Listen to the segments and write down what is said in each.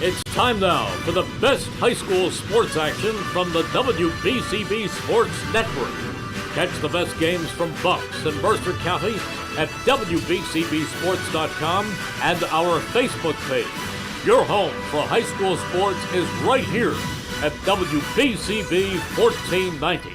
It's time now for the best high school sports action from the WBCB Sports Network. Catch the best games from Bucks and Mercer County at WBCBSports.com and our Facebook page. Your home for high school sports is right here at WBCB 1490.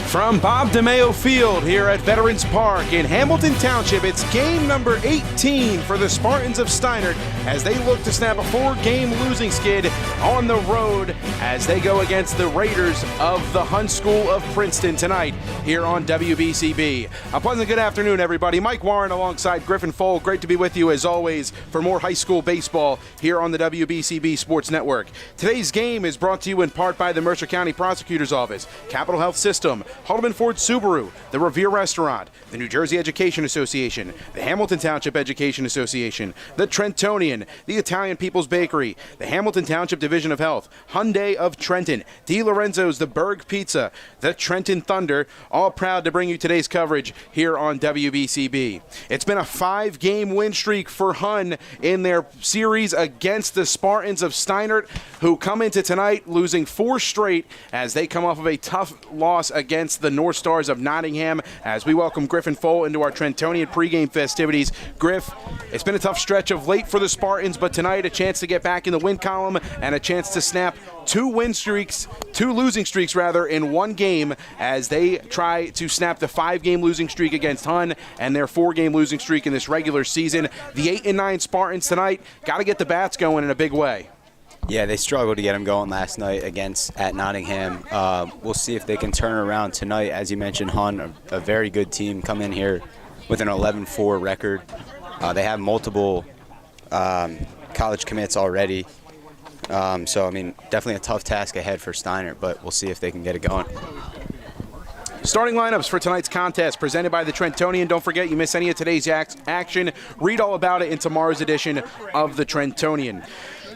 From Bob DeMeo Field here at Veterans Park in Hamilton Township, it's game number 18 for the Spartans of Steinert as they look to snap a 4-game losing skid on the road as they go against the Raiders of the Hun School of Princeton tonight here on WBCB. A pleasant good afternoon, everybody. Mike Warren alongside Griffin Fole. Great to be with you as always for more high school baseball here on the WBCB Sports Network. Today's game is brought to you in part by the Mercer County Prosecutor's Office, Capital Health System, Haldeman Ford Subaru, the Revere Restaurant, the New Jersey Education Association, the Hamilton Township Education Association, the Trentonian, the Italian People's Bakery, the Hamilton Township Division of Health, Hyundai of Trenton, Di Lorenzo's, the Berg Pizza, the Trenton Thunder, all proud to bring you today's coverage here on WBCB. It's been a 5-game win streak for Hun in their series against the Spartans of Steinert, who come into tonight losing 4 straight as they come off of a tough loss against the North Stars of Nottingham. As we welcome Griffin Fole into our Trentonian pregame festivities. Griff, it's been a tough stretch of late for the Spartans, but tonight a chance to get back in the win column and a chance to snap 2 losing streaks in one game as they try to snap the 5-game losing streak against Hun and their 4-game losing streak in this regular season. The 8-9 Spartans tonight got to get the bats going in a big way. Yeah, they struggled to get them going last night at Nottingham. We'll see if they can turn around tonight. As you mentioned, Hun, a very good team, come in here with an 11-4 record. They have multiple college commits already. So, I mean, definitely a tough task ahead for Steinert, but we'll see if they can get it going. Starting lineups for tonight's contest presented by the Trentonian. Don't forget, you miss any of today's action, read all about it in tomorrow's edition of the Trentonian.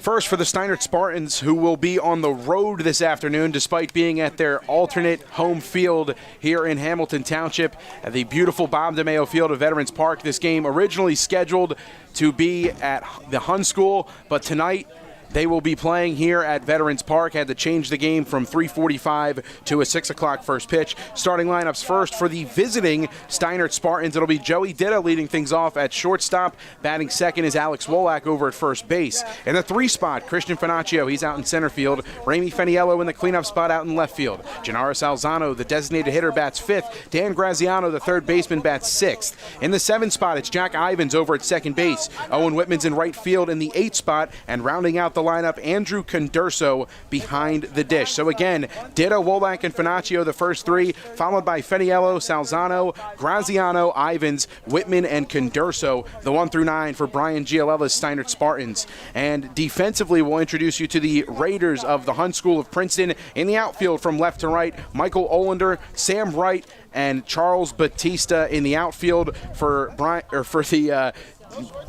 First for the Steinert Spartans, who will be on the road this afternoon despite being at their alternate home field here in Hamilton Township at the beautiful Bob DeMeo Field of Veterans Park. This game originally scheduled to be at the Hun School, but tonight they will be playing here at Veterans Park. Had to change the game from 3:45 to a 6 o'clock first pitch. Starting lineups first for the visiting Steinert Spartans. It'll be Joey Ditta leading things off at shortstop. Batting second is Alex Wolak over at first base. In the 3 spot, Christian Finaccio, he's out in center field. Ramey Feniello in the cleanup spot out in left field. Gennaro Salzano, the designated hitter, bats 5th. Dan Graziano, the third baseman, bats 6th. In the 7 spot, it's Jack Ivins over at second base. Owen Whitman's in right field in the 8 spot, and rounding out the lineup, Andrew Condurso behind the dish. So again, Ditta, Wolak, and Finaccio, the first 3, followed by Feniello, Salzano, Graziano, Ivins, Whitman, and Condurso, the 1 through 9 for Brian Gialella's Steinert Spartans. And defensively, we'll introduce you to the Raiders of the Hun School of Princeton. In the outfield from left to right, Michael Olander, Sam Wright, and Charles Batista in the outfield for the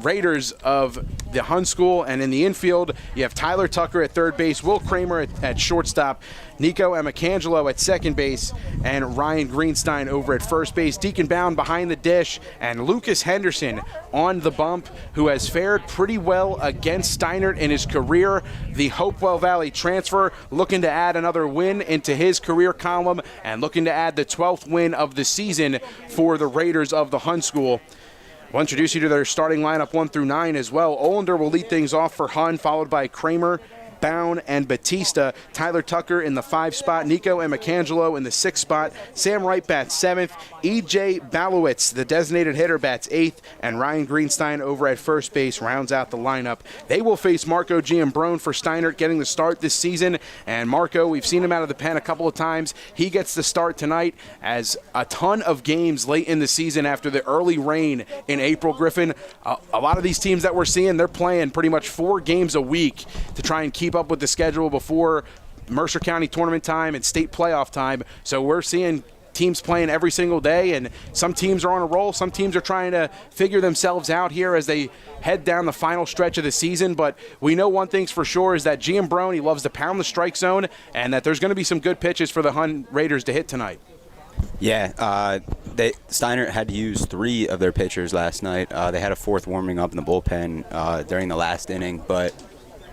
Raiders of the Hun School. And in the infield, you have Tyler Tucker at third base, Will Kramer at shortstop, Nico Amicangelo at second base, and Ryan Greenstein over at first base. Deacon Bound behind the dish, and Lucas Henderson on the bump, who has fared pretty well against Steinert in his career. The Hopewell Valley transfer looking to add another win into his career column and looking to add the 12th win of the season for the Raiders of the Hun School. We'll introduce you to their starting lineup 1 through 9 as well. Olander will lead things off for Hun, followed by Kramer, Bound, and Batista. Tyler Tucker in the 5 spot, Nico Amicangelo in the 6 spot, Sam Wright bats 7th, E.J. Balowitz, the designated hitter, bats 8th, and Ryan Greenstein over at first base rounds out the lineup. They will face Marco Giambrone for Steinert, getting the start this season. And Marco, we've seen him out of the pen a couple of times. He gets the start tonight as a ton of games late in the season after the early rain in April, Griffin. A lot of these teams that we're seeing, they're playing pretty much 4 games a week to try and keep up with the schedule before Mercer County tournament time and state playoff time. So we're seeing teams playing every single day, and some teams are on a roll. Some teams are trying to figure themselves out here as they head down the final stretch of the season. But we know one thing's for sure is that Giambrone, he loves to pound the strike zone, and that there's going to be some good pitches for the Hun Raiders to hit tonight. Yeah, Steinert had to use 3 of their pitchers last night. They had a 4th warming up in the bullpen during the last inning, but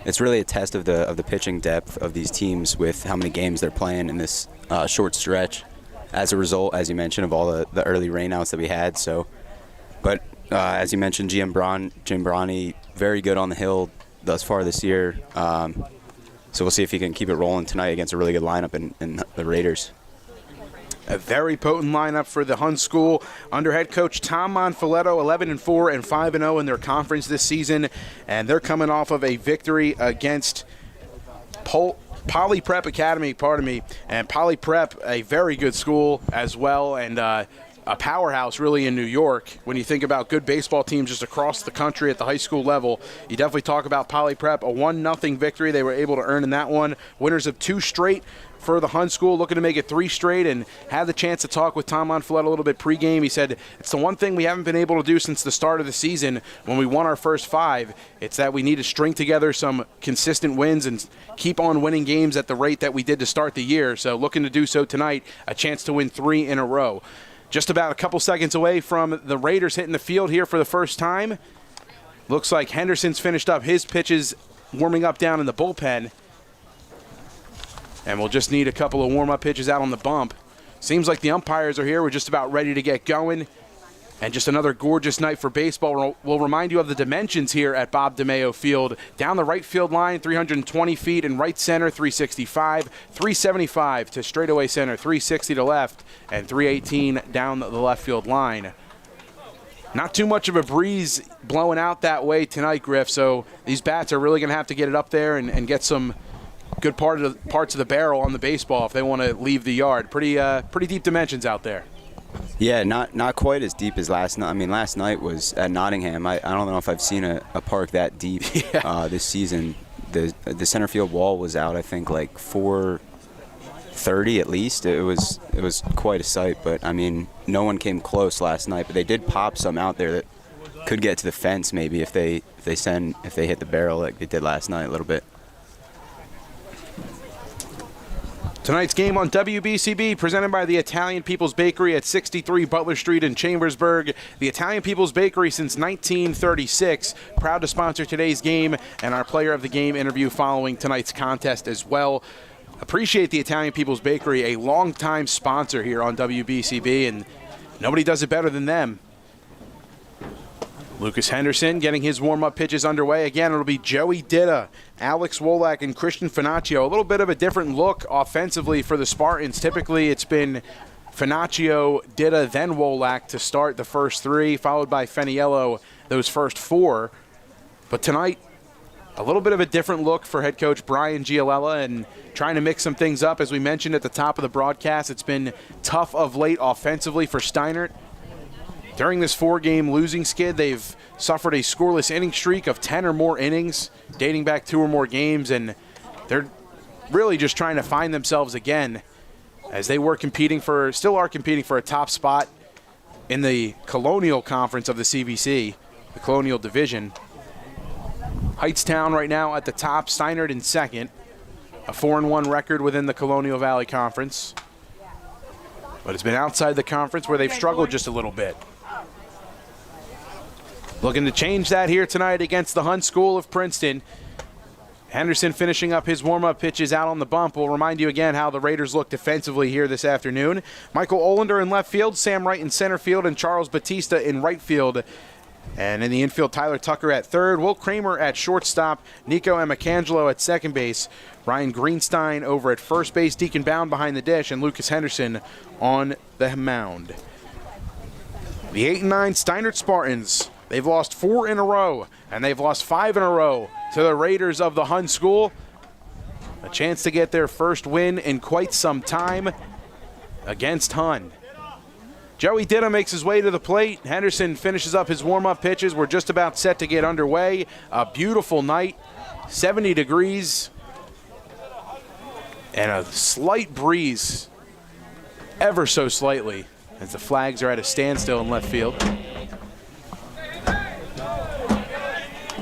it's really a test of the pitching depth of these teams with how many games they're playing in this short stretch. As a result, as you mentioned, of all the early rainouts that we had. But as you mentioned, Jim Bronny, very good on the hill thus far this year. So we'll see if he can keep it rolling tonight against a really good lineup in the Raiders. A very potent lineup for the Hun School under head coach Tom Monfiletto, 11-4 and 5-0 in their conference this season, and they're coming off of a victory against Poly Prep Academy, and Poly Prep, a very good school as well, and a powerhouse really in New York. When you think about good baseball teams just across the country at the high school level, you definitely talk about Poly Prep. A 1-0 victory they were able to earn in that one. Winners of 2 straight for the Hun School, looking to make it 3 straight, and had the chance to talk with Tom Monfiletto a little bit pregame. He said, it's the one thing we haven't been able to do since the start of the season when we won our first 5. It's that we need to string together some consistent wins and keep on winning games at the rate that we did to start the year. So looking to do so tonight, a chance to win 3 in a row. Just about a couple seconds away from the Raiders hitting the field here for the first time. Looks like Henderson's finished up his pitches, warming up down in the bullpen. And we'll just need a couple of warm-up pitches out on the bump. Seems like the umpires are here. We're just about ready to get going. And just another gorgeous night for baseball. We'll remind you of the dimensions here at Bob DeMeo Field. Down the right field line, 320 feet. In right center, 365. 375 to straightaway center, 360 to left. And 318 down the left field line. Not too much of a breeze blowing out that way tonight, Griff. So these bats are really going to have to get it up there and get some good parts of the barrel on the baseball if they want to leave the yard. Pretty deep dimensions out there. Yeah, not quite as deep as last night. I mean, last night was at Nottingham. I don't know if I've seen a park that deep this season. The center field wall was out, I think, like 4:30 at least. It was quite a sight. But I mean, no one came close last night. But they did pop some out there that could get to the fence maybe if they hit the barrel like they did last night a little bit. Tonight's game on WBCB presented by the Italian People's Bakery at 63 Butler Street in Chambersburg. The Italian People's Bakery since 1936. Proud to sponsor today's game and our player of the game interview following tonight's contest as well. Appreciate the Italian People's Bakery, a longtime sponsor here on WBCB, and nobody does it better than them. Lucas Henderson getting his warm-up pitches underway. Again, it'll be Joey Ditta, Alex Wolak, and Christian Finaccio. A little bit of a different look offensively for the Spartans. Typically, it's been Finaccio, Ditta, then Wolak to start the first 3, followed by Feniello those first 4. But tonight, a little bit of a different look for head coach Brian Gialella and trying to mix some things up. As we mentioned at the top of the broadcast, it's been tough of late offensively for Steinert. During this 4-game losing skid, they've suffered a scoreless inning streak of 10 or more innings, dating back 2 or more games, and they're really just trying to find themselves again as they still are competing for a top spot in the Colonial Conference of the CVC, the Colonial Division. Heightstown right now at the top, Steinert in second, a 4-1 record within the Colonial Valley Conference. But it's been outside the conference where they've struggled just a little bit. Looking to change that here tonight against the Hun School of Princeton. Henderson finishing up his warm-up pitches out on the bump. We'll remind you again how the Raiders look defensively here this afternoon. Michael Olander in left field, Sam Wright in center field, and Charles Batista in right field. And in the infield, Tyler Tucker at third, Will Kramer at shortstop, Nico Emacangelo at second base, Ryan Greenstein over at first base, Deacon Bound behind the dish, and Lucas Henderson on the mound. The 8-9 Steinert Spartans, they've lost 4 in a row, and they've lost 5 in a row to the Raiders of the Hun School. A chance to get their first win in quite some time against Hun. Joey Ditta makes his way to the plate. Henderson finishes up his warm-up pitches. We're just about set to get underway. A beautiful night, 70 degrees, and a slight breeze, ever so slightly, as the flags are at a standstill in left field.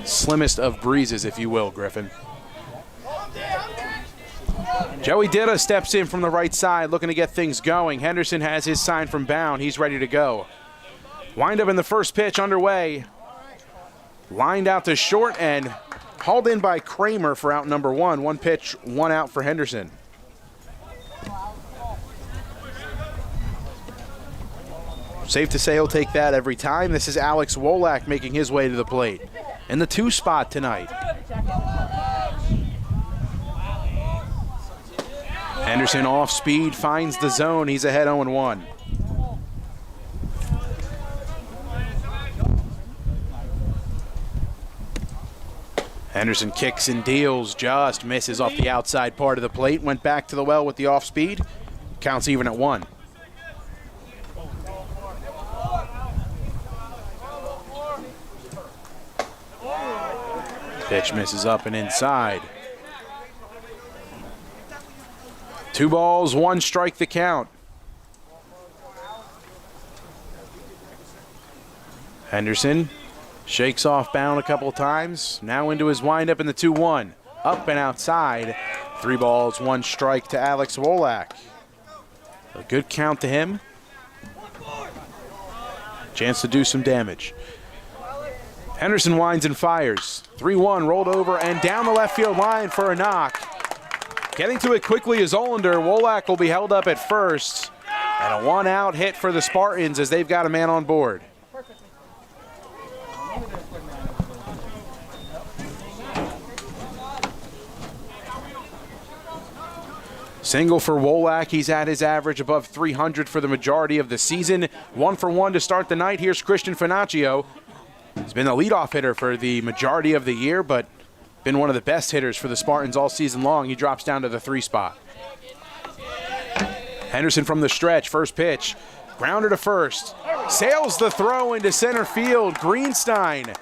Slimmest of breezes, if you will, Griffin. Joey Ditta steps in from the right side looking to get things going. Henderson has his sign from bound. He's ready to go. Wind up in the first pitch underway. Lined out to short and hauled in by Kramer for out number one. One pitch, one out for Henderson. Safe to say he'll take that every time. This is Alex Wolak making his way to the plate in the 2 spot tonight. Henderson off speed, finds the zone. He's ahead 0-1. Henderson kicks and deals, just misses off the outside part of the plate. Went back to the well with the off speed. Counts even at 1. Pitch misses up and inside. 2 balls, 1 strike the count. Henderson shakes off bound a couple times. Now into his windup in the 2-1. Up and outside. 3 balls, 1 strike to Alex Wolak. A good count to him. Chance to do some damage. Henderson winds and fires. 3-1, rolled over and down the left field line for a knock. Getting to it quickly is Olander. Wolak will be held up at first. And a 1-out hit for the Spartans as they've got a man on board. Single for Wolak. He's at his average above 300 for the majority of the season. 1 for 1 to start the night. Here's Christian Finaccio. He's been the leadoff hitter for the majority of the year, but been one of the best hitters for the Spartans all season long. He drops down to the 3 spot. Henderson from the stretch, first pitch. Grounder to first. Sails the throw into center field. Greenstein.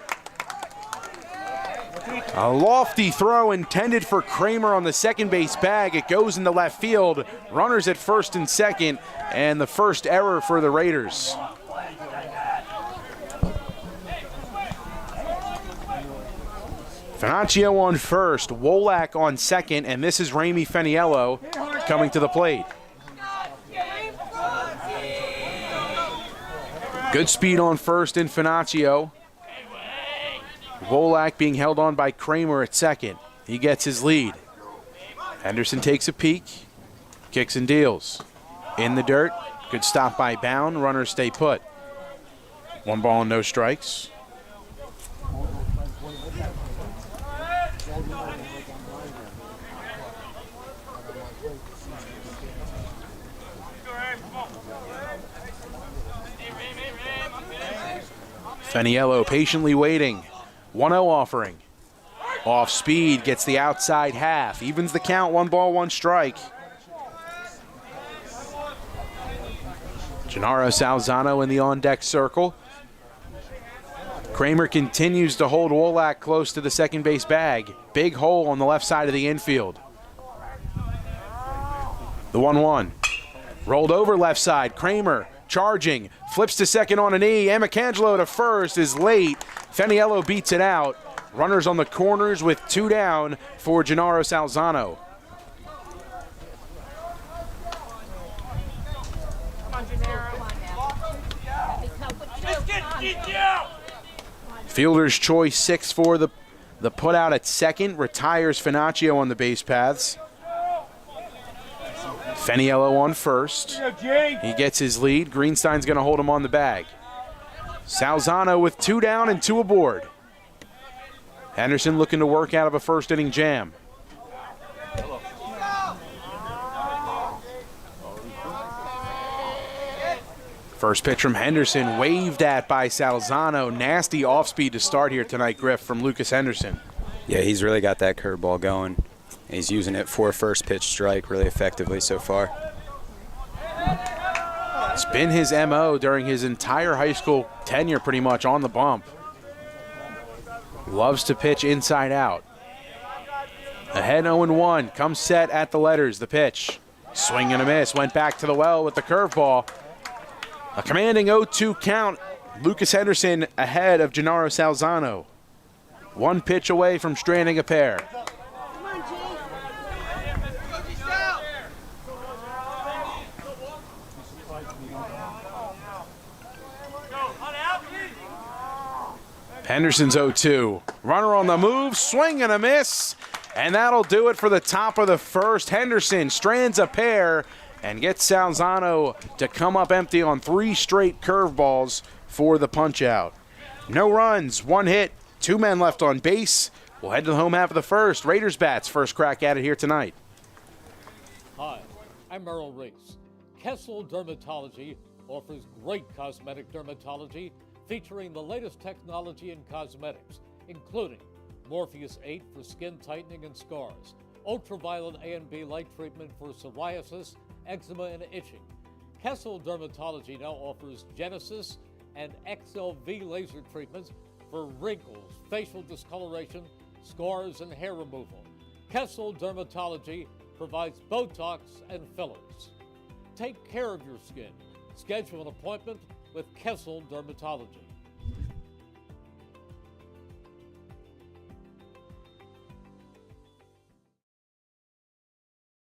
A lofty throw intended for Kramer on the second base bag. It goes into left field. Runners at first and second, and the first error for the Raiders. Finaccio on first, Wolak on second, and this is Ramey Feniello coming to the plate. Good speed on first in Finaccio. Wolak being held on by Kramer at second. He gets his lead. Henderson takes a peek, kicks and deals. In the dirt, good stop by Bound, runners stay put. 1 ball and no strikes. Feniello patiently waiting. 1-0 offering. Off speed, gets the outside half. Evens the count, 1 ball, 1 strike. Gennaro Salzano in the on-deck circle. Kramer continues to hold Wolak close to the second base bag. Big hole on the left side of the infield. The 1-1. Rolled over left side. Kramer charging. Flips to second on a knee. Amicangelo to first is late. Feniello beats it out. Runners on the corners with 2 down for Gennaro Salzano. Fielder's choice 6 for the put out at second. Retires Finaccio on the base paths. Feniello on first. He gets his lead. Greenstein's going to hold him on the bag. Salzano with 2 down and 2 aboard. Henderson looking to work out of a first inning jam. First pitch from Henderson, waved at by Salzano. Nasty off speed to start here tonight, Griff, from Lucas Henderson. Yeah, he's really got that curveball going. He's using it for a first pitch strike really effectively so far. It's been his MO during his entire high school tenure, pretty much, on the bump. Loves to pitch inside out. Ahead 0-1, comes set at the letters, the pitch. Swing and a miss, went back to the well with the curveball. A commanding 0-2 count. Lucas Henderson ahead of Gennaro Salzano. 1 pitch away from stranding a pair. Henderson's 0-2. Runner on the move, swing and a miss. And that'll do it for the top of the first. Henderson strands a pair and gets Salzano to come up empty on 3 straight curveballs for the punch-out. No runs, 1 hit, 2 men left on base. We'll head to the home half of the first. Raiders bats first crack at it here tonight. Hi, I'm Merrill Reese. Kessel Dermatology offers great cosmetic dermatology featuring the latest technology in cosmetics, including Morpheus 8 for skin tightening and scars, ultraviolet A and B light treatment for psoriasis, eczema, and itching. Kessel Dermatology now offers Genesis and XLV laser treatments for wrinkles, facial discoloration, scars, and hair removal. Kessel Dermatology provides Botox and fillers. Take care of your skin. Schedule an appointment with Kessel Dermatology.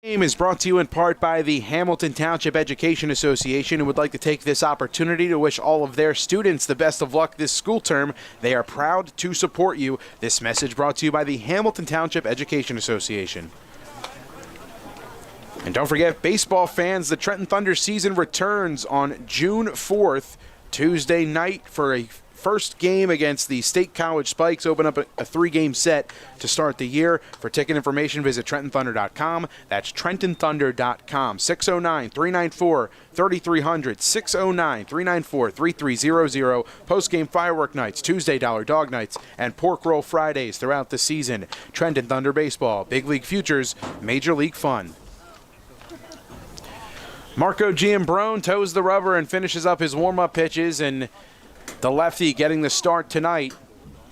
Game is brought to you in part by the Hamilton Township Education Association, who would like to take this opportunity to wish all of their students the best of luck this school term. They are proud to support you. This message brought to you by the Hamilton Township Education Association. And don't forget, baseball fans, the Trenton Thunder season returns on June 4th, Tuesday night, for a first game against the State College Spikes. Open up a 3-game set to start the year. For ticket information, visit TrentonThunder.com. That's TrentonThunder.com. 609-394-3300, 609-394-3300. Post-game firework nights, Tuesday Dollar Dog Nights, and Pork Roll Fridays throughout the season. Trenton Thunder Baseball, Big League Futures, Major League Fun. Marco Giambrone toes the rubber and finishes up his warm-up pitches, and the lefty getting the start tonight.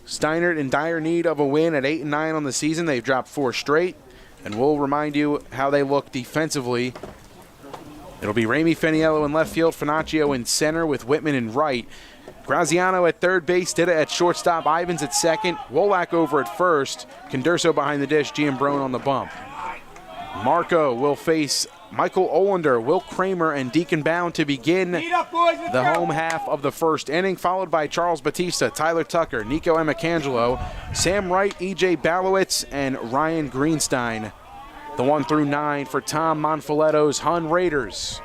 Steinert in dire need of a win at 8-9 on the season. They've dropped 4 straight, and we'll remind you how they look defensively. It'll be Ramey Feniello in left field, Finaccio in center with Whitman in right. Graziano at third base, Dida at shortstop, Ivins at second, Wolak over at first, Condurso behind the dish, Giambrone on the bump. Marco will face Michael Olander, Will Kramer, and Deacon Bound to begin the home half of the first inning, followed by Charles Batista, Tyler Tucker, Nico Emicangelo, Sam Wright, E.J. Balowitz, and Ryan Greenstein. The 1 through 9 for Tom Monfiletto's Hun Raiders.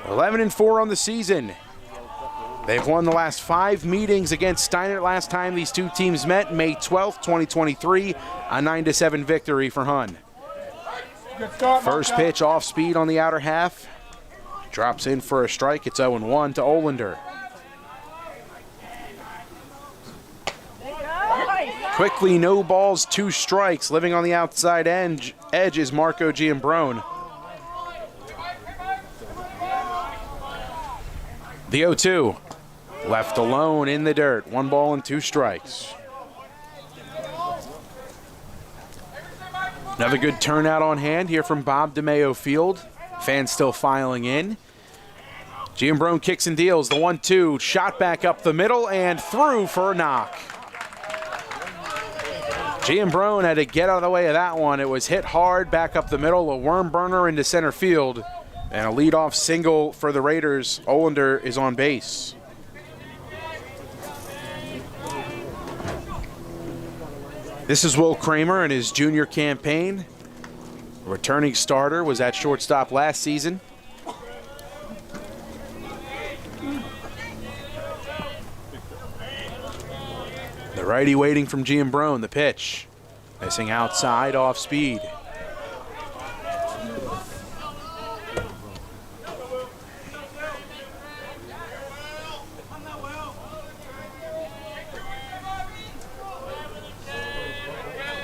11-4 on the season. They've won the last 5 meetings against Steinert last time these two teams met, May 12th, 2023, a 9-7 victory for Hun. First pitch off speed on the outer half. Drops in for a strike. It's 0-1 to Olander. Quickly, no balls, 2 strikes. Living on the outside edge is Marco Giambrone. The 0-2. Left alone in the dirt. 1 ball and 2 strikes. Another good turnout on hand here from Bob DeMayo Field. Fans still filing in. Giambrone kicks and deals. The 1-2, shot back up the middle and through for a knock. Giambrone had to get out of the way of that one. It was hit hard back up the middle, a worm burner into center field, and a leadoff single for the Raiders. Olander is on base. This is Will Kramer in his junior campaign. Returning starter, was at shortstop last season. The righty waiting from Giambrone, the pitch. Missing outside, off speed.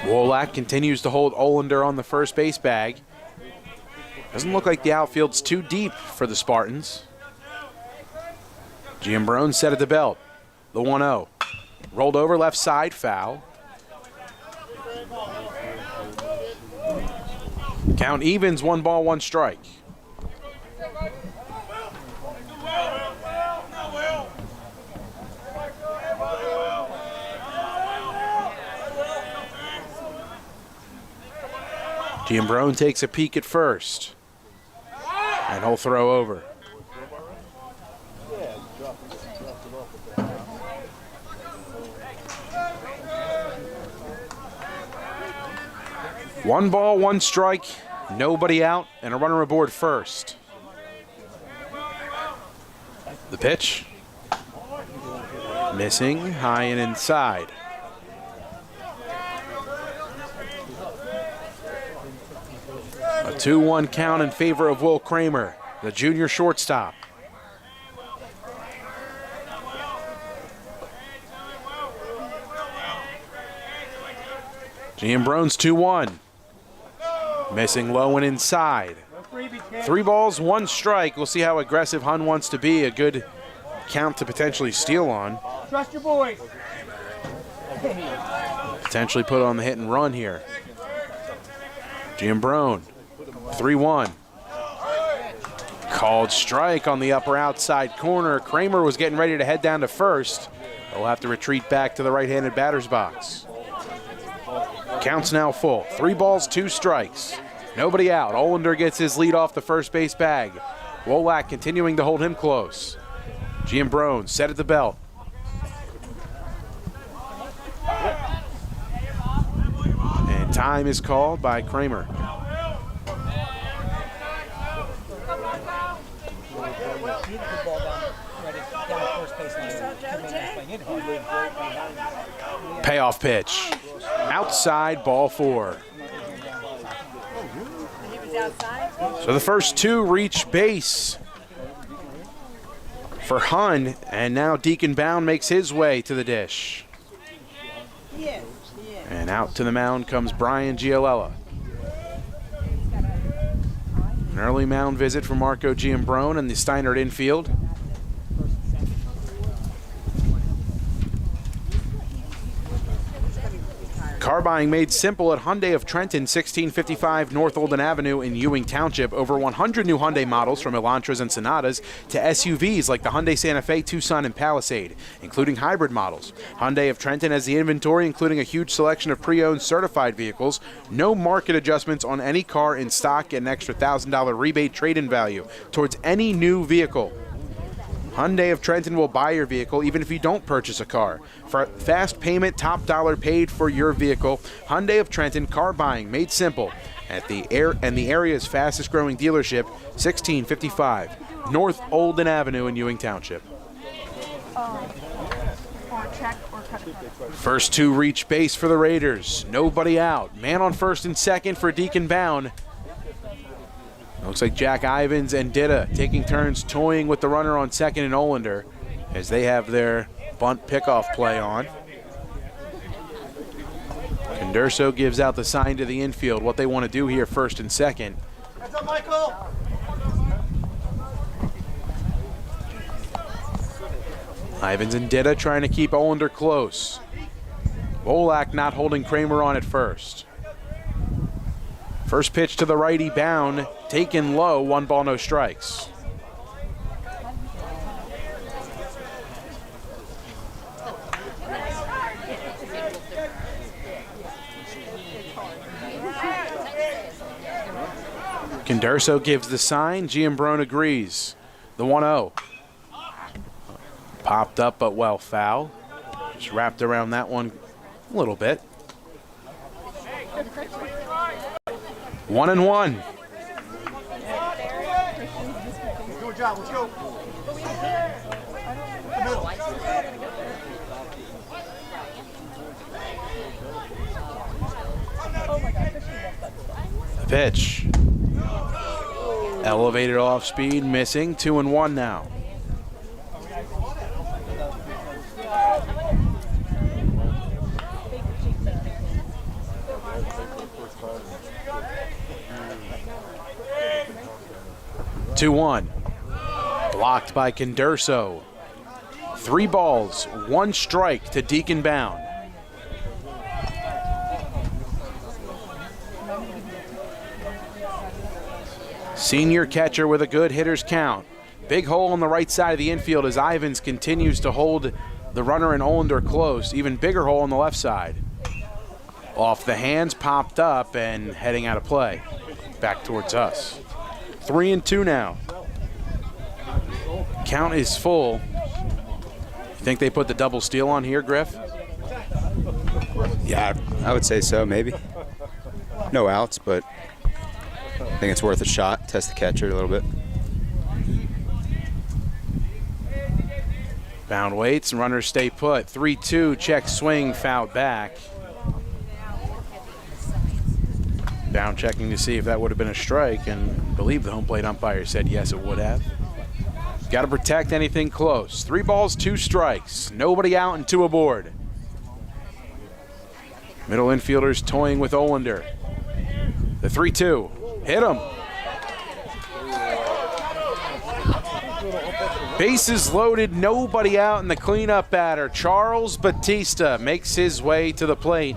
Wolak continues to hold Olander on the first base bag. Doesn't look like the outfield's too deep for the Spartans. Giambrone set at the belt. The 1-0. Rolled over left side, foul. Count evens, 1 ball, 1 strike. Giambrone takes a peek at first, and he'll throw over. 1 ball, 1 strike, nobody out, and a runner aboard first. The pitch. Missing, high and inside. A 2-1 count in favor of Will Kramer, the junior shortstop. Giambrone's 2-1. Missing low and inside. 3 balls, 1 strike. We'll see how aggressive Hun wants to be. A good count to potentially steal on. Trust your boys. Potentially put on the hit and run here. Giambrone, 3-1. Called strike on the upper outside corner. Kramer was getting ready to head down to first. He'll have to retreat back to the right-handed batter's box. Count's now full. 3 balls, 2 strikes. Nobody out. Olander gets his lead off the first base bag. Wolak continuing to hold him close. Giambrone set at the belt. And time is called by Kramer. Payoff pitch. Outside, ball 4. So the first 2 reach base for Hun, and now Deacon Bound makes his way to the dish. And out to the mound comes Brian Giolella. An early mound visit for Marco Giambrone and the Steinert infield. Car buying made simple at Hyundai of Trenton, 1655 North Olden Avenue in Ewing Township. Over 100 new Hyundai models from Elantras and Sonatas to SUVs like the Hyundai Santa Fe, Tucson, and Palisade, including hybrid models. Hyundai of Trenton has the inventory, including a huge selection of pre-owned certified vehicles. No market adjustments on any car in stock, and an extra $1,000 rebate trade-in value towards any new vehicle. Hyundai of Trenton will buy your vehicle even if you don't purchase a car. For fast payment, top dollar paid for your vehicle. Hyundai of Trenton, car buying made simple at the area's fastest growing dealership, 1655 North Olden Avenue in Ewing Township. First 2 reach base for the Raiders. Nobody out. Man on first and second for Deacon Bound. Looks like Jack Ivins and Ditta taking turns toying with the runner on second and Olander as they have their bunt pickoff play on. Condurso gives out the sign to the infield, what they want to do here first and second. Heads up, Michael. Ivins and Ditta trying to keep Olander close. Wolak not holding Kramer on at first. First pitch to the righty, Bound, taken low, 1 ball, no strikes. Condurso gives the sign, Giambrone agrees. The 1-0. Popped up but well foul. Just wrapped around that one a little bit. 1-1. Good job, let's go. The pitch. Elevated off speed, missing. 2-1 now. Blocked by Condurso. 3 balls, 1 strike to Deacon Bound. Senior catcher with a good hitter's count. Big hole on the right side of the infield as Ivins continues to hold the runner and Olander close. Even bigger hole on the left side. Off the hands, popped up and heading out of play. Back towards us. 3-2 now. Count is full. You think they put the double steal on here, Griff? Yeah, I would say so, maybe. No outs, but I think it's worth a shot. Test the catcher a little bit. Bound waits, and runners stay put. 3-2, check swing, foul back. Bound checking to see if that would have been a strike, and I believe the home plate umpire said yes, it would have. Got to protect anything close. 3 balls, 2 strikes. Nobody out and 2 aboard. Middle infielders toying with Olander. The 3-2. Hit him. Bases loaded, nobody out, and the cleanup batter, Charles Batista, makes his way to the plate.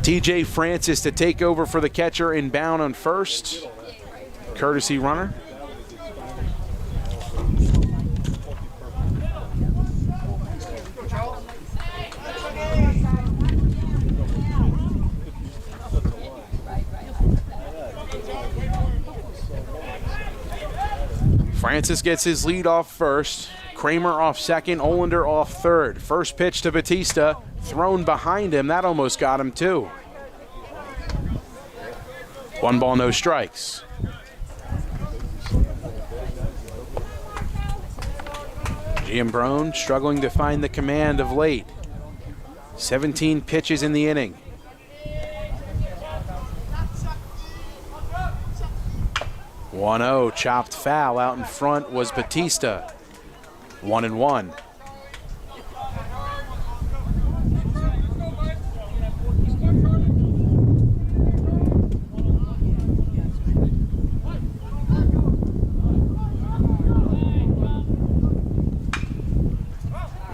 TJ Francis to take over for the catcher, inbound on first. Courtesy runner. Francis gets his lead off first. Kramer off second. Olander off third. First pitch to Batista. Thrown behind him. That almost got him too. 1 ball, no strikes. Giambrone struggling to find the command of late. 17 pitches in the inning. One-0, chopped foul. Out in front was Batista. 1-1.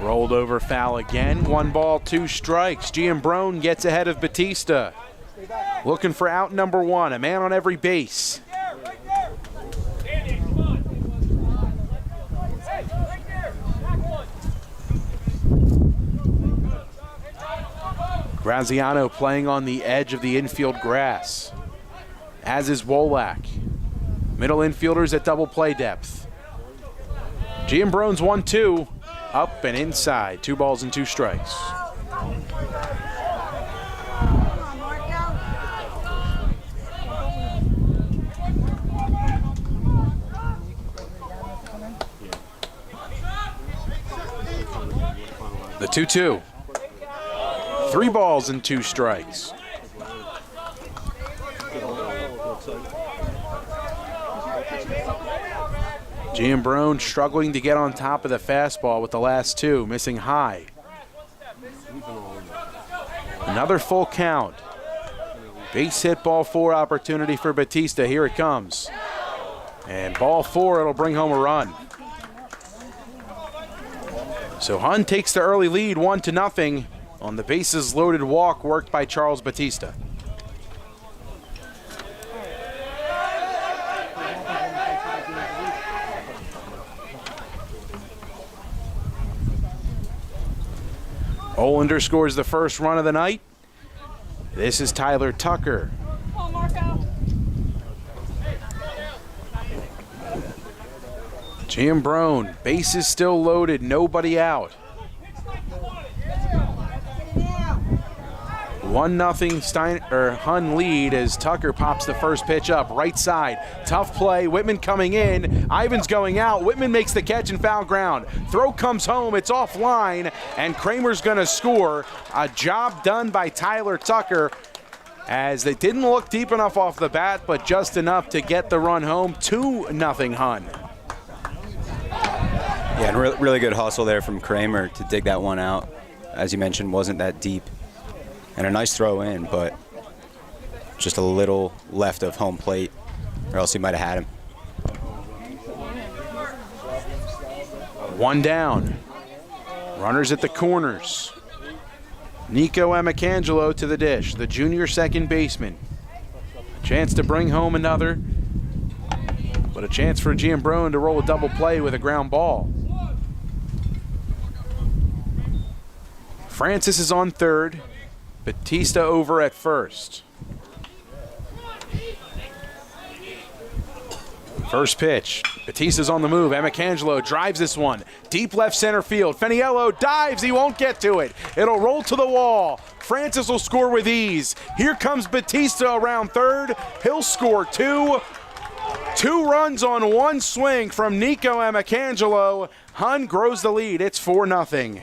Rolled over foul again. 1 ball, 2 strikes. Giambrone gets ahead of Batista. Looking for out number 1, a man on every base. Graziano playing on the edge of the infield grass, as is Wolak. Middle infielders at double play depth. Giambrone's 1-2, up and inside. 2 balls and 2 strikes. The 2-2. 3 balls and 2 strikes. Giambrone struggling to get on top of the fastball with the last 2, missing high. Another full count. Base hit, ball 4 opportunity for Batista. Here it comes. And ball 4, it'll bring home a run. So Hun takes the early lead, 1-0 on the bases loaded walk worked by Charles Batista. Olander scores the first run of the night. This is Tyler Tucker. Giambrone, bases still loaded, nobody out. 1-0 Hun lead as Tucker pops the first pitch up, right side. Tough play, Whitman coming in, Ivan's going out, Whitman makes the catch and foul ground. Throw comes home, it's offline, and Kramer's gonna score. A job done by Tyler Tucker, as they didn't look deep enough off the bat, but just enough to get the run home. 2-0 Hun. Yeah, and really good hustle there from Kramer to dig that one out. As you mentioned, wasn't that deep. And a nice throw in, but just a little left of home plate, or else he might have had him. 1 down. Runners at the corners. Nico Amicangelo to the dish, the junior second baseman. A chance to bring home another, but a chance for Giambrone to roll a double play with a ground ball. Francis is on third. Batista over at first. First pitch. Batista's on the move. Amicangelo drives this one. Deep left center field. Feniello dives. He won't get to it. It'll roll to the wall. Francis will score with ease. Here comes Batista around third. He'll score two. 2 runs on 1 swing from Nico Amicangelo. Hun grows the lead. It's 4-0.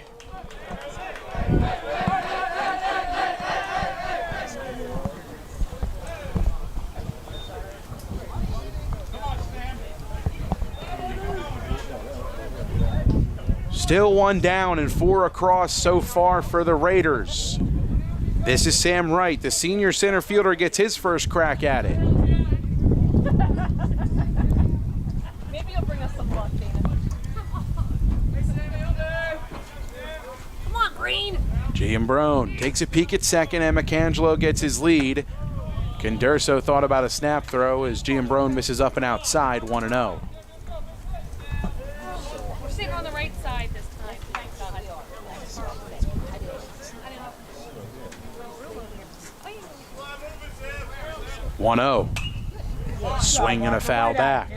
Still 1 down and 4 across so far for the Raiders. This is Sam Wright. The senior center fielder gets his first crack at it. Maybe you'll bring us some luck, Dana. Come on, Green. Giambrone takes a peek at second, and Amicangelo gets his lead. Condurso thought about a snap throw as Giambrone misses up and outside, 1-0. We're sitting on the right side this time. Thank God. 1-0. Swing and a foul back.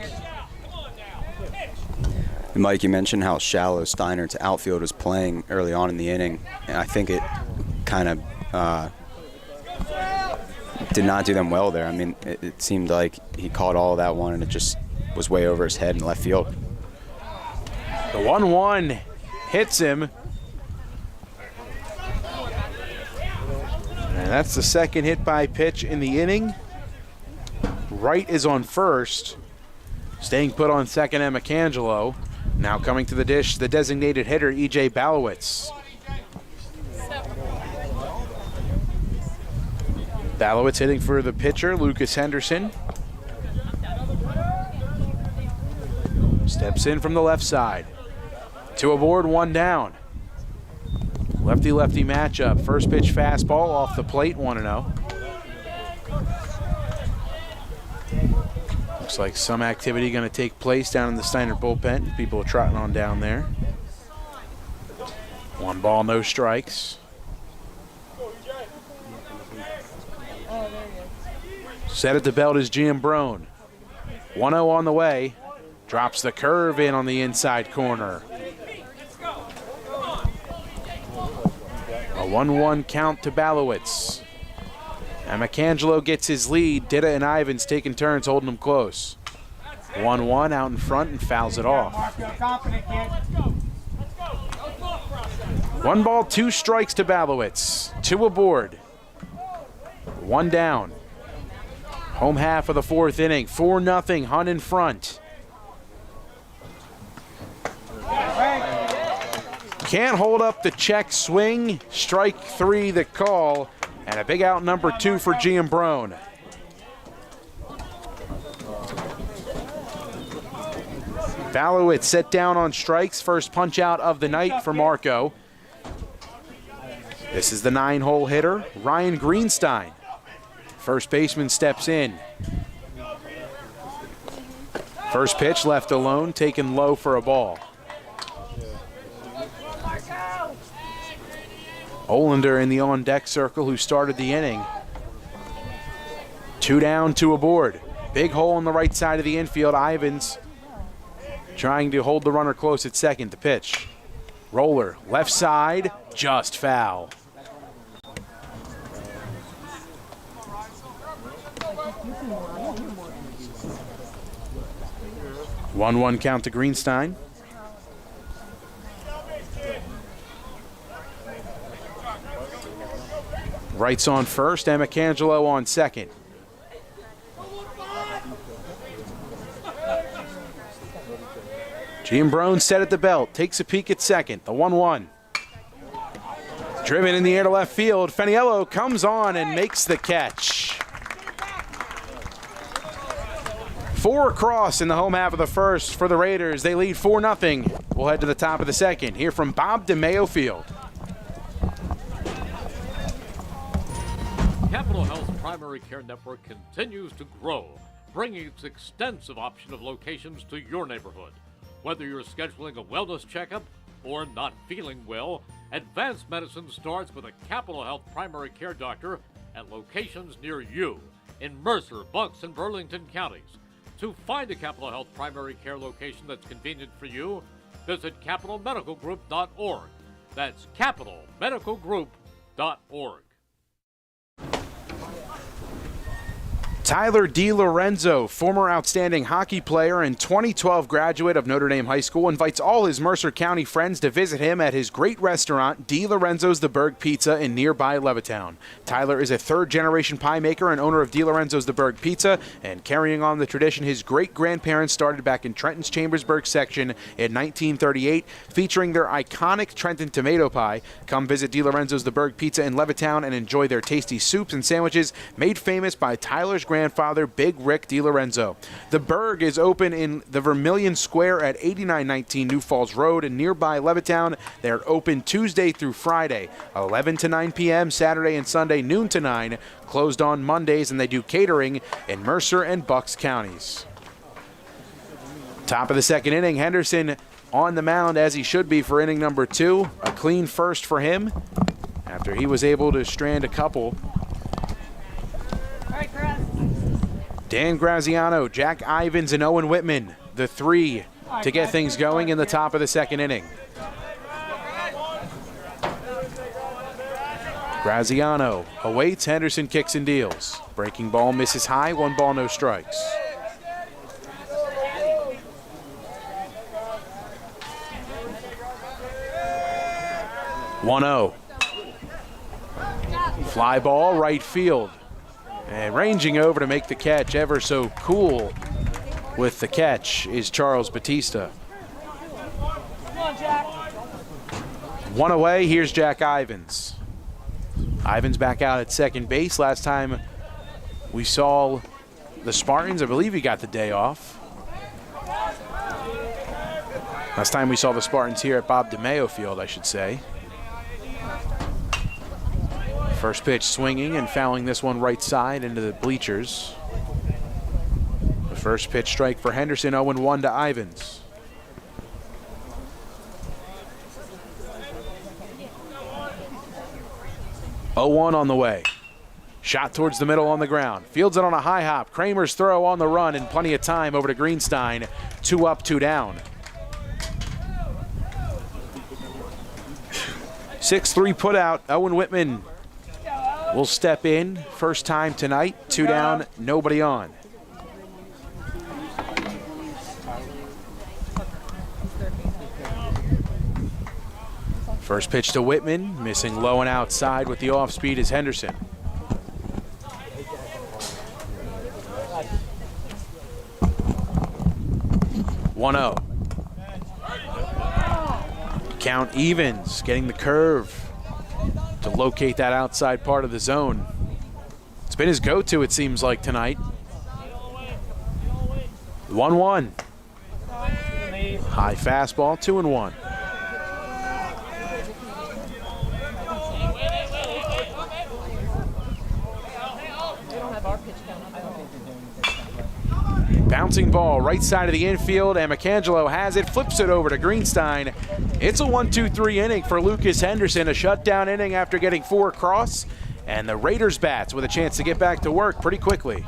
Mike, you mentioned how shallow Steinert's outfield was playing early on in the inning, and I think it kind of did not do them well there. I mean, it seemed like he caught all of that one, and it just was way over his head in left field. The 1-1 hits him. And that's the second hit by pitch in the inning. Wright is on first. Staying put on second, Amicangelo. Now coming to the dish, the designated hitter, E.J. Balowitz. Balowitz hitting for the pitcher, Lucas Henderson. Steps in from the left side. 2 aboard, 1 down. Lefty-lefty matchup. First pitch fastball off the plate, 1-0. Looks like some activity going to take place down in the Steinert bullpen. People are trotting on down there. 1 ball, no strikes. Set at the belt is Giambrone. 1-0 on the way. Drops the curve in on the inside corner. A 1-1 count to Balowitz. Amicangelo gets his lead. Ditta and Ivins taking turns holding him close. 1-1 out in front and fouls it off. 1 ball, 2 strikes to Balowitz. 2 aboard. 1 down. Home half of the 4th inning. 4-0, Hun in front. Can't hold up the check swing. Strike 3 the call. And a big out number 2 for Giambrone. Balowitz set down on strikes. First punch out of the night for Marco. This is the 9-hole hitter, Ryan Greenstein. First baseman steps in. First pitch left alone, taken low for a ball. Olander in the on-deck circle who started the inning. 2 down, 2 aboard. Big hole on the right side of the infield. Ivins trying to hold the runner close at second. The pitch. Roller, left side, just foul. One count to Greenstein. Wright's on first, Amicangelo on second. Giambrone set at the belt, takes a peek at second, the 1-1. Driven in the air to left field, Feniello comes on and makes the catch. 4 across in the home half of the first for the Raiders. They lead 4-0. We'll head to the top of the second. Hear from Bob DeMayo Field. Capital Health Primary Care Network continues to grow, bringing its extensive option of locations to your neighborhood. Whether you're scheduling a wellness checkup or not feeling well, advanced medicine starts with a Capital Health primary care doctor at locations near you in Mercer, Bucks, and Burlington counties. To find a Capital Health primary care location that's convenient for you, visit capitalmedicalgroup.org. That's capitalmedicalgroup.org. Tyler DiLorenzo, former outstanding hockey player and 2012 graduate of Notre Dame High School, invites all his Mercer County friends to visit him at his great restaurant, DiLorenzo's The Berg Pizza in nearby Levittown. Tyler is a third-generation pie maker and owner of DiLorenzo's The Berg Pizza, and carrying on the tradition his great-grandparents started back in Trenton's Chambersburg section in 1938, featuring their iconic Trenton tomato pie. Come visit DiLorenzo's The Berg Pizza in Levittown and enjoy their tasty soups and sandwiches made famous by Tyler's grandfather, Big Rick DiLorenzo. The Berg is open in the Vermilion Square at 8919 New Falls Road in nearby Levittown. They're open Tuesday through Friday, 11 to 9 p.m., Saturday and Sunday, noon to 9, closed on Mondays, and they do catering in Mercer and Bucks counties. Top of the second inning, Henderson on the mound as he should be for inning number 2. A clean first for him after he was able to strand a couple. Dan Graziano, Jack Ivins, and Owen Whitman, the 3 to get things going in the top of the second inning. Graziano awaits, Henderson kicks and deals. Breaking ball misses high, 1 ball, no strikes. One-0. Fly ball, right field. And ranging over to make the catch, ever so cool with the catch, is Charles Batista. Come on, Jack. 1 away, here's Jack Ivins. Ivins back out at second base. Last time we saw the Spartans, I believe he got the day off. Last time we saw the Spartans here at Bob DeMeo Field, I should say. First pitch swinging and fouling this one right side into the bleachers. The first pitch strike for Henderson, 0-1 to Ivins. Oh-1 on the way. Shot towards the middle on the ground. Fields it on a high hop. Kramer's throw on the run and plenty of time over to Greenstein. 2 up, 2 down. 6-3 put out. Owen Whitman will step in. First time tonight. 2 down, nobody on. First pitch to Whitman, missing low and outside with the off speed is Henderson. One-0. Count evens, getting the curve to locate that outside part of the zone. It's been his go-to, it seems like, tonight. 1-1. High fastball, 2-1. Bouncing ball, right side of the infield, and McAngelo has it, flips it over to Greenstein. It's a 1-2-3 inning for Lucas Henderson, a shutdown inning after getting 4 across, and the Raiders bats with a chance to get back to work pretty quickly.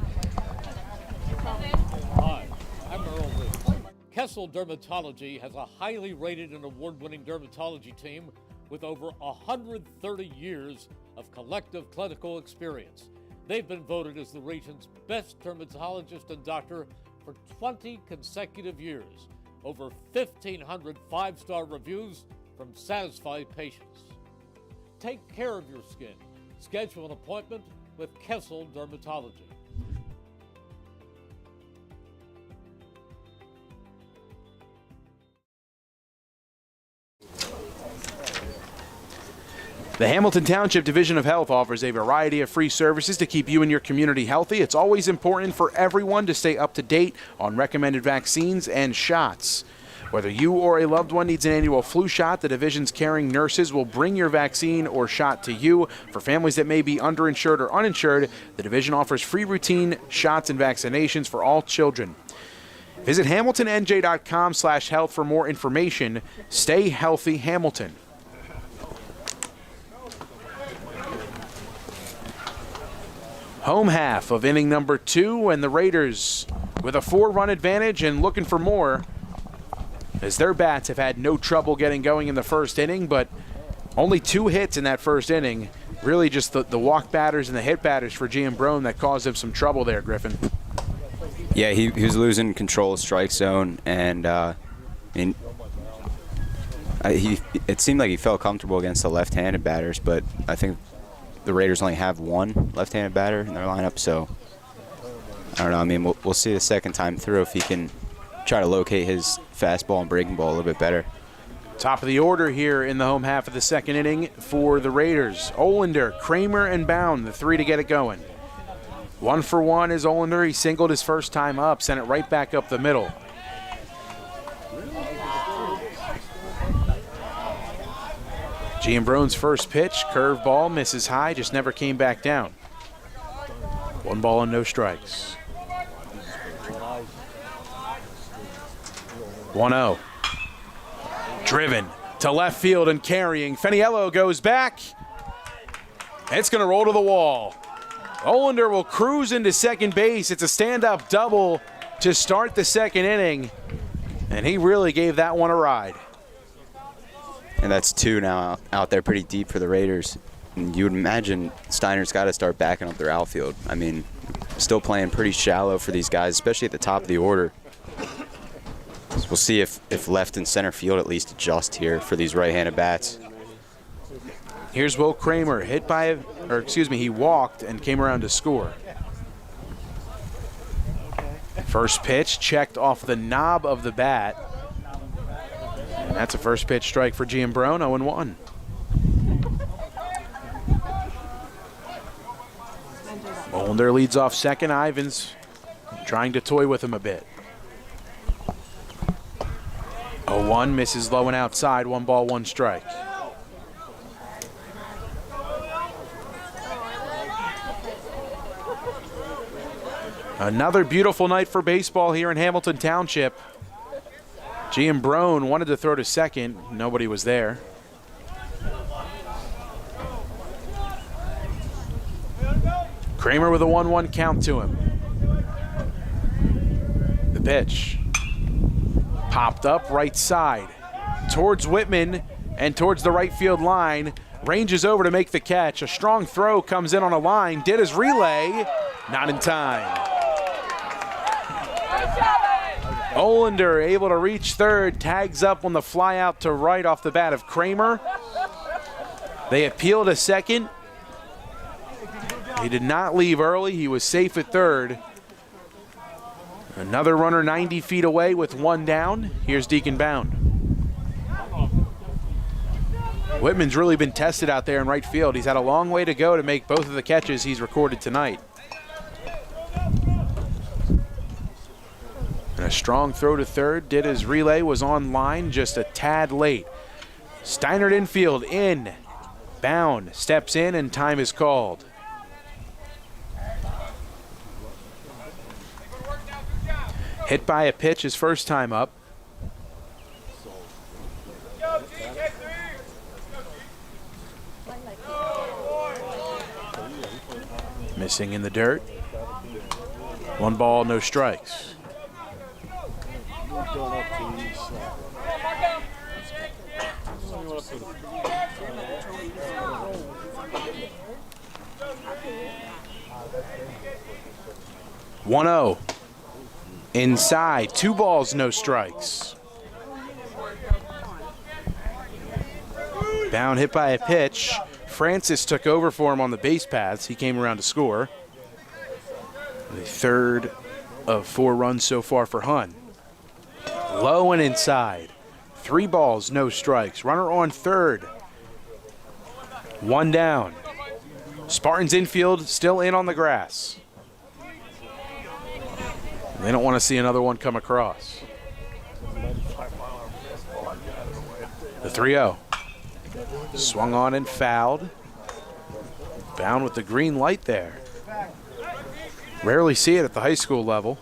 Hi, I'm Earl Riggs. Kessel Dermatology has a highly rated and award-winning dermatology team with over 130 years of collective clinical experience. They've been voted as the region's best dermatologist and doctor for 20 consecutive years. Over 1,500 5-star reviews from satisfied patients. Take care of your skin. Schedule an appointment with Kessel Dermatology. The Hamilton Township Division of Health offers a variety of free services to keep you and your community healthy. It's always important for everyone to stay up to date on recommended vaccines and shots. Whether you or a loved one needs an annual flu shot, the division's caring nurses will bring your vaccine or shot to you. For families that may be underinsured or uninsured, the division offers free routine shots and vaccinations for all children. Visit hamiltonnj.com/health for more information. Stay healthy, Hamilton. Home half of inning number 2, and the Raiders with a 4-run advantage and looking for more, as their bats have had no trouble getting going in the first inning, but only 2 hits in that first inning Really just the walk batters and the hit batters for Giambrone that caused him some trouble there, Griffin. Yeah, he was losing control of strike zone, and it seemed like he felt comfortable against the left-handed batters, but I think the Raiders only have one left-handed batter in their lineup, so I don't know. I mean, we'll see the second time through if he can try to locate his fastball and breaking ball a little bit better. Top of the order here in the home half of the second inning for the Raiders. Olander, Kramer, and Bound, the three to get it going. 1 for 1 is Olander. He singled his first time up, sent it right back up the middle. Giambrone's first pitch, curve ball, misses high, just never came back down. 1 ball and no strikes. 1-0. Driven to left field and carrying. Feniello goes back. It's going to roll to the wall. Olander will cruise into second base. It's a stand-up double to start the second inning, and he really gave that one a ride. And that's 2 now out there pretty deep for the Raiders. And you would imagine Steinert's got to start backing up their outfield. I mean, still playing pretty shallow for these guys, especially at the top of the order. So we'll see if left and center field at least adjust here for these right-handed bats. Here's Will Kramer, he walked and came around to score. First pitch checked off the knob of the bat. And that's a first pitch strike for Giambrone, 0-1. Olander leads off second. Ivins trying to toy with him a bit. 0-1, misses low and outside, 1 ball, 1 strike. Another beautiful night for baseball here in Hamilton Township. Giambrone wanted to throw to second. Nobody was there. Kramer with a 1-1 count to him. The pitch. Popped up right side. Towards Whitman and towards the right field line. Ranges over to make the catch. A strong throw comes in on a line. Did his relay. Not in time. Olander able to reach third, tags up on the fly out to right off the bat of Kramer. They appeal to second. He did not leave early. He was safe at third. Another runner 90 feet away with 1 down. Here's Deacon Bound. Whitman's really been tested out there in right field. He's had a long way to go to make both of the catches he's recorded tonight. And a strong throw to third. Did his relay, was on line just a tad late. Steinert infield in. Bound steps in and time is called. Hit by a pitch his first time up. Missing in the dirt. 1 ball, no strikes. "1-0. Inside, 2 balls, no strikes. Bound hit by a pitch. Francis took over for him on the base paths. He came around to score. The third of 4 runs so far for Hun. Low and inside. 3 balls, no strikes. Runner on third. 1 down. Spartans infield still in on the grass. They don't want to see another one come across. The 3-0. Swung on and fouled. Bound with the green light there. Rarely see it at the high school level.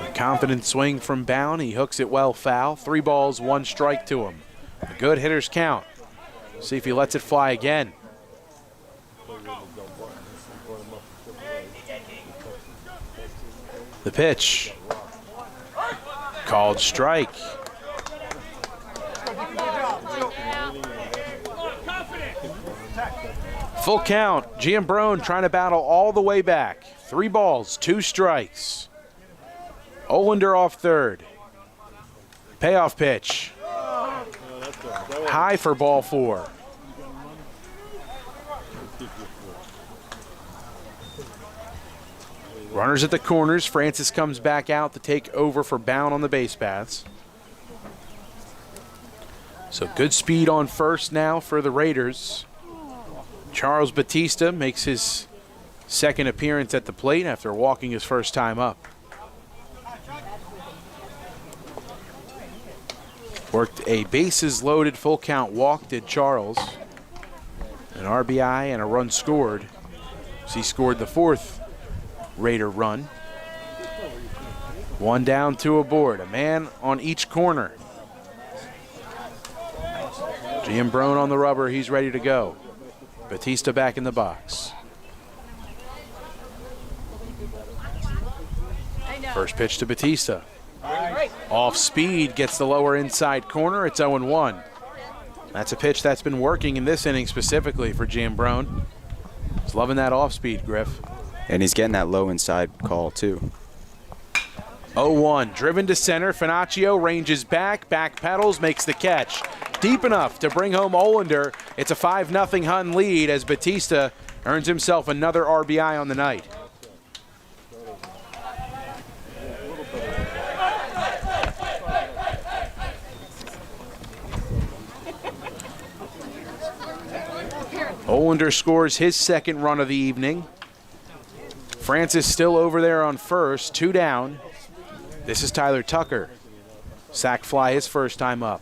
A confident swing from Bound. He hooks it well foul. 3 balls, 1 strike to him. A good hitter's count. See if he lets it fly again. The pitch. Called strike. Full count. Giambrone trying to battle all the way back. 3 balls, 2 strikes. Olander off third. Payoff pitch. High for ball 4. Runners at the corners. Francis comes back out to take over for Bound on the base paths. So good speed on first now for the Raiders. Charles Batista makes his second appearance at the plate after walking his first time up. Worked a bases loaded full count walk, did Charles. An RBI and a run scored. So he scored the 4th Raider run. 1 down, 2 aboard. A man on each corner. Giambrone on the rubber, he's ready to go. Batista back in the box. First pitch to Batista. Off speed, gets the lower inside corner. It's 0-1. That's a pitch that's been working in this inning specifically for Giambrone. He's loving that off speed, Griff. And he's getting that low inside call too. 0-1, driven to center. Finaccio ranges back pedals, makes the catch. Deep enough to bring home Olander. It's a 5-0 Hun lead as Batista earns himself another RBI on the night. Olander scores his second run of the evening. Francis still over there on first, 2 down. This is Tyler Tucker. Sac fly his first time up.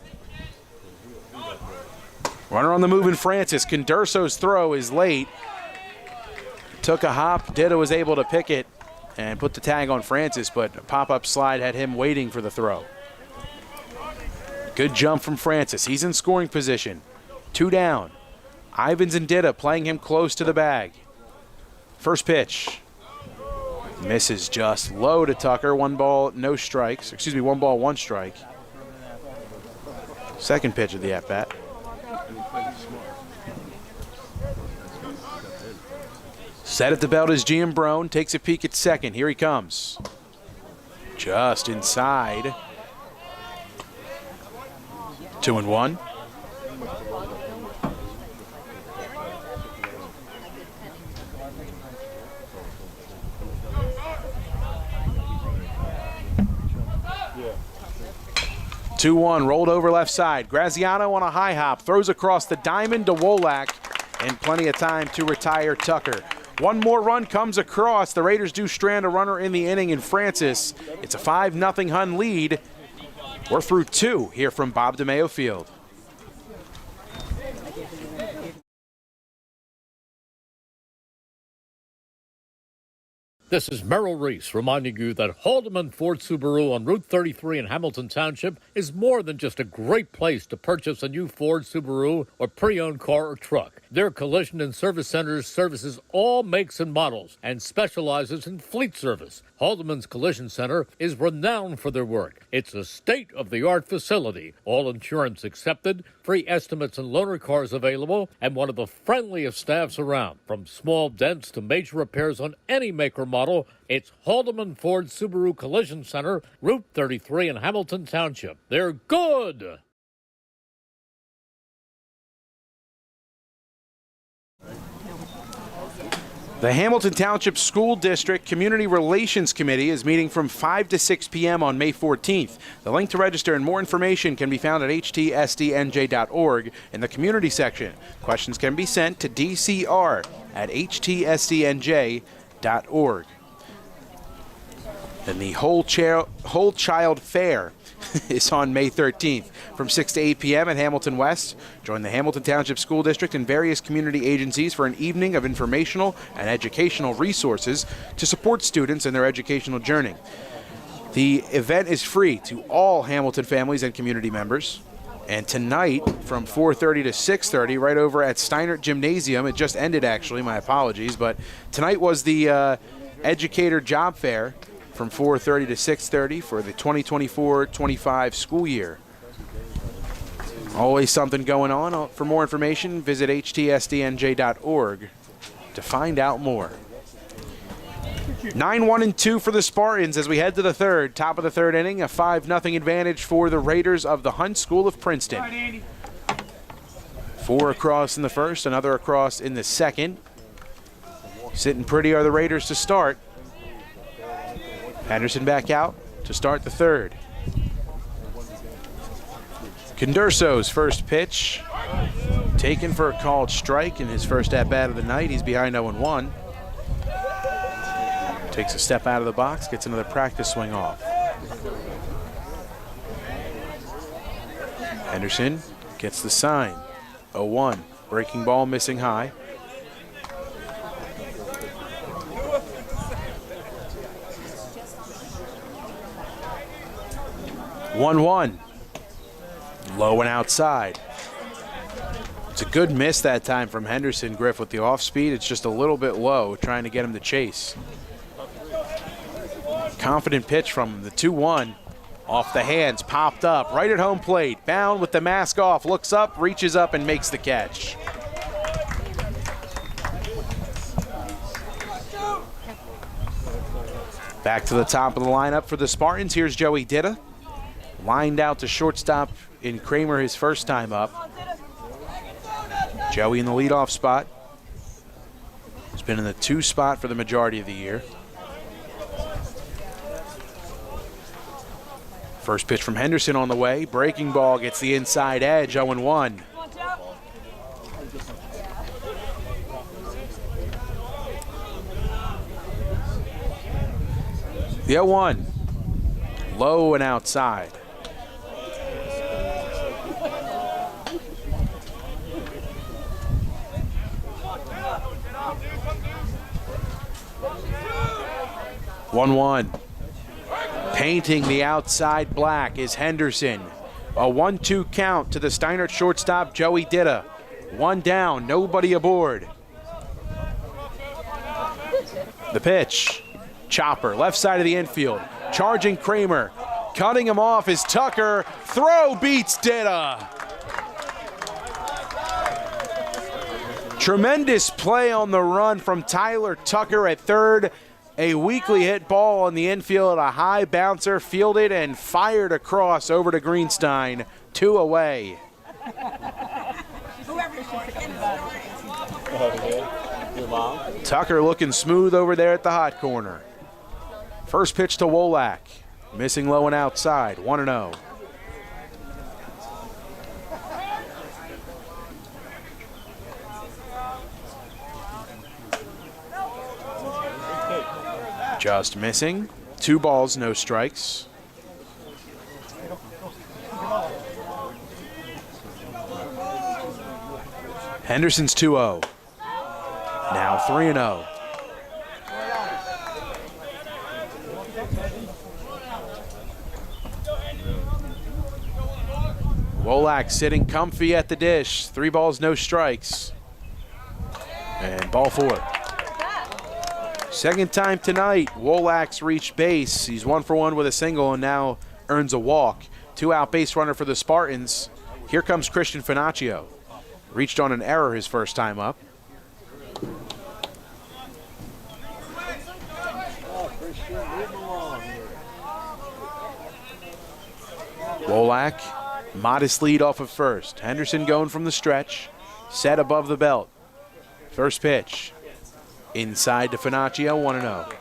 Runner on the move in Francis. Condurso's throw is late. Took a hop. Dida was able to pick it and put the tag on Francis, but a pop-up slide had him waiting for the throw. Good jump from Francis. He's in scoring position. 2 down. Ivins and Dida playing him close to the bag. First pitch. Misses just low to Tucker. 1 ball, no strikes. Excuse me, 1 ball, 1 strike. Second pitch of the at-bat. Set at the belt is Giambrone. Takes a peek at second. Here he comes. Just inside. 2-1. 2-1, rolled over left side. Graziano on a high hop, throws across the diamond to Wolak, and plenty of time to retire Tucker. 1 more run comes across. The Raiders do strand a runner in the inning in Francis. It's a 5-0 Hun lead. We're through 2 here from Bob DeMeo Field. This is Merrill Reese reminding you that Haldeman Ford Subaru on Route 33 in Hamilton Township is more than just a great place to purchase a new Ford Subaru or pre-owned car or truck. Their collision and service centers services all makes and models and specializes in fleet service. Haldeman's Collision Center is renowned for their work. It's a state-of-the-art facility, all insurance accepted, free estimates and loaner cars available, and one of the friendliest staffs around. From small dents to major repairs on any make or model, it's Haldeman Ford Subaru Collision Center, Route 33 in Hamilton Township. They're good! The Hamilton Township School District Community Relations Committee is meeting from 5 to 6 p.m. on May 14th. The link to register and more information can be found at htsdnj.org in the community section. Questions can be sent to dcr@htsdnj.org. And the Whole Child Fair is on May 13th from 6 to 8 p.m. at Hamilton West. Join the Hamilton Township School District and various community agencies for an evening of informational and educational resources to support students in their educational journey. The event is free to all Hamilton families and community members. And tonight from 4:30 to 6:30 right over at Steinert Gymnasium, it just ended actually, my apologies, but tonight was the Educator Job Fair from 4:30 to 6:30 for the 2024-25 school year. Always something going on. For more information, visit htsdnj.org to find out more. 9-1-2 for the Spartans as we head to the third. Top of the third inning, a 5-0 advantage for the Raiders of the Hunt School of Princeton. 4 across in the first, another across in the second. Sitting pretty are the Raiders to start. Henderson back out to start the third. Condurso's first pitch, taken for a called strike in his first at-bat of the night. He's behind 0-1. Takes a step out of the box, gets another practice swing off. Henderson gets the sign. 0-1. Breaking ball missing high. One. Low and outside. It's a good miss that time from Henderson, Griff, with the off speed. It's just a little bit low, trying to get him to chase. Confident pitch from him. The 2-1 off the hands, popped up right at home plate. Bound with the mask off, looks up, reaches up, and makes the catch. Back to the top of the lineup for the Spartans. Here's Joey Ditta. Lined out to shortstop in Kramer his first time up. Joey in the leadoff spot. He's been in the 2 spot for the majority of the year. First pitch from Henderson on the way. Breaking ball gets the inside edge, 0-1. The 0-1. Low and outside. One. Painting the outside black is Henderson. A 1-2 count to the Steinert shortstop, Joey Ditta. 1 down, nobody aboard. The pitch. Chopper, left side of the infield. Charging Kramer. Cutting him off is Tucker. Throw beats Ditta. Tremendous play on the run from Tyler Tucker at third. A weakly hit ball on the infield, a high bouncer fielded and fired across over to Greenstein. 2 away. Tucker looking smooth over there at the hot corner. First pitch to Wolak. Missing low and outside, 1-0. Just missing. 2 balls, no strikes. Henderson's 2-0. Now 3-0. Wolak sitting comfy at the dish. 3 balls, no strikes. And ball 4. Second time tonight, Wolak's reached base. He's 1 for 1 with a single and now earns a walk. 2 out base runner for the Spartans. Here comes Christian Finaccio. Reached on an error his first time up. Wolak, modest lead off of first. Henderson going from the stretch, set above the belt. First pitch. Inside to Finaccio, 1-0.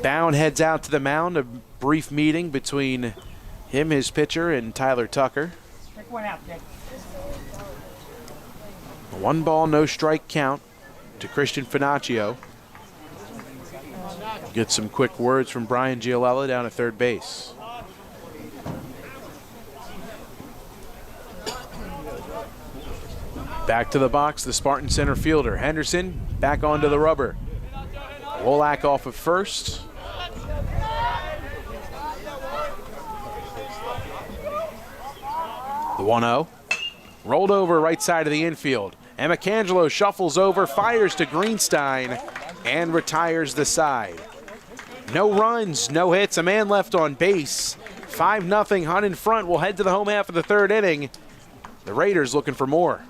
Bound heads out to the mound. A brief meeting between him, his pitcher, and Tyler Tucker. 1 ball, no strike count to Christian Finaccio. Get some quick words from Brian Giolella down at third base. Back to the box, the Spartan center fielder. Henderson back onto the rubber. Wolak off of first. The 1-0. Rolled over right side of the infield. And McAngelo shuffles over, fires to Greenstein, and retires the side. No runs, no hits, a man left on base. 5-0, Hunt in front. We'll head to the home half of the third inning. The Raiders looking for more.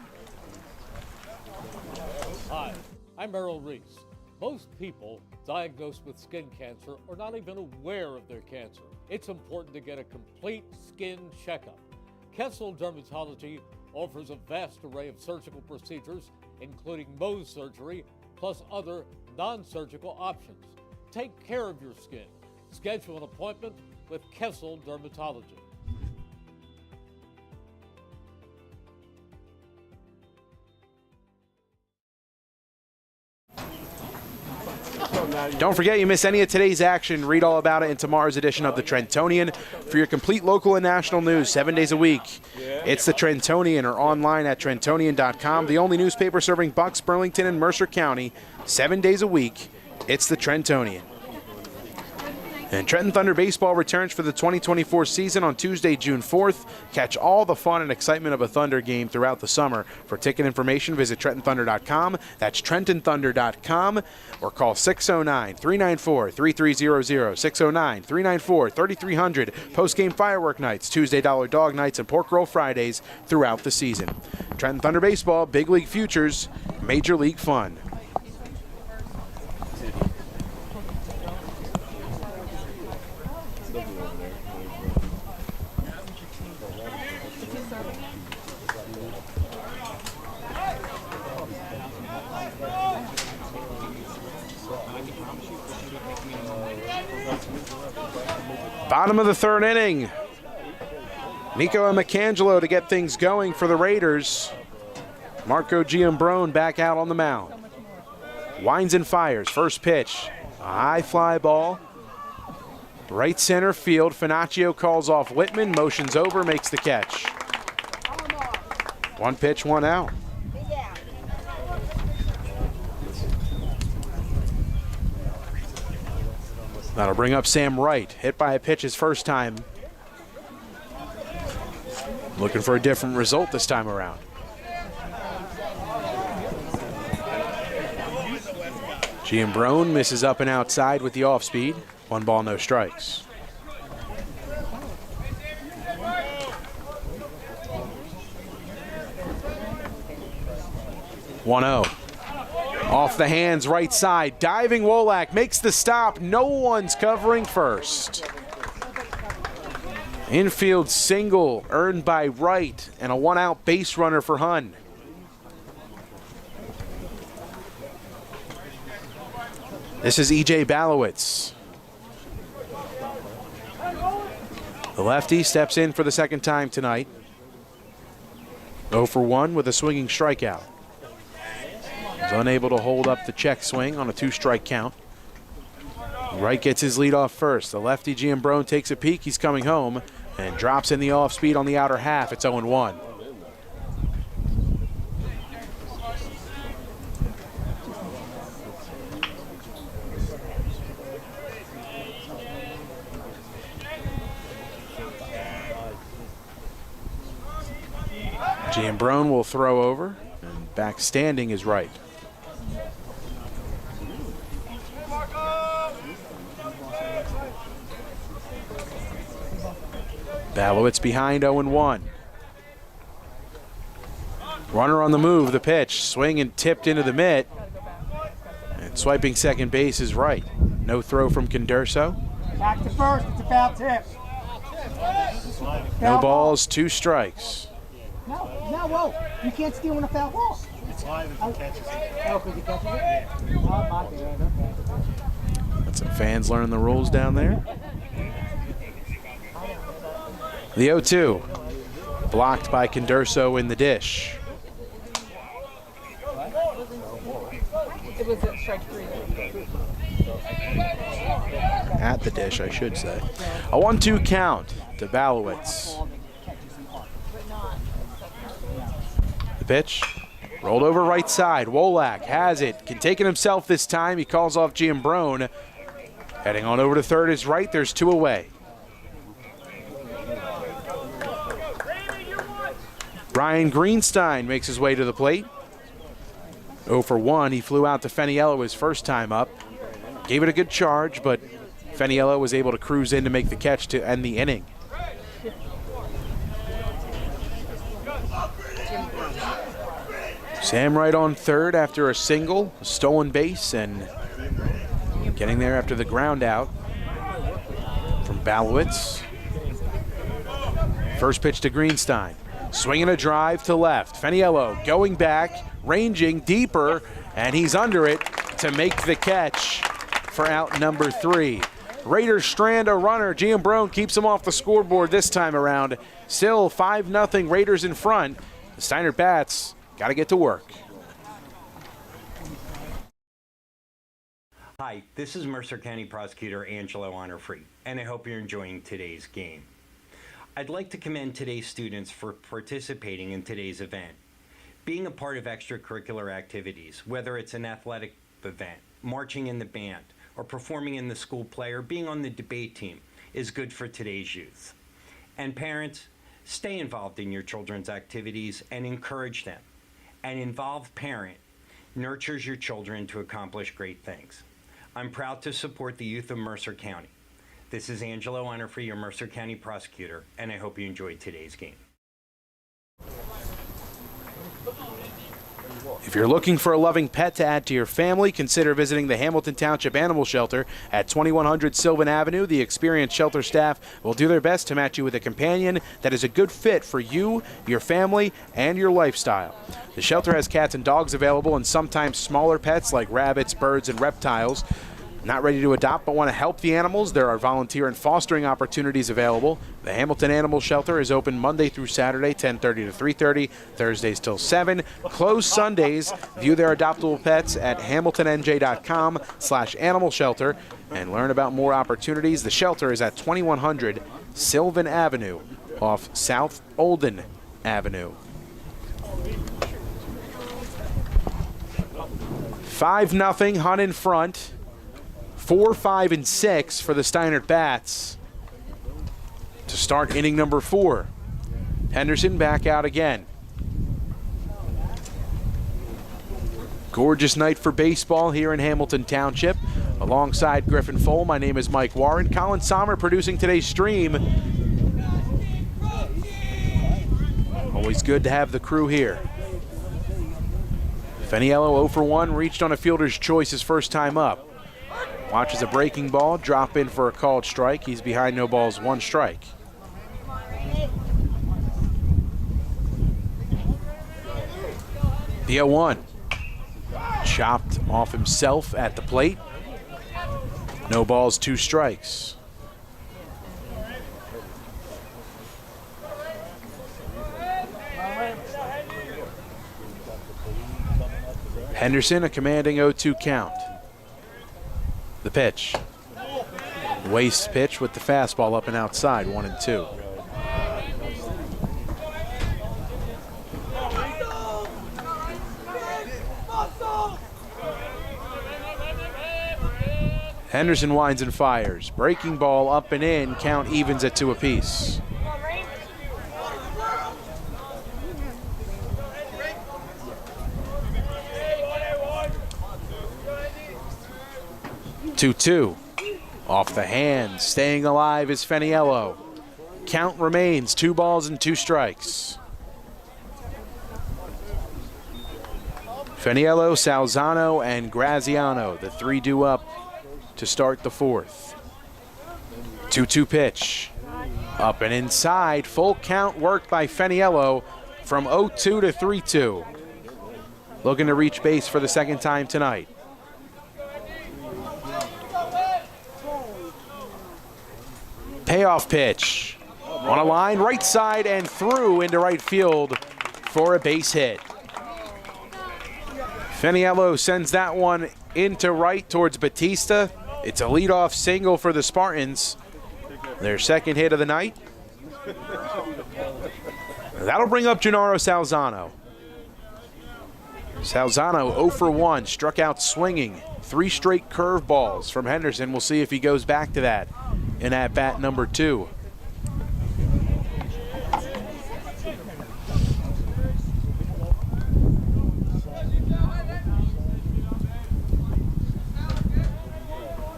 Hi, I'm Merrill Reese. Most people diagnosed with skin cancer are not even aware of their cancer. It's important to get a complete skin checkup. Kessel Dermatology offers a vast array of surgical procedures, including Mohs surgery, plus other non-surgical options. Take care of your skin. Schedule an appointment with Kessel Dermatology. Don't forget, you miss any of today's action, read all about it in tomorrow's edition of the Trentonian. For your complete local and national news 7 days a week, it's the Trentonian, or online at Trentonian.com, the only newspaper serving Bucks, Burlington, and Mercer County 7 days a week. It's the Trentonian. And Trenton Thunder baseball returns for the 2024 season on Tuesday, June 4th. Catch all the fun and excitement of a Thunder game throughout the summer. For ticket information, visit TrentonThunder.com. That's TrentonThunder.com, or call 609-394-3300, 609-394-3300. Post-game firework nights, Tuesday Dollar Dog nights, and Pork Roll Fridays throughout the season. Trenton Thunder baseball, big league futures, major league fun. Bottom of the third inning. Nico and McAngelo to get things going for the Raiders. Marco Giambrone back out on the mound. Winds and fires. First pitch. A high fly ball. Right center field. Finaccio calls off Whitman. Motions over. Makes the catch. One pitch, one out. That'll bring up Sam Wright. Hit by a pitch his first time. Looking for a different result this time around. Giambrone misses up and outside with the off speed. 1 ball, no strikes. One 0. Off the hands, right side. Diving Wolak makes the stop. No one's covering first. Infield single earned by Wright, and a 1-out base runner for Hun. This is E.J. Balowitz. The lefty steps in for the second time tonight. 0 for 1 with a swinging strikeout. He's unable to hold up the check swing on a 2-strike count. Wright gets his lead off first. The lefty Giambrone takes a peek. He's coming home and drops in the off speed on the outer half. It's 0-1. Giambrone will throw over, and back standing is Wright. Balowitz behind, 0-1. Runner on the move, the pitch. Swing and tipped into the mitt. And swiping second base is Wright. No throw from Condurso. Back to first, it's a foul tip. No balls, 2 strikes. No, whoa. You can't steal on a foul ball. It's live if he catches it. Oh, because he catches it? Oh, my bad, okay. Got some fans learning the rules down there. The 0-2, blocked by Condurso in the dish. It was at strike 3. At the dish, I should say. A 1-2 count to Balowitz. The pitch, rolled over right side. Wolak has it, can take it himself this time. He calls off Giambrone. Heading on over to third is Wright. There's 2 away. Ryan Greenstein makes his way to the plate. 0 for 1. He flew out to Feniello his first time up. Gave it a good charge, but Feniello was able to cruise in to make the catch to end the inning. Sam Wright on third after a single, a stolen base, and getting there after the ground out from Balowitz. First pitch to Greenstein. Swinging a drive to left. Feniello going back, ranging deeper, and he's under it to make the catch for out number 3. Raiders strand a runner. Giambrone keeps him off the scoreboard this time around. Still 5-0 Raiders in front. The Steinert Bats got to get to work. Hi, this is Mercer County Prosecutor Angelo Honorfree, and I hope you're enjoying today's game. I'd like to commend today's students for participating in today's event. Being a part of extracurricular activities, whether it's an athletic event, marching in the band, or performing in the school play, or being on the debate team, is good for today's youth. And parents, stay involved in your children's activities and encourage them. An involved parent nurtures your children to accomplish great things. I'm proud to support the youth of Mercer County. This is Angelo Honorfree, your Mercer County Prosecutor, and I hope you enjoyed today's game. If you're looking for a loving pet to add to your family, consider visiting the Hamilton Township Animal Shelter at 2100 Sylvan Avenue. The experienced shelter staff will do their best to match you with a companion that is a good fit for you, your family, and your lifestyle. The shelter has cats and dogs available and sometimes smaller pets like rabbits, birds, and reptiles. Not ready to adopt but want to help the animals? There are volunteer and fostering opportunities available. The Hamilton Animal Shelter is open Monday through Saturday, 10:30 to 3:30, Thursdays till 7. Closed Sundays. View their adoptable pets at hamiltonnj.com/animal shelter and learn about more opportunities. The shelter is at 2100 Sylvan Avenue off South Olden Avenue. 5-0, Hunt in front. 4, 5, and 6 for the Steinert Bats to start inning number 4. Henderson back out again. Gorgeous night for baseball here in Hamilton Township. Alongside Griffin Fole, my name is Mike Warren. Colin Sommer producing today's stream. Always good to have the crew here. Feniello 0 for 1, reached on a fielder's choice his first time up. Watches a breaking ball, drop in for a called strike. He's behind no balls, 1 strike. The 0-1. Chopped off himself at the plate. No balls, 2 strikes. Henderson, a commanding 0-2 count. The pitch. Waste pitch with the fastball up and outside, 1-2. Henderson winds and fires. Breaking ball up and in, count evens at 2 apiece. 2-2. Off the hand, staying alive is Feniello. Count remains 2 balls and 2 strikes. Feniello, Salzano, and Graziano, the 3 due up to start the 4th. 2-2 pitch. Up and inside, full count worked by Feniello from 0-2 to 3-2. Looking to reach base for the 2nd time tonight. Payoff pitch. On a line, right side and through into right field for a base hit. Feniello sends that one into right towards Batista. It's a leadoff single for the Spartans. Their 2nd hit of the night. That'll bring up Gennaro Salzano. Salzano 0 for 1, struck out swinging. 3 straight curveballs from Henderson. We'll see if he goes back to that in at-bat number 2.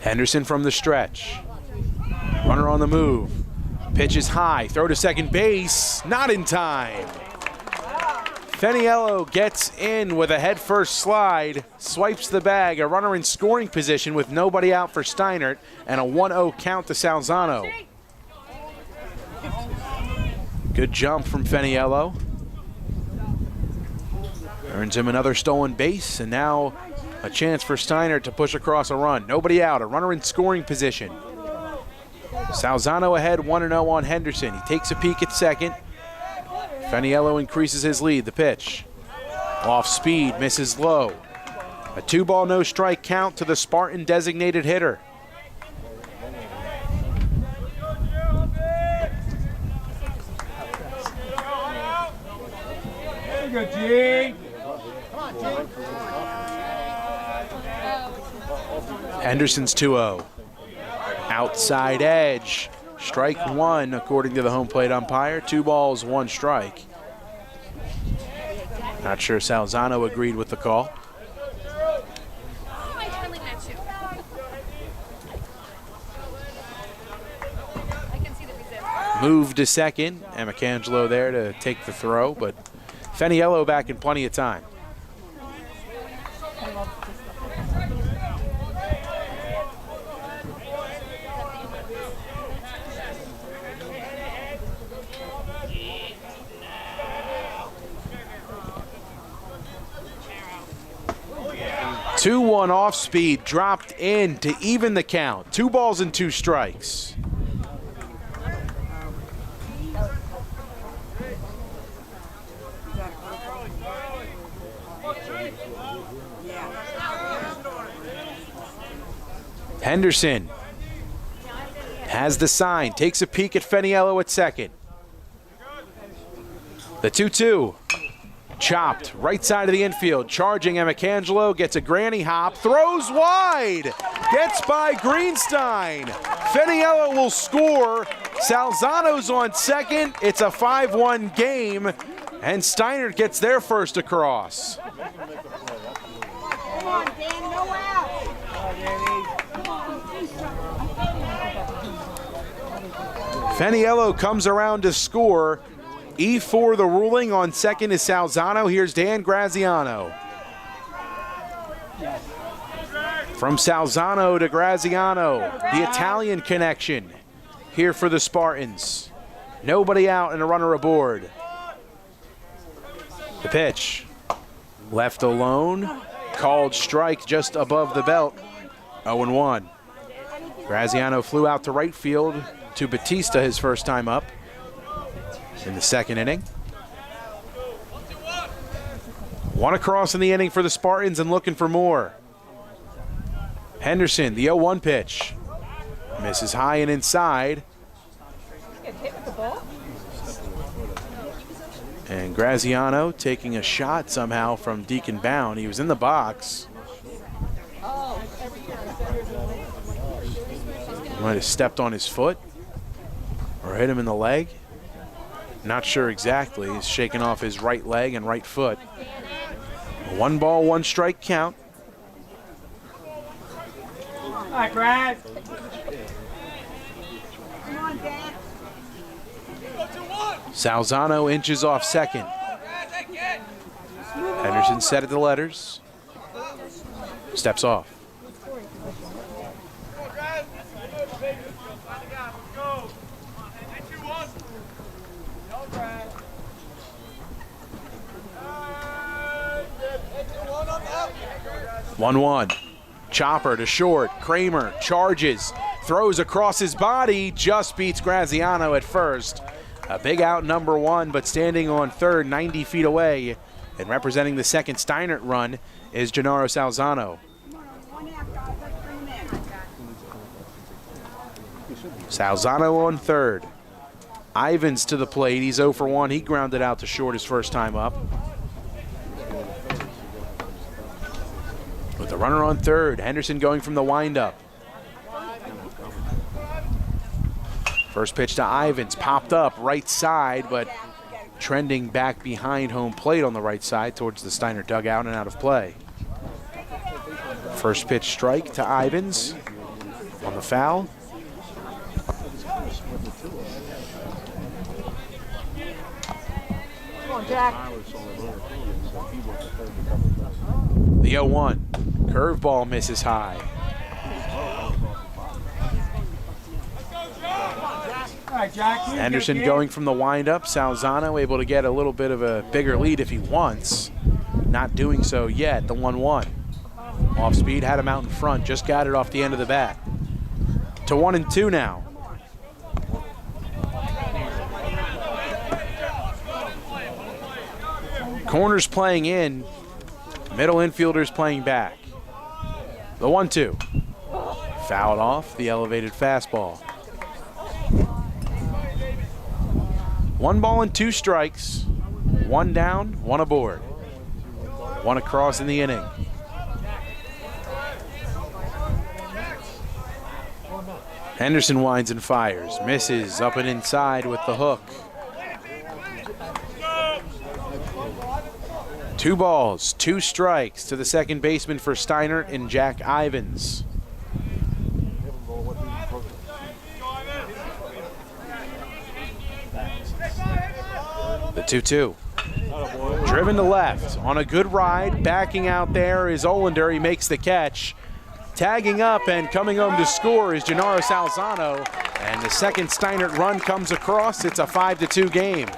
Henderson from the stretch. Runner on the move. Pitch is high. Throw to second base. Not in time. Feniello gets in with a head-first slide, swipes the bag, a runner in scoring position with nobody out for Steinert, and a 1-0 count to Salzano. Good jump from Feniello. Earns him another stolen base, and now a chance for Steinert to push across a run. Nobody out, a runner in scoring position. Salzano ahead 1-0 on Henderson. He takes a peek at second. Feniello increases his lead. The pitch. Off speed, misses low. A 2-ball, no strike count to the Spartan designated hitter. Henderson's 2-0. Outside edge. Strike one, according to the home plate umpire. 2 balls, 1 strike. Not sure Salzano agreed with the call. Move to second, and Micangelo there to take the throw, but Feniello back in plenty of time. Two 2-1 off speed, dropped in to even the count. 2 balls and 2 strikes. Henderson has the sign, takes a peek at Feniello at second. The 2-2. Chopped, right side of the infield, charging Micangelo, gets a granny hop, throws wide, gets by Greenstein. Feniello will score. Salzano's on second. It's a 5-1 game, and Steinert gets their first across. Come on, Dan, no out. Feniello comes around to score. E4 the ruling. On second is Salzano. Here's Dan Graziano. From Salzano to Graziano, the Italian connection here for the Spartans. Nobody out and a runner aboard. The pitch, left alone, called strike just above the belt, 0-1. Graziano flew out to right field to Batista his first time up in the second inning. 1 across in the inning for the Spartans and looking for more. Henderson, the 0-1 pitch. Misses high and inside. And Graziano taking a shot somehow from Deacon Bound. He was in the box. He might have stepped on his foot or hit him in the leg. Not sure exactly. He's shaking off his right leg and right foot. 1 ball, 1 strike count. All right, Brad. Come on, Dan. Salzano inches off second. Henderson set at the letters. Steps off. 1-1. Chopper to short. Kramer charges, throws across his body, just beats Graziano at first. A big out, number 1, but standing on third, 90 feet away, and representing the second Steinert run is Gennaro Salzano. Salzano on third. Ivins to the plate. He's 0 for 1. He grounded out to short his first time up. With the runner on third, Henderson going from the windup. First pitch to Ivins, popped up right side, but trending back behind home plate on the right side towards the Steinert dugout and out of play. First pitch strike to Ivins. on the foul. Come on, Jack. The 0-1. Curveball misses high. All right, Jack. Henderson going from the windup. Salzano able to get a little bit of a bigger lead if he wants. Not doing so yet. The 1-1. Off speed, had him out in front. Just got it off the end of the bat. To 1-2 now. Corners playing in. Middle infielders playing back. The 1-2. Fouled off the elevated fastball. 1 ball and 2 strikes. 1 down, 1 aboard. 1 across in the inning. Henderson winds and fires. Misses up and inside with the hook. 2 balls, 2 strikes to the second baseman for Steinert and Jack Ivins. The 2-2. Driven to left on a good ride. Backing out there is Olander. He makes the catch. Tagging up and coming home to score is Gennaro Salzano. And the second Steinert run comes across. It's a 5-2 game.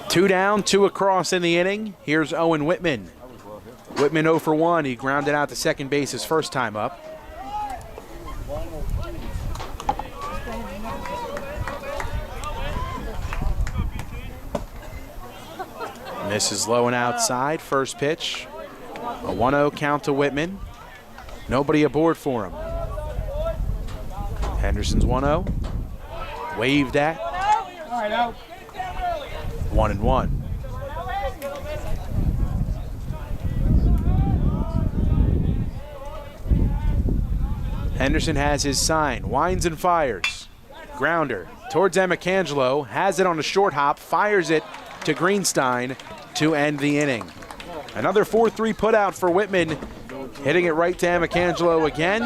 Two down, 2 across in the inning. Here's Owen Whitman. Whitman 0 for 1. He grounded out to second base his first time up. Misses low and outside. First pitch. A 1-0 count to Whitman. Nobody aboard for him. Henderson's 1-0. Waved at. 1-1. Henderson has his sign, winds and fires. Grounder towards Amicangelo, has it on a short hop, fires it to Greenstein to end the inning. Another 4-3 putout for Whitman, hitting it right to Amicangelo again.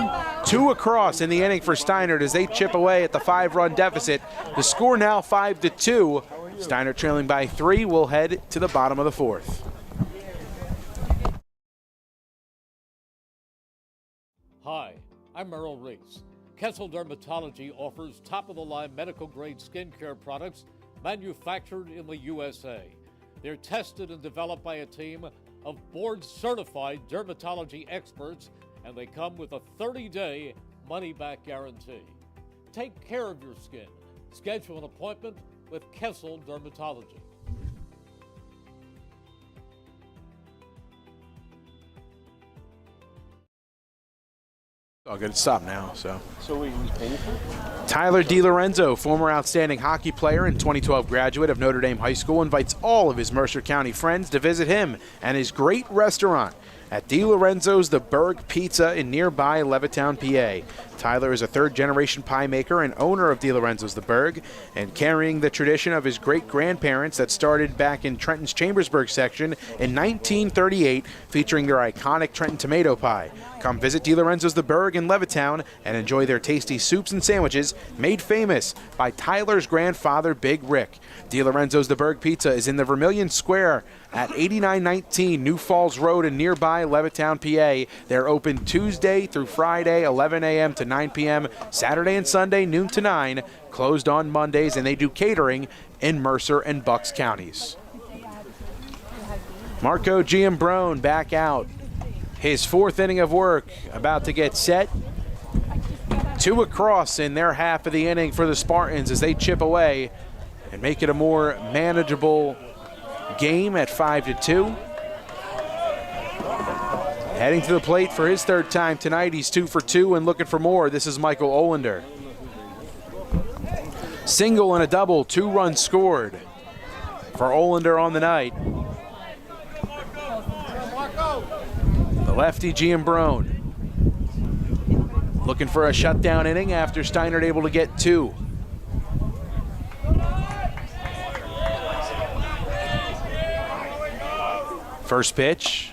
2 across in the inning for Steinert as they chip away at the 5-run deficit. The score now 5-2. Steinert trailing by 3 will head to the bottom of the 4th. Hi, I'm Merrill Reese. Kessel Dermatology offers top-of-the-line medical-grade skincare products manufactured in the USA. They're tested and developed by a team of board-certified dermatology experts, and they come with a 30-day money-back guarantee. Take care of your skin. Schedule an appointment with Kessel Dermatology. All good. Stop now. So we pay for it? Tyler DiLorenzo, former outstanding hockey player and 2012 graduate of Notre Dame High School, invites all of his Mercer County friends to visit him and his great restaurant at DiLorenzo's The Berg Pizza in nearby Levittown, PA. Tyler is a third-generation pie maker and owner of DiLorenzo's The Berg, and carrying the tradition of his great-grandparents that started back in Trenton's Chambersburg section in 1938, featuring their iconic Trenton tomato pie. Come visit DiLorenzo's The Berg in Levittown and enjoy their tasty soups and sandwiches made famous by Tyler's grandfather, Big Rick. DiLorenzo's The Berg Pizza is in the Vermilion Square at 8919 New Falls Road in nearby Levittown, PA. They're open Tuesday through Friday, 11 a.m. to 9 p.m., Saturday and Sunday, noon to 9, closed on Mondays, and they do catering in Mercer and Bucks counties. Marco Giambrone back out. His 4th inning of work about to get set. 2 across in their half of the inning for the Spartans as they chip away and make it a more manageable game at 5-2. Heading to the plate for his 3rd time tonight. He's 2 for 2 and looking for more. This is Michael Olander. Single and a double, 2 runs scored for Olander on the night. The lefty Giambrone looking for a shutdown inning after Steinert able to get 2. First pitch,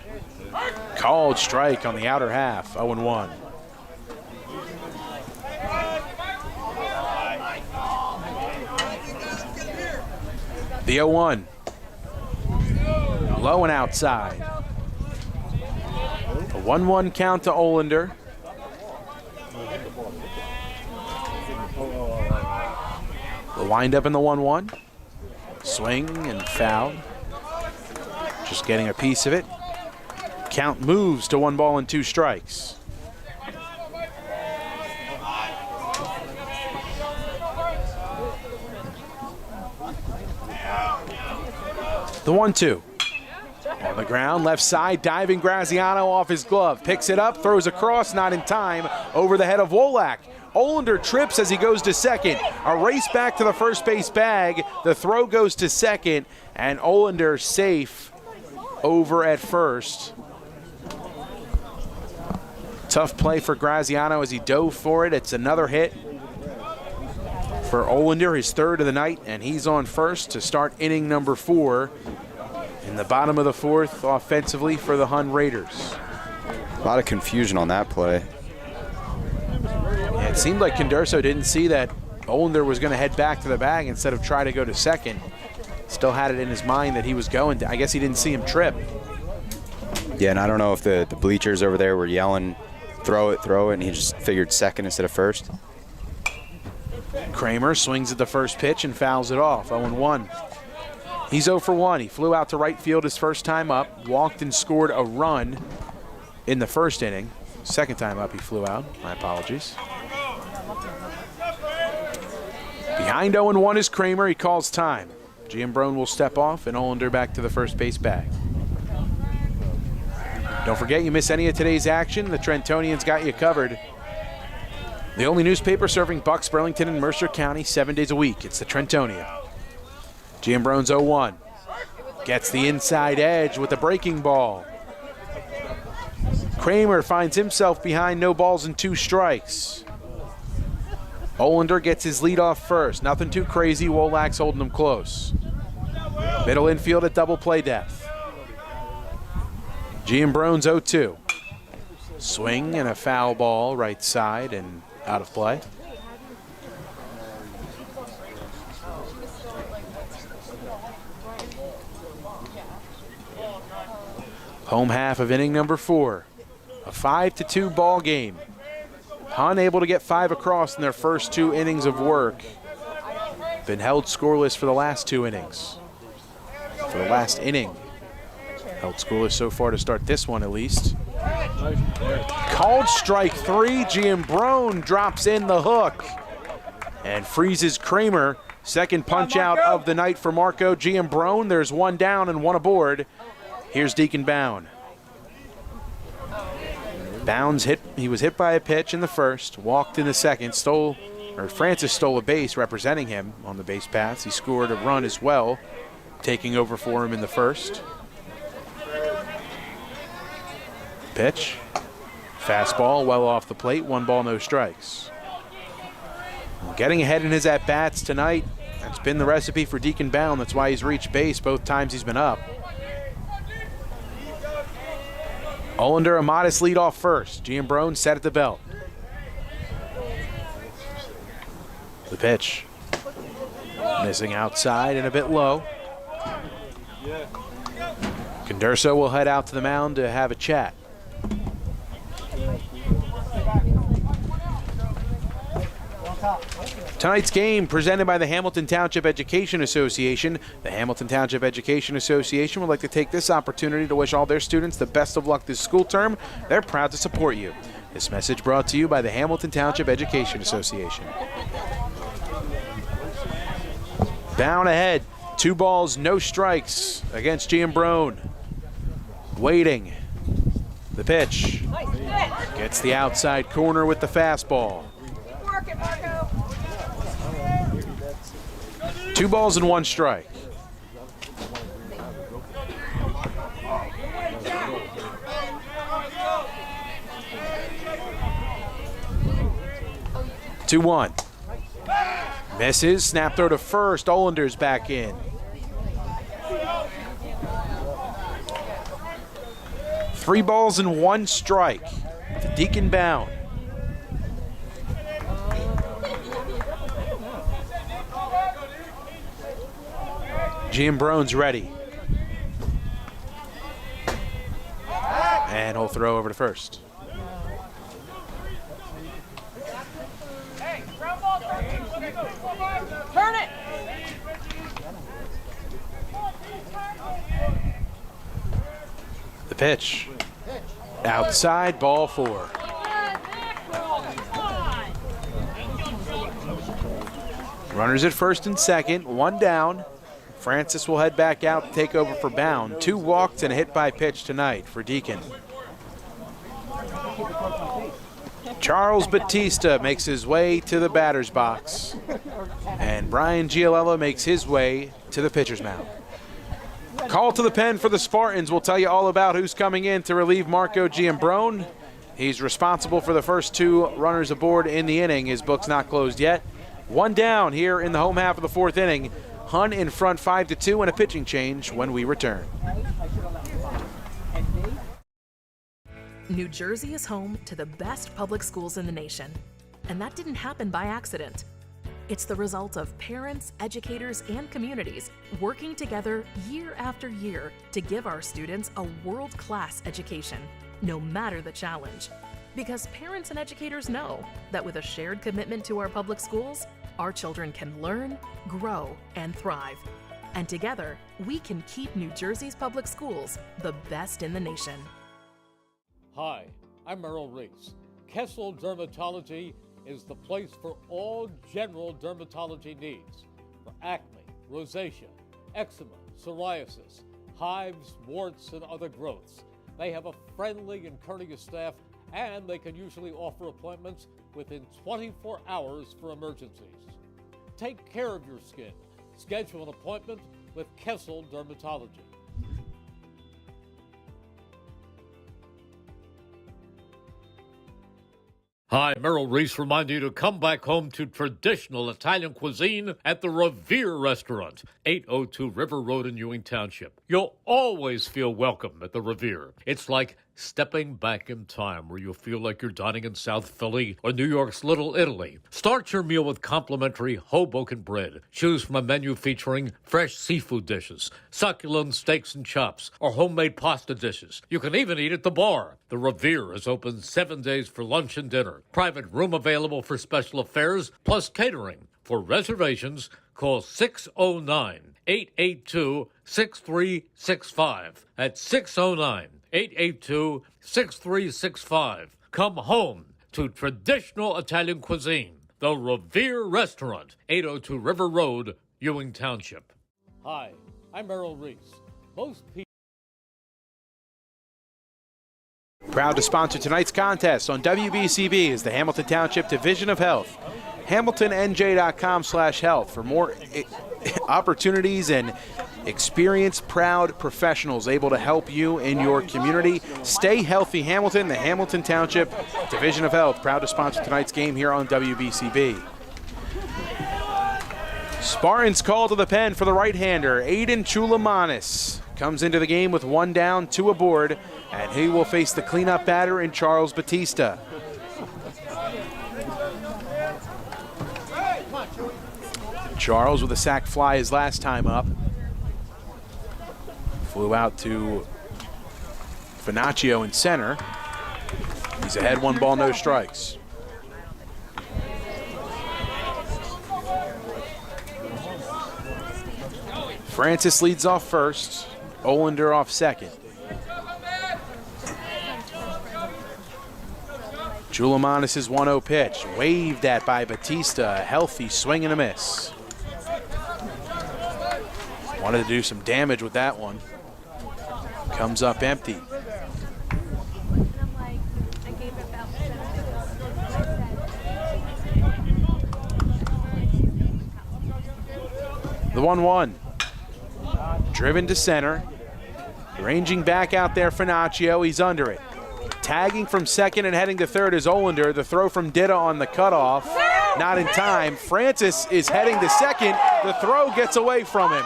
called strike on the outer half, 0-1. The 0-1, low and outside. A 1-1 count to Olander. The windup in the 1-1. Swing and foul. Just getting a piece of it. Count moves to 1 ball and 2 strikes. The 1-2. On the ground, left side, diving Graziano off his glove. Picks it up, throws across, not in time, over the head of Wolak. Olander trips as he goes to second. A race back to the first base bag. The throw goes to second, and Olander safe over at first. Tough play for Graziano as he dove for it. It's another hit for Olander, his 3rd of the night, and he's on first to start inning number 4 in the bottom of the 4th offensively for the Hun Raiders. A lot of confusion on that play. Yeah, it seemed like Condurso didn't see that Olander was going to head back to the bag instead of try to go to second. Still had it in his mind that he was going to. I guess he didn't see him trip. Yeah, and I don't know if the bleachers over there were yelling, throw it, and he just figured second instead of first. Kramer swings at the first pitch and fouls it off, 0-1. He's 0 for 1. He flew out to right field his first time up, walked and scored a run in the first inning. Second time up he flew out. My apologies. Behind 0-1 is Kramer. He calls time. Giambrone will step off and Olander back to the first base bag. Don't forget, you miss any of today's action, the Trentonians got you covered. The only newspaper serving Bucks, Burlington, and Mercer County 7 days a week. It's the Trentonian. Giambrone's 0-1. Gets the inside edge with the breaking ball. Kramer finds himself behind, no balls and 2 strikes. Olander gets his lead off first. Nothing too crazy. Wolak's holding him close. Middle infield at double play depth. Giambrone's 0-2. Swing and a foul ball right side and out of play. Home half of inning number 4. A 5-2 ball game. Hun able to get 5 across in their first 2 innings of work. Been held scoreless for the last 2 innings. For the last inning. Held scoreless so far to start this one at least. Called strike 3. Giambrone drops in the hook and freezes Kramer. Second punch out of the night for Marco Giambrone. There's 1 down and 1 aboard. Here's Deacon Bound. Bounds hit. He was hit by a pitch in the first, walked in the second, Francis stole a base representing him on the base paths. He scored a run as well, taking over for him in the first. Pitch. Fastball well off the plate, 1 ball, no strikes. Getting ahead in his at-bats tonight, that's been the recipe for Deacon Bound. That's why he's reached base both times he's been up. Olander a modest lead off first. Giambrone set at the belt. The pitch. Missing outside and a bit low. Condurso will head out to the mound to have a chat. Tonight's game presented by the Hamilton Township Education Association. The Hamilton Township Education Association would like to take this opportunity to wish all their students the best of luck this school term. They're proud to support you. This message brought to you by the Hamilton Township Education Association. Down ahead, 2 balls, no strikes against Giambrone. Waiting. The pitch. Gets the outside corner with the fastball. 2 balls and 1 strike. Two 1. Misses. Snap throw to first. Olander's back in. 3 balls and 1 strike to Deacon Bound. Giambrone's ready. And he'll throw over to first. Turn it! The pitch. Outside, ball 4. Runners at first and second, 1 down. Francis will head back out to take over for Bound. 2 walks and a hit by pitch tonight for Deacon. Charles Batista makes his way to the batter's box. And Brian Giolella makes his way to the pitcher's mound. Call to the pen for the Spartans. We'll tell you all about who's coming in to relieve Marco Giambrone. He's responsible for the first 2 runners aboard in the inning. His book's not closed yet. 1 down here in the home half of the 4th inning. Hun in front 5-2 and a pitching change when we return. New Jersey is home to the best public schools in the nation. And that didn't happen by accident. It's the result of parents, educators, and communities working together year after year to give our students a world-class education, no matter the challenge. Because parents and educators know that with a shared commitment to our public schools, our children can learn, grow, and thrive. And together, we can keep New Jersey's public schools the best in the nation. Hi, I'm Merrill Reese. Kessel Dermatology is the place for all general dermatology needs. For acne, rosacea, eczema, psoriasis, hives, warts, and other growths. They have a friendly and courteous staff, and they can usually offer appointments within 24 hours for emergencies. Take care of your skin. Schedule an appointment with Kessel Dermatology. Hi, Merrill Reese reminding you to come back home to traditional Italian cuisine at the Revere Restaurant, 802 River Road in Ewing Township. You'll always feel welcome at the Revere. It's like stepping back in time where you'll feel like you're dining in South Philly or New York's Little Italy. Start your meal with complimentary Hoboken bread. Choose from a menu featuring fresh seafood dishes, succulent steaks and chops, or homemade pasta dishes. You can even eat at the bar. The Revere is open 7 days for lunch and dinner. Private room available for special affairs, plus catering. For reservations, call 609-882-6365. That's 609-882-6365. Come home to traditional Italian cuisine. The Revere Restaurant, 802 River Road, Ewing Township. Hi, I'm Merrill Reese. Most people... Proud to sponsor tonight's contest on WBCB is the Hamilton Township Division of Health. HamiltonNJ.com/health for more opportunities and experienced, proud professionals able to help you in your community. Stay healthy, Hamilton. The Hamilton Township Division of Health, proud to sponsor tonight's game here on WBCB. Spartans call to the pen for the right-hander, Aiden Chulamanis. Comes into the game with 1 down, 2 aboard, and he will face the cleanup batter in Charles Batista. Charles with a sac fly his last time up. Flew out to Finaccio in center. He's ahead 1 ball, no strikes. Francis leads off first. Olander off second. Chulamanis' 1-0 pitch, waved at by Batista, a healthy swing and a miss. Wanted to do some damage with that one. Comes up empty. The 1-1. Driven to center. Ranging back out there, Finaccio. He's under it. Tagging from second and heading to third is Olander. The throw from Ditta on the cutoff. Not in time. Francis is heading to second. The throw gets away from him.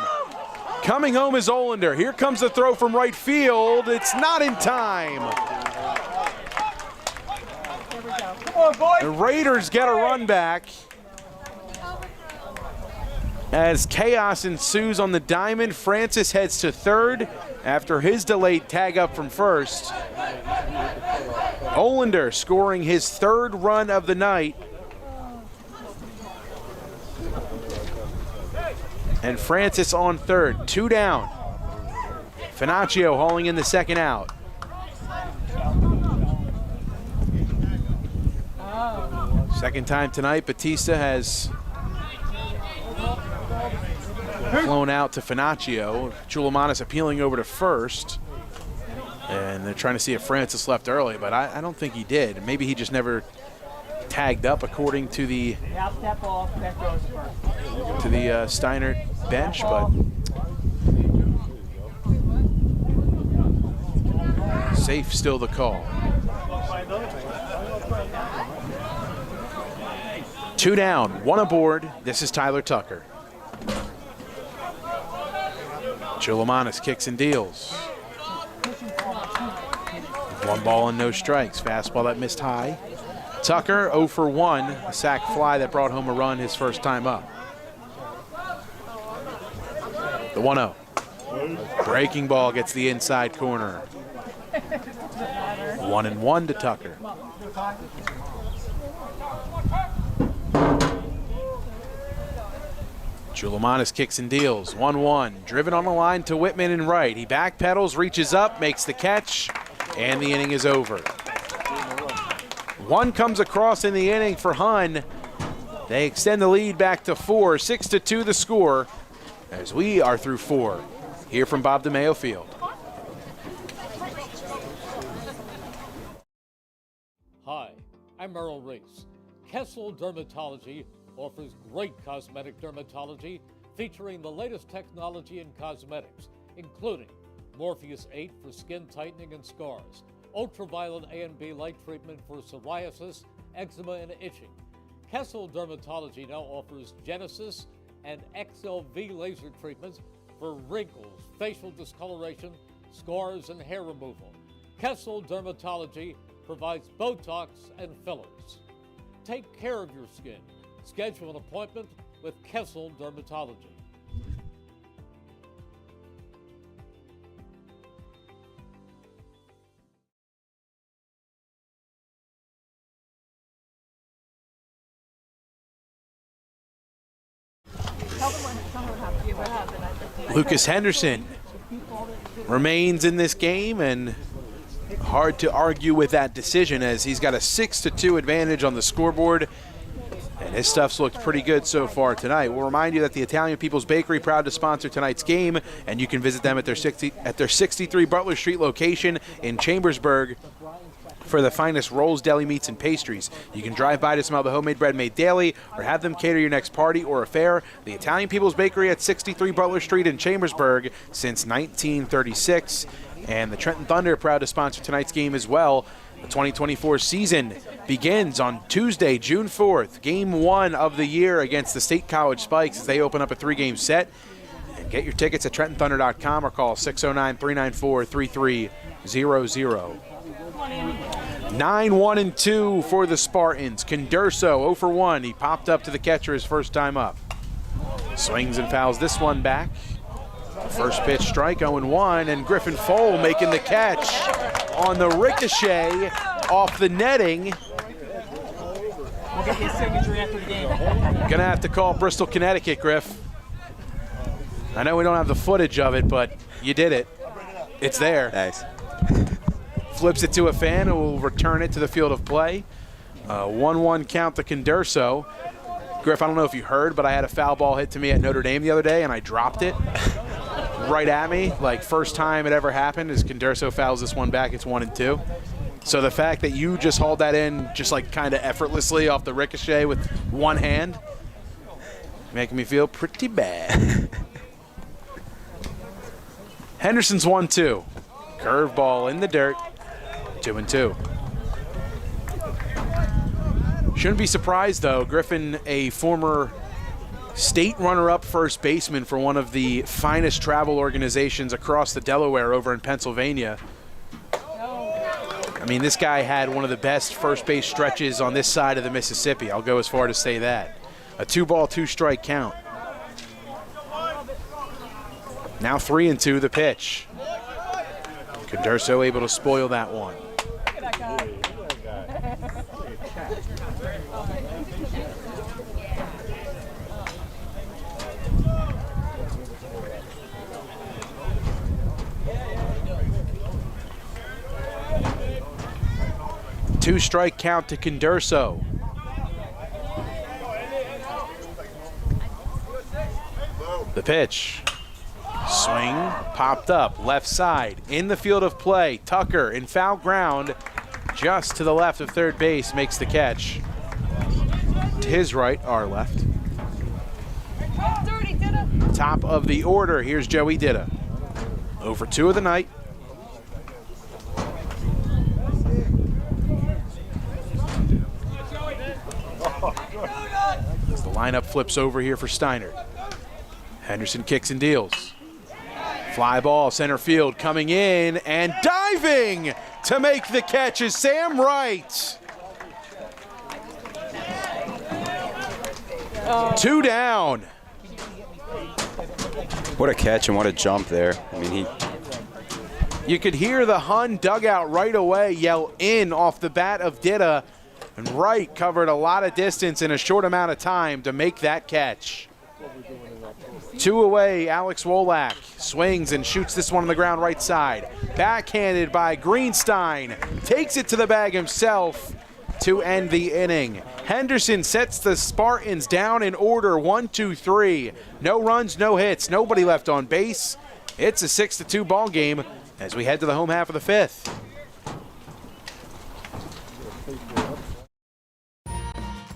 Coming home is Olander. Here comes the throw from right field. It's not in time. The Raiders get a run back as chaos ensues on the diamond. Francis heads to third after his delayed tag up from first. Olander scoring his third run of the night. And Francis on third, 2 down. Finaccio hauling in the second out. Second time tonight, Batista has flown out to Finaccio. Chulamanis appealing over to first. And they're trying to see if Francis left early, but I don't think he did. Maybe he just never tagged up according to the Steinert bench, but safe still the call. 2 down, 1 aboard. This is Tyler Tucker. Chulamanis kicks and deals. 1 ball and no strikes. Fastball that missed high. Tucker 0 for 1, a sac fly that brought home a run his first time up. The 1-0. Breaking ball gets the inside corner. 1-1 to Tucker. Chulamanis kicks and deals. 1-1. Driven on the line to Whitman and right. He backpedals, reaches up, makes the catch, and the inning is over. 1 comes across in the inning for Hun. They extend the lead back to 4. 6-2 the score as we are through 4 here from Bob DeMeo Field. Hi, I'm Merrill Reese. Kessel Dermatology offers great cosmetic dermatology featuring the latest technology in cosmetics, including Morpheus 8 for skin tightening and scars, ultraviolet A and B light treatment for psoriasis, eczema, and itching. Kessel Dermatology now offers Genesis and XLV laser treatments for wrinkles, facial discoloration, scars, and hair removal. Kessel Dermatology provides Botox and fillers. Take care of your skin. Schedule an appointment with Kessel Dermatology. Lucas Henderson remains in this game, and hard to argue with that decision as he's got a 6-2 advantage on the scoreboard, and his stuff's looked pretty good so far tonight. We'll remind you that the Italian People's Bakery proud to sponsor tonight's game, and you can visit them at their 63 Butler Street location in Chambersburg for the finest rolls, deli meats, and pastries. You can drive by to smell the homemade bread made daily or have them cater your next party or affair. The Italian People's Bakery at 63 Butler Street in Chambersburg since 1936. And the Trenton Thunder proud to sponsor tonight's game as well. The 2024 season begins on Tuesday, June 4th. Game 1 of the year against the State College Spikes as they open up a 3-game set. And get your tickets at TrentonThunder.com or call 609-394-3300. 9-1-2 for the Spartans. Condurso 0 for 1. He popped up to the catcher his first time up. Swings and fouls this one back. First pitch strike, 0-1, and Griffin Fole making the catch on the ricochet off the netting. We'll get his signature after the game. Gonna have to call Bristol, Connecticut, Griff. I know we don't have the footage of it, but you did it. It's there. Nice. Flips it to a fan who will return it to the field of play. 1-1 count to Condurso. Griff, I don't know if you heard, but I had a foul ball hit to me at Notre Dame the other day, and I dropped it right at me. Like, first time it ever happened is Condurso fouls this one back. It's 1-2. So the fact that you just hauled that in just like kind of effortlessly off the ricochet with one hand, making me feel pretty bad. Henderson's 1-2. Curveball in the dirt. 2-2. Shouldn't be surprised, though. Griffin, a former state runner-up first baseman for one of the finest travel organizations across the Delaware over in Pennsylvania. I mean, this guy had one of the best first base stretches on this side of the Mississippi. I'll go as far to say that. A 2-ball, 2-strike count. Now 3-2 the pitch. Condurso able to spoil that one. Two-strike count to Condurso. The pitch. Swing, popped up, left side, in the field of play. Tucker in foul ground, just to the left of third base, makes the catch. To his right, our left. Top of the order, here's Joey Ditta. 0 for 2 of the night. As the lineup flips over here for Steinert. Henderson kicks and deals. Fly ball, center field, coming in and diving to make the catch is Sam Wright. 2 down. What a catch and what a jump there. I mean, You could hear the Hun dugout right away yell in off the bat of Ditta, and Wright covered a lot of distance in a short amount of time to make that catch. 2 away, Alex Wolak swings and shoots this one on the ground right side. Backhanded by Greenstein, takes it to the bag himself to end the inning. Henderson sets the Spartans down in order, 1-2-3. No runs, no hits, nobody left on base. It's a 6-2 ball game as we head to the home half of the 5th.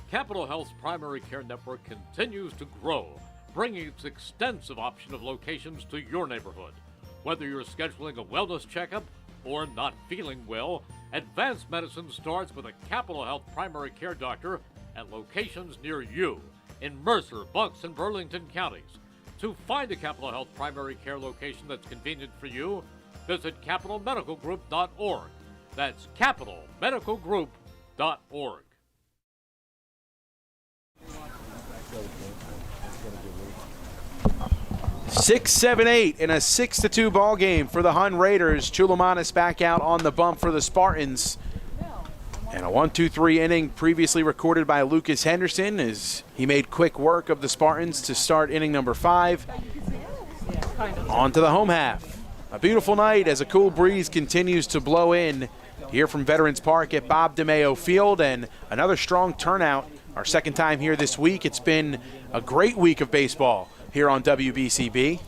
Capital Health's primary care network continues to grow, bringing its extensive option of locations to your neighborhood. Whether you're scheduling a wellness checkup or not feeling well, advanced medicine starts with a Capital Health primary care doctor at locations near you in Mercer, Bucks, and Burlington counties. To find a Capital Health primary care location that's convenient for you, visit capitalmedicalgroup.org. That's capitalmedicalgroup.org. Six, 7, 8 in a 6-2 ball game for the Hun Raiders. Chulamanis back out on the bump for the Spartans. And a 1-2-3 inning previously recorded by Lucas Henderson as he made quick work of the Spartans to start inning number 5. On to the home half. A beautiful night as a cool breeze continues to blow in here from Veterans Park at Bob DeMeo Field, and another strong turnout. Our second time here this week. It's been a great week of baseball here on WBCB.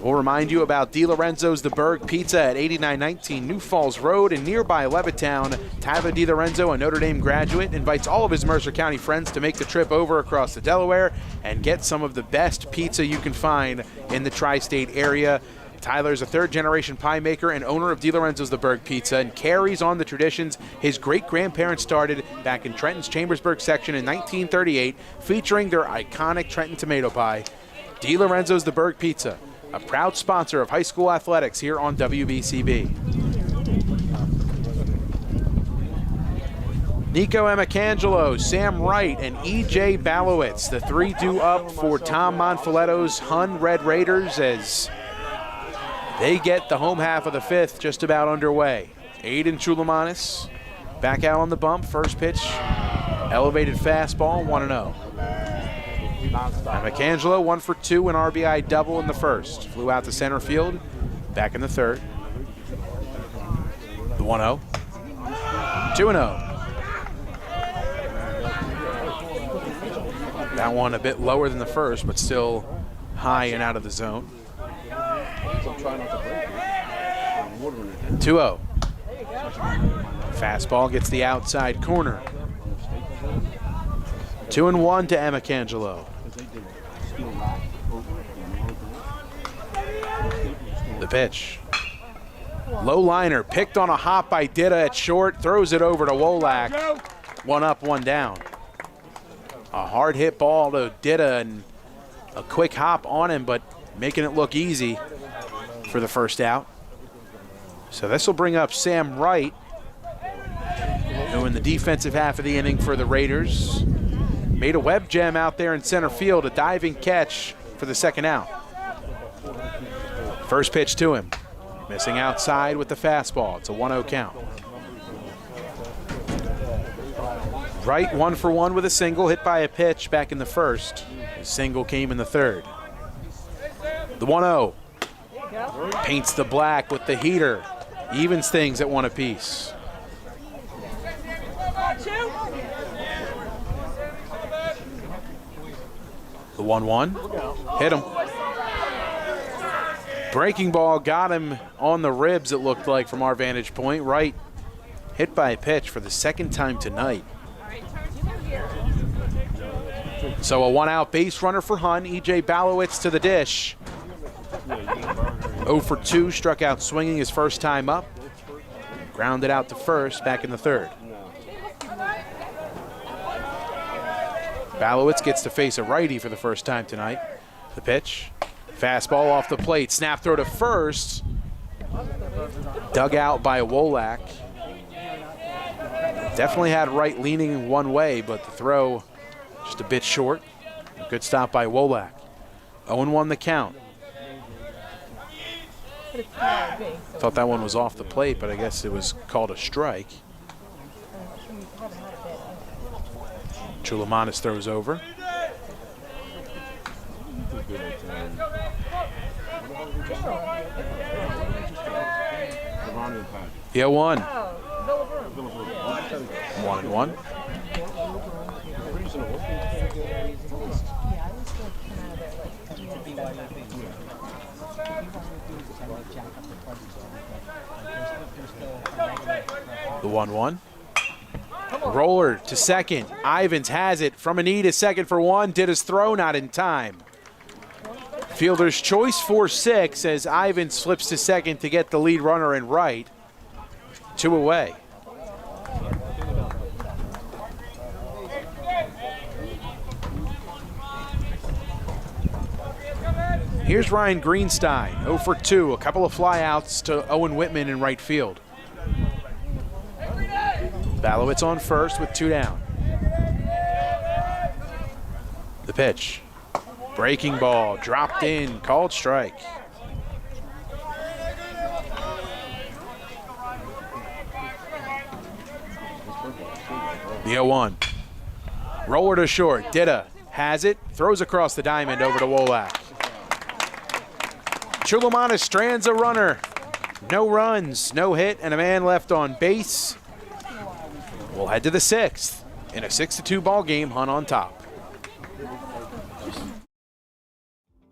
We'll remind you about DiLorenzo's The Berg Pizza at 8919 New Falls Road in nearby Levittown. Tyler DiLorenzo, a Notre Dame graduate, invites all of his Mercer County friends to make the trip over across the Delaware and get some of the best pizza you can find in the tri-state area. Tyler's a third-generation pie maker and owner of DiLorenzo's The Berg Pizza and carries on the traditions his great-grandparents started back in Trenton's Chambersburg section in 1938, featuring their iconic Trenton tomato pie. DiLorenzo's The Berg Pizza, a proud sponsor of high school athletics here on WBCB. Nico Emicangelo, Sam Wright, and E.J. Balowitz, the 3 due up for Tom Monfiletto's Hun Red Raiders as they get the home half of the 5th just about underway. Aiden Chulamanis back out on the bump. First pitch, elevated fastball, 1-0. Emicangelo 1 for 2, an RBI double in the first. Flew out to center field, back in the third. The 1-0. 2-0. That one a bit lower than the first, but still high and out of the zone. 2-0. Fastball gets the outside corner. 2-1 to Emicangelo. The pitch. Low liner picked on a hop by Ditta at short, throws it over to Wolak. 1 up, 1 down. A hard hit ball to Ditta and a quick hop on him, but making it look easy for the first out. So this will bring up Sam Wright, who in the defensive half of the inning for the Raiders made a web gem out there in center field, a diving catch for the second out. First pitch to him, missing outside with the fastball. It's a 1-0 count. Wright 1 for 1 with a single, hit by a pitch back in the first. His single came in the third. The 1-0 paints the black with the heater, evens things at 1 apiece. The 1-1 hit him. Breaking ball got him on the ribs, it looked like from our vantage point. Wright hit by a pitch for the second time tonight. So a 1-out base runner for Hun. E.J. Balowitz to the dish. 0 for 2, struck out swinging his first time up. Grounded out to first back in the third. Balowitz gets to face a righty for the first time tonight. The pitch, fastball off the plate, snap throw to first. Dug out by Wolak. Definitely had Wright leaning one way, but the throw just a bit short. A good stop by Wolak. 0-1 the count. Thought that one was off the plate, but I guess it was called a strike. Chulamanis throws over. The 0-1. 1-1. The 1-1. Roller to second. Ivins has it from a knee to second for one. Did his throw, not in time. Fielder's choice for 6 as Ivins flips to second to get the lead runner in right. 2 away. Here's Ryan Greenstein, 0 for 2, a couple of flyouts to Owen Whitman in right field. Balowitz on first with 2 down. The pitch, breaking ball, dropped in, called strike. The 0-1. Roller to short, Ditta has it, throws across the diamond over to Wolak. Chulamanis strands a runner. No runs, no hit, and a man left on base. We'll head to the 6th. In a 6-2 ball game, Hun on top.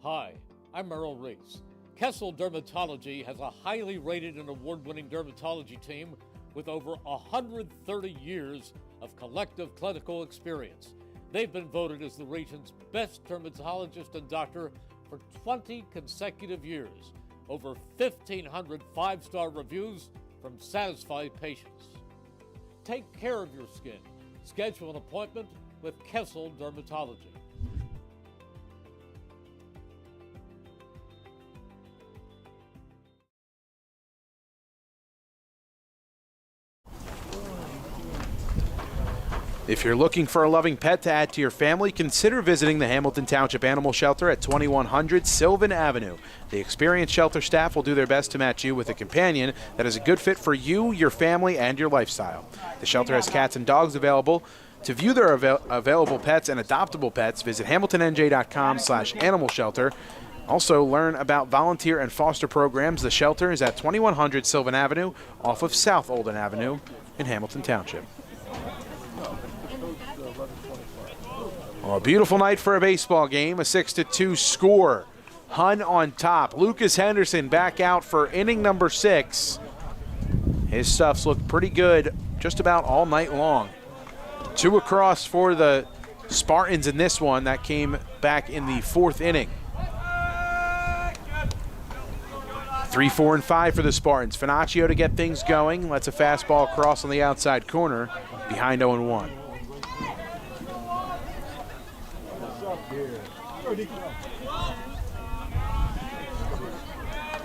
Hi, I'm Merrill Reese. Kessel Dermatology has a highly rated and award-winning dermatology team with over 130 years of collective clinical experience. They've been voted as the region's best dermatologist and doctor for 20 consecutive years. Over 1,500 5-star reviews from satisfied patients. Take care of your skin. Schedule an appointment with Kessel Dermatology. If you're looking for a loving pet to add to your family, consider visiting the Hamilton Township Animal Shelter at 2100 Sylvan Avenue. The experienced shelter staff will do their best to match you with a companion that is a good fit for you, your family, and your lifestyle. The shelter has cats and dogs available. To view their available pets and adoptable pets, visit hamiltonnj.com/animal shelter. Also, learn about volunteer and foster programs. The shelter is at 2100 Sylvan Avenue off of South Olden Avenue in Hamilton Township. Well, a beautiful night for a baseball game, a 6-2 score. Hun on top. Lucas Henderson back out for inning number 6. His stuff's looked pretty good just about all night long. 2 across for the Spartans in this one. That came back in the 4th inning. 3, 4, and 5 for the Spartans. Finaccio to get things going. Lets a fastball cross on the outside corner behind 0-1.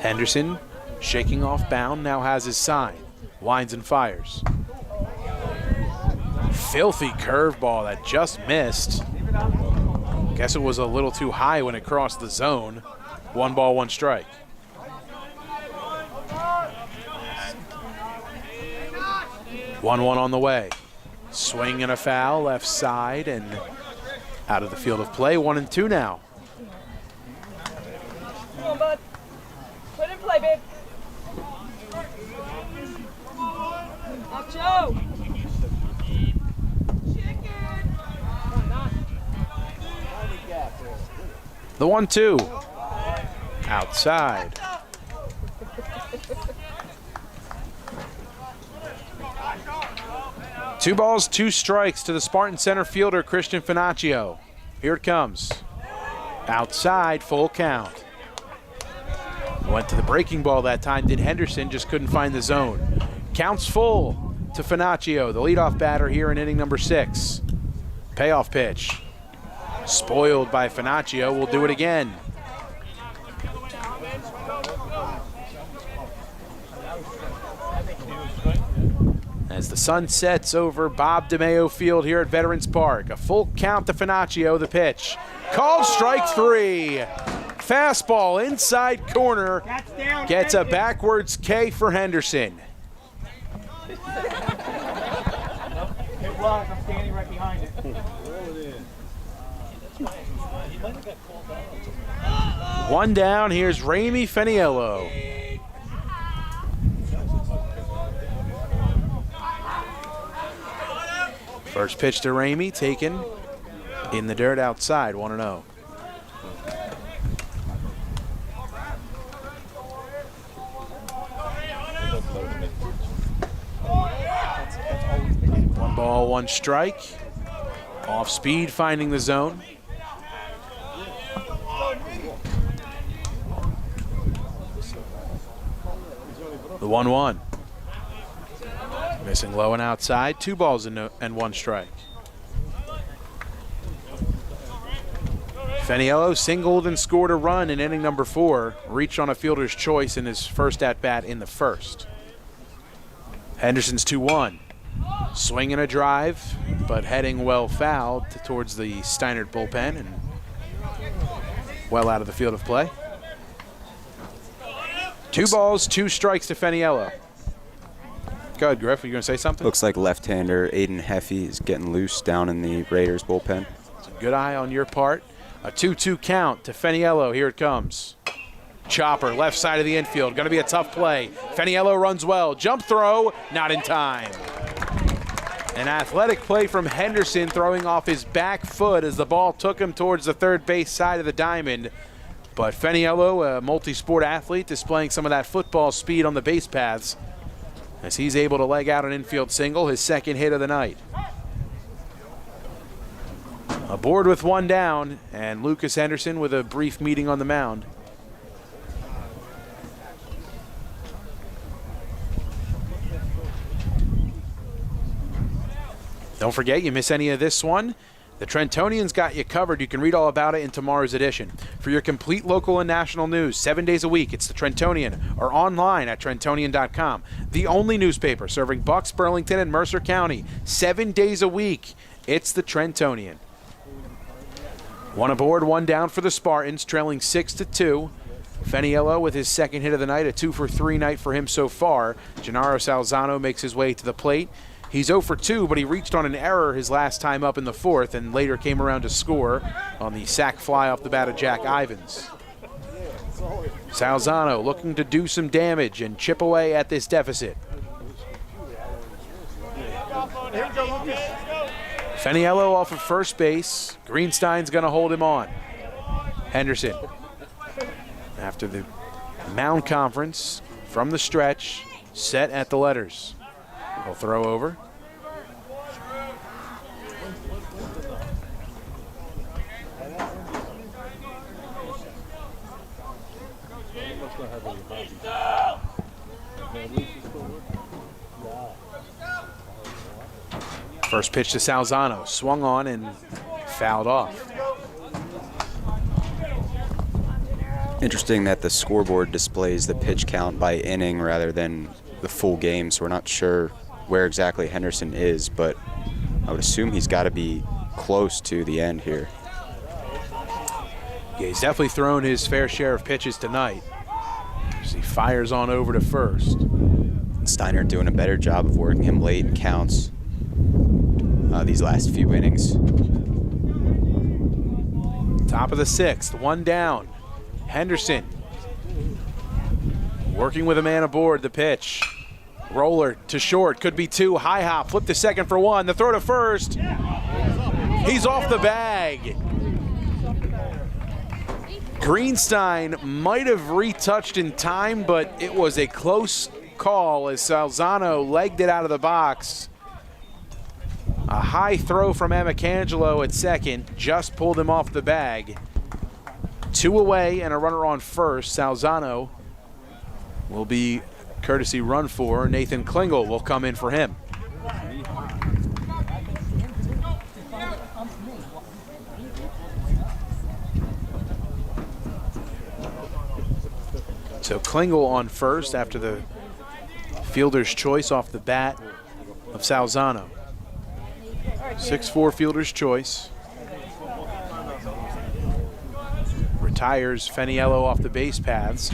Henderson, shaking off bound, now has his sign. Winds and fires. Filthy curveball that just missed. Guess it was a little too high when it crossed the zone. 1 ball, 1 strike. One on the way. Swing and a foul, left side and out of the field of play. 1-2 now. Come on, bud. Put in play, babe. Nacho. The 1-2. Outside. Two balls, 2 strikes to the Spartan center fielder, Christian Finaccio. Here it comes. Outside, full count. Went to the breaking ball that time, did Henderson, just couldn't find the zone. Counts full to Finaccio, the leadoff batter here in inning number 6. Payoff pitch. Spoiled by Finaccio, will do it again. As the sun sets over Bob DeMeo Field here at Veterans Park. A full count to Finaccio, the pitch. Called strike 3. Fastball inside corner. Gets a backwards K for Henderson. It was. I'm standing right behind it. One down. Here's Ramey Feniello. First pitch to Ramey, taken in the dirt outside, 1-0. One ball, 1 strike. Off speed, finding the zone. The 1-1. Missing low and outside. 2 balls and 1 strike. Feniello singled and scored a run in inning number 4. Reached on a fielder's choice in his first at-bat in the first. Henderson's 2-1. Swing and a drive, but heading well fouled towards the Steinert bullpen and well out of the field of play. 2 balls, 2 strikes to Feniello. Go ahead, Griff. Are you going to say something? Looks like left-hander Aiden Heffy is getting loose down in the Raiders bullpen. It's a good eye on your part. A 2-2 count to Feniello. Here it comes. Chopper, left side of the infield. Going to be a tough play. Feniello runs well. Jump throw, not in time. An athletic play from Henderson, throwing off his back foot as the ball took him towards the third base side of the diamond. But Feniello, a multi-sport athlete, displaying some of that football speed on the base paths as he's able to leg out an infield single, his second hit of the night. Aboard with 1 down, and Lucas Henderson with a brief meeting on the mound. Don't forget, you miss any of this one, the Trentonians got you covered. You can read all about it in tomorrow's edition. For your complete local and national news, 7 days a week, it's the Trentonian, or online at Trentonian.com. The only newspaper serving Bucks, Burlington, and Mercer County. 7 days a week, it's the Trentonian. 1 aboard, 1 down for the Spartans, trailing 6-2. Feniello with his second hit of the night, a 2-for-3 night for him so far. Gennaro Salzano makes his way to the plate. He's 0 for 2, but he reached on an error his last time up in the 4th and later came around to score on the sac fly off the bat of Jack Ivins. Salzano looking to do some damage and chip away at this deficit. Feniello off of first base. Greenstein's going to hold him on. Henderson, after the mound conference, from the stretch, set at the letters. He'll throw over. First pitch to Salzano, swung on and fouled off. Interesting that the scoreboard displays the pitch count by inning rather than the full game, so we're not sure where exactly Henderson is, but I would assume he's got to be close to the end here. Yeah, he's definitely thrown his fair share of pitches tonight. As he fires on over to first. Steinert doing a better job of working him late in counts these last few innings. Top of the 6th, 1 down. Henderson working with a man aboard. The pitch. Roller to short, could be 2. High hop, flip to second for 1. The throw to first. He's off the bag. Greenstein might have retouched in time, but it was a close call as Salzano legged it out of the box. A high throw from Amicangelo at second just pulled him off the bag. 2 away and a runner on first. Salzano will be courtesy run for. Nathan Klingel will come in for him. So Klingel on first after the fielder's choice off the bat of Salzano. 6'4" fielder's choice. Retires Feniello off the base paths.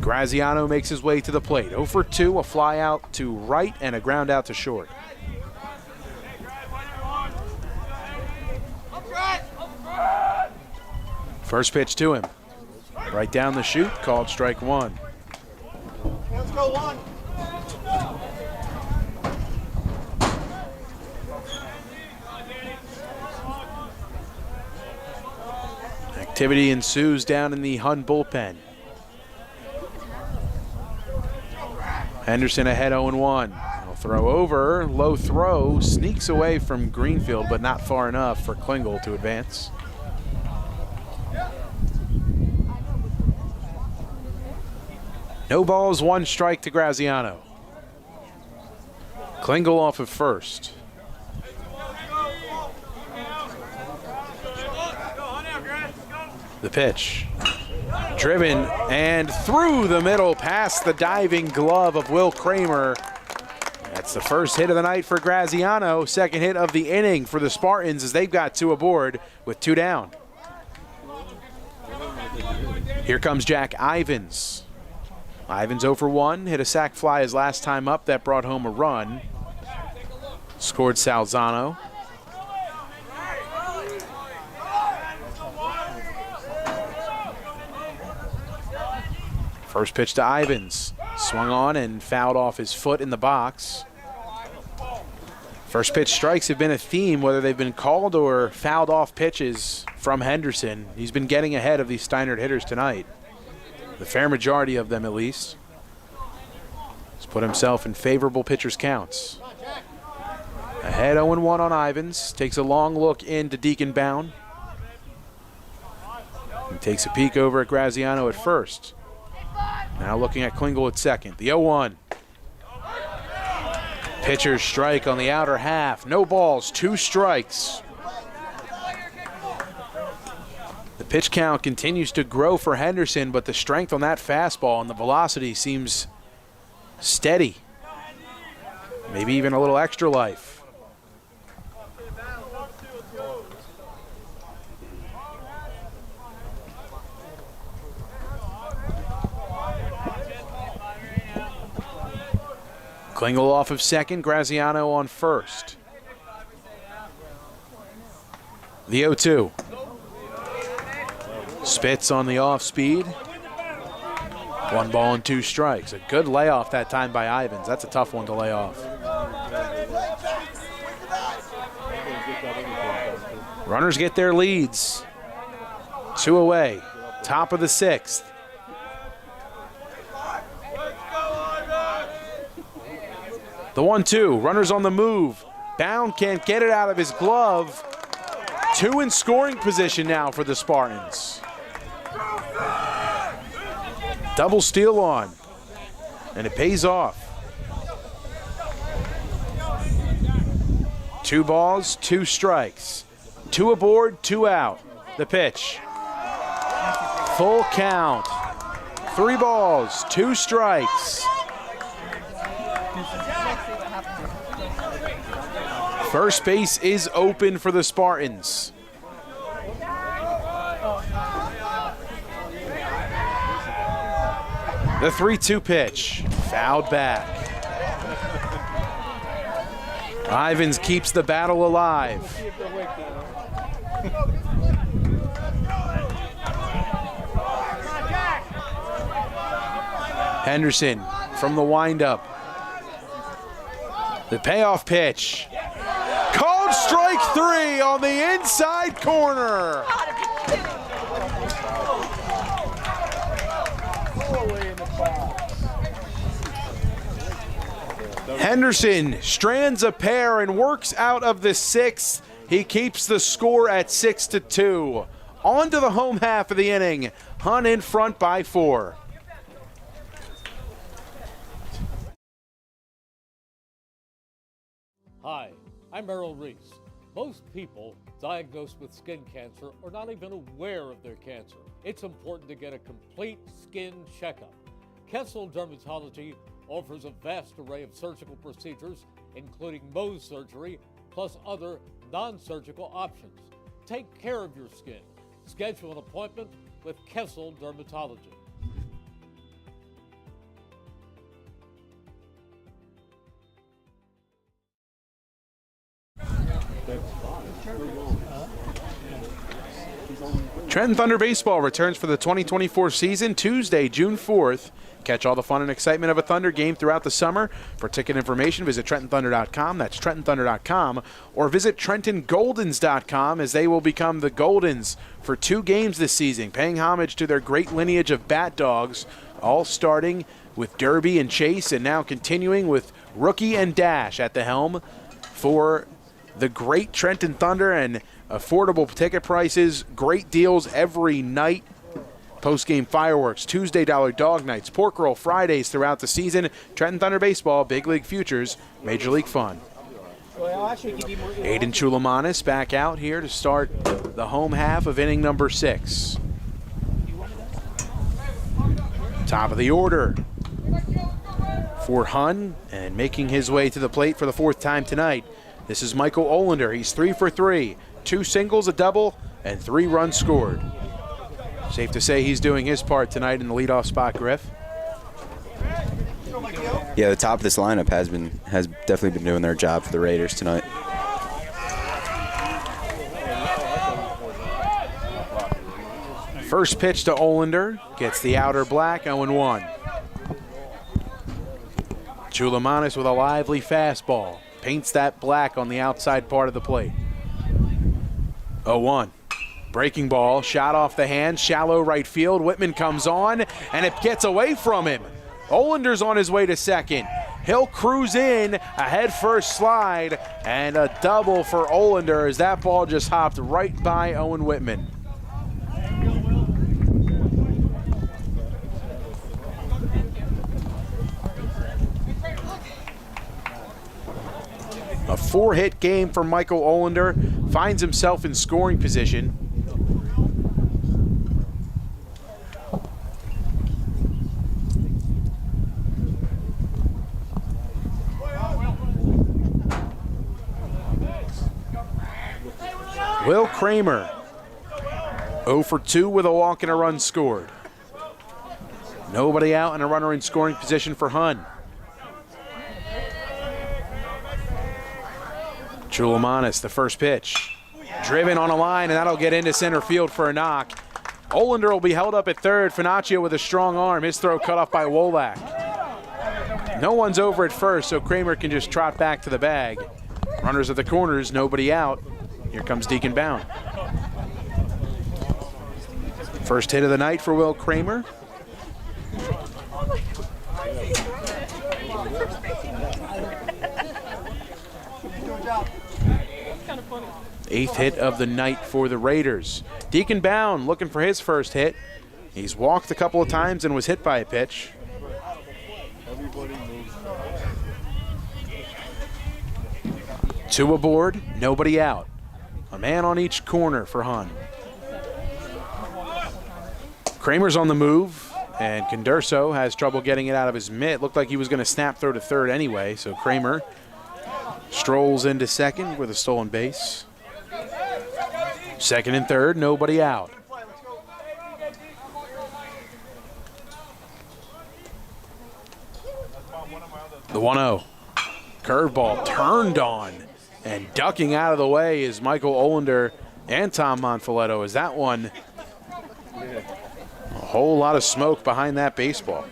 Graziano makes his way to the plate. 0 for 2, a fly out to right and a ground out to short. First pitch to him. Right down the chute, called strike 1. Let's go 1. Activity ensues down in the Hun bullpen. Henderson ahead 0-1. He'll throw over, low throw, sneaks away from Greenfield, but not far enough for Klingel to advance. No balls, 1 strike to Graziano. Klingel off of first. The pitch. Driven and through the middle past the diving glove of Will Kramer. That's the first hit of the night for Graziano. Second hit of the inning for the Spartans as they've got 2 aboard with 2 down. Here comes Jack Ivins. Ivins 0 for 1, hit a sac fly his last time up. That brought home a run. Scored Salzano. First pitch to Ivins. Swung on and fouled off his foot in the box. First pitch strikes have been a theme, whether they've been called or fouled off pitches from Henderson. He's been getting ahead of these Steinert hitters tonight. The fair majority of them, at least. He's put himself in favorable pitchers' counts. Ahead 0-1 on Ivins. Takes a long look into Deacon Bound. He takes a peek over at Graziano at first. Now looking at Klingel at second. The 0-1. Pitcher's strike on the outer half. No balls, 2 strikes. The pitch count continues to grow for Henderson, but the strength on that fastball and the velocity seems steady. Maybe even a little extra life. Klingel off of second, Graziano on first. The 0-2. Spits on the off speed. 1 ball and 2 strikes. A good layoff that time by Ivins. That's a tough one to lay off. Runners get their leads. 2 away. Top of the 6th. The 1-2, runners on the move. Bound can't get it out of his glove. 2 in scoring position now for the Spartans. Double steal on, and it pays off. 2 balls, 2 strikes. 2 aboard, 2 out. The pitch. Full count. 3 balls, 2 strikes. First base is open for the Spartans. The 3-2 pitch, fouled back. Ivins keeps the battle alive. Henderson from the windup. The payoff pitch. Called strike 3 on the inside corner. Henderson strands a pair and works out of the 6th. He keeps the score at 6-2. On to the home half of the inning. Hun in front by 4. Hi, I'm Merrill Reese. Most people diagnosed with skin cancer are not even aware of their cancer. It's important to get a complete skin checkup. Kessel Dermatology offers a vast array of surgical procedures, including Mohs surgery, plus other non-surgical options. Take care of your skin. Schedule an appointment with Kessel Dermatology. Trenton Thunder Baseball returns for the 2024 season Tuesday, June 4th. Catch all the fun and excitement of a Thunder game throughout the summer. For ticket information, visit TrentonThunder.com. That's TrentonThunder.com. Or visit TrentonGoldens.com, as they will become the Goldens for 2 games this season, paying homage to their great lineage of bat dogs, all starting with Derby and Chase, and now continuing with Rookie and Dash at the helm for the great Trenton Thunder, and affordable ticket prices, great deals every night. Post-game fireworks, Tuesday dollar dog nights, pork roll Fridays throughout the season. Trenton Thunder Baseball, Big League Futures, Major League Fun. Aiden Chulamanis back out here to start the home half of inning number 6. Top of the order for Hun, and making his way to the plate for the 4th time tonight. This is Michael Olander. He's 3 for 3, 2 singles, a double, and 3 runs scored. Safe to say he's doing his part tonight in the leadoff spot, Griff. Yeah, the top of this lineup has definitely been doing their job for the Raiders tonight. First pitch to Olander, gets the outer black, 0-1. Chulamanis with a lively fastball, paints that black on the outside part of the plate. 0-1. Breaking ball, shot off the hand, shallow right field. Whitman comes on, and it gets away from him. Olander's on his way to second. He'll cruise in, a head-first slide, and a double for Olander as that ball just hopped right by Owen Whitman. A 4-hit game for Michael Olander, finds himself in scoring position. Will Kramer, 0 for 2 with a walk and a run scored. Nobody out and a runner in scoring position for Hun. Chulamanis, the first pitch. Driven on a line, and that'll get into center field for a knock. Olander will be held up at third. Finaccio with a strong arm. His throw cut off by Wolak. No one's over at first, so Kramer can just trot back to the bag. Runners at the corners, nobody out. Here comes Deacon Bound. First hit of the night for Will Kramer. Eighth hit of the night for the Raiders. Deacon Bound looking for his first hit. He's walked a couple of times and was hit by a pitch. Two aboard, nobody out. A man on each corner for Hun. Kramer's on the move, and Condurso has trouble getting it out of his mitt. Looked like he was going to snap throw to third anyway, so Kramer strolls into second with a stolen base. Second and third, nobody out. The 1-0. Curveball turned on, and ducking out of the way is Michael Olander and Tom Monfiletto. Is that one a whole lot of smoke behind that baseball?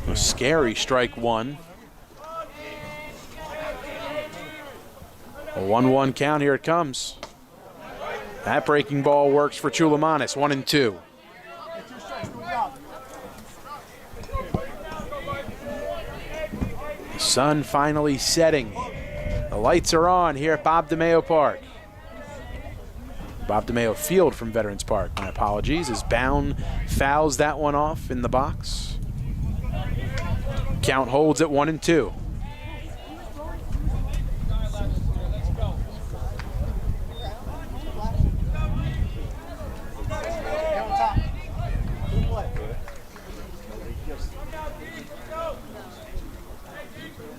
A scary strike one. A 1-1 count, here it comes. That breaking ball works for Chulamanis, 1-2. The sun finally setting. The lights are on here at Bob DeMeo Park. Bob DeMeo Field from Veterans Park. My apologies, as Bound fouls that one off in the box. Count holds at 1-2.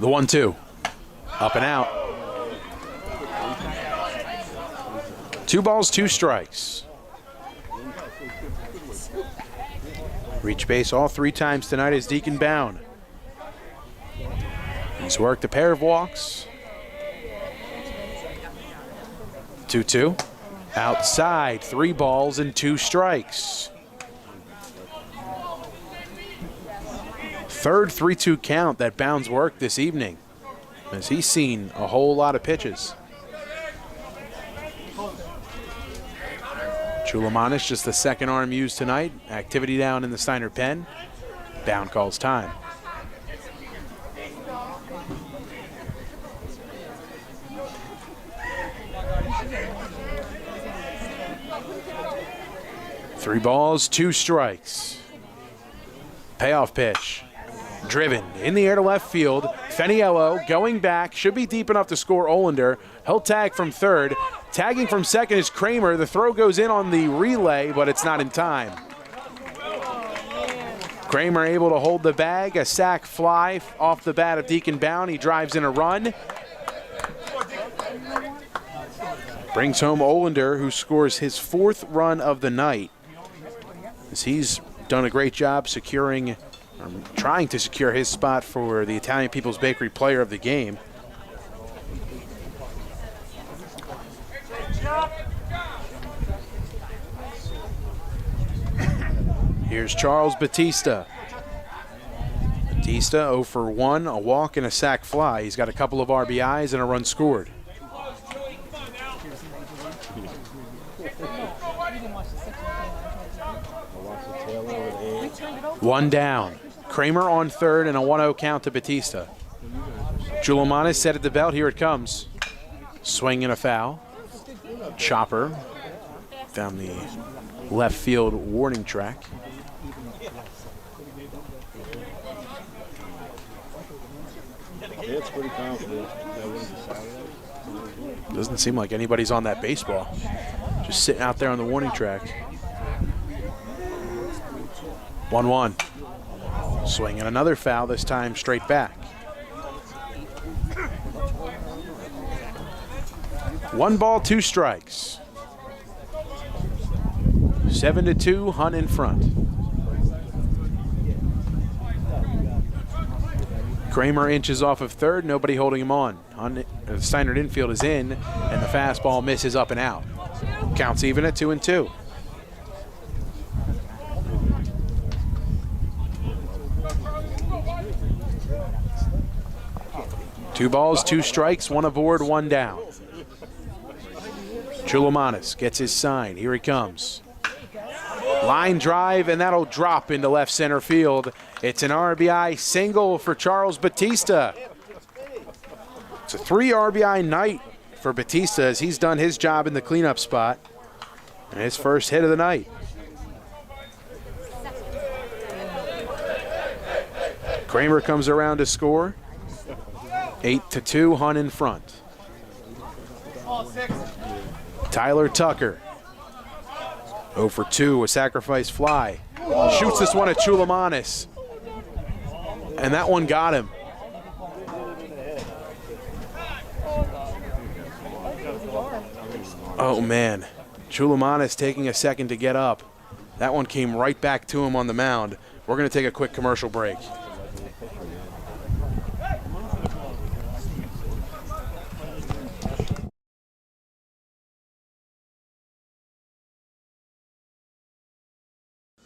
The 1-2, up and out. 2 balls, 2 strikes. Reach base all 3 times tonight is Deacon Bound. He's worked a pair of walks. 2-2, outside, 3 balls and 2 strikes. Third 3-2 count that Bounds worked this evening, as he's seen a whole lot of pitches. Chulamanis, just the second arm used tonight. Activity down in the Steinert pen. Bound calls time. Three balls, 2 strikes. Payoff pitch. Driven in the air to left field. Feniello going back. Should be deep enough to score Olander. He'll tag from third. Tagging from second is Kramer. The throw goes in on the relay, but it's not in time. Kramer able to hold the bag. A sac fly off the bat of Deacon Bound. He drives in a run. Brings home Olander, who scores his 4th run of the night, as he's done a great job securing, or trying to secure his spot for the Italian People's Bakery Player of the Game. Here's Charles Batista. Batista 0 for 1, a walk and a sac fly. He's got a couple of RBIs and a run scored. One down. Kramer on third and a 1-0 count to Batista. Chulamanis set at the belt. Here it comes. Swing and a foul. Chopper found the left field warning track. It's pretty confident. Doesn't seem like anybody's on that baseball. Just sitting out there on the warning track. 1-1. Swing and another foul, this time straight back. 1 ball, 2 strikes. 7-2, Hunt in front. Kramer inches off of third, nobody holding him on. The Steinert infield is in, and the fastball misses up and out. Counts even at 2-2. Two balls, 2 strikes, 1 aboard, 1 down. Chulamanis gets his sign. Here he comes. Line drive, and that'll drop into left center field. It's an RBI single for Charles Batista. It's a 3 RBI night for Batista, as he's done his job in the cleanup spot. And his first hit of the night. Kramer comes around to score. 8-2, Hunt in front. Tyler Tucker. 0 for 2, a sacrifice fly. Shoots this one at Chulamanis. And that one got him. Oh man, Chulamanis taking a second to get up. That one came right back to him on the mound. We're going to take a quick commercial break.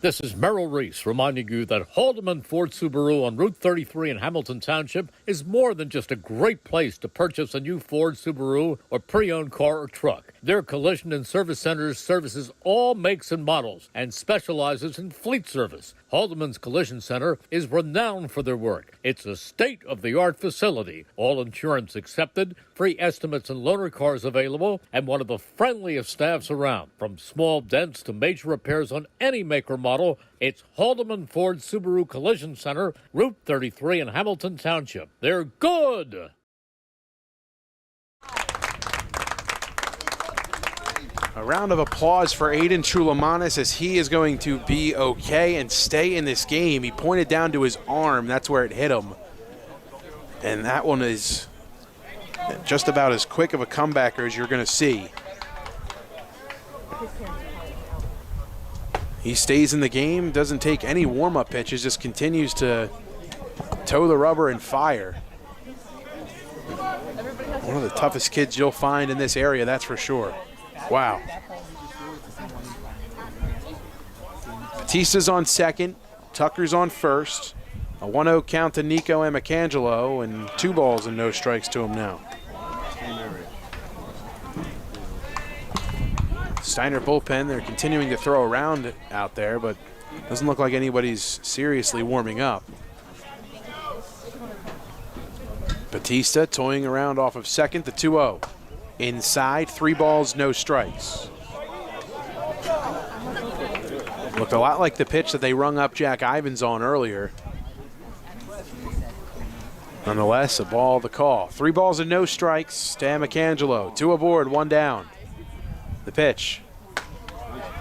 This is Merrill Reese reminding you that Haldeman Ford Subaru on Route 33 in Hamilton Township is more than just a great place to purchase a new Ford Subaru or pre-owned car or truck. Their collision and service centers services all makes and models and specializes in fleet service. Haldeman's Collision Center is renowned for their work. It's a state-of-the-art facility, all insurance accepted, free estimates and loaner cars available, and one of the friendliest staffs around. From small dents to major repairs on any make or model, it's Haldeman Ford Subaru Collision Center, Route 33 in Hamilton Township. They're good! A round of applause for Aiden Chulamanis as he is going to be okay and stay in this game. He pointed down to his arm. That's where it hit him. And that one is just about as quick of a comebacker as you're going to see. He stays in the game, doesn't take any warm-up pitches, just continues to toe the rubber and fire. One of the toughest kids you'll find in this area, that's for sure. Wow. Batista's on second. Tucker's on first. A 1-0 count to Nico Amicangelo, and 2 balls and no strikes to him now. Steinert bullpen, they're continuing to throw around out there, but doesn't look like anybody's seriously warming up. Batista toying around off of second, the 2-0. Inside, 3 balls, no strikes. Looked a lot like the pitch that they rung up Jack Ivins on earlier. Nonetheless, a ball the call. 3 balls and no strikes to Amicangelo. 2 aboard, 1 down. The pitch.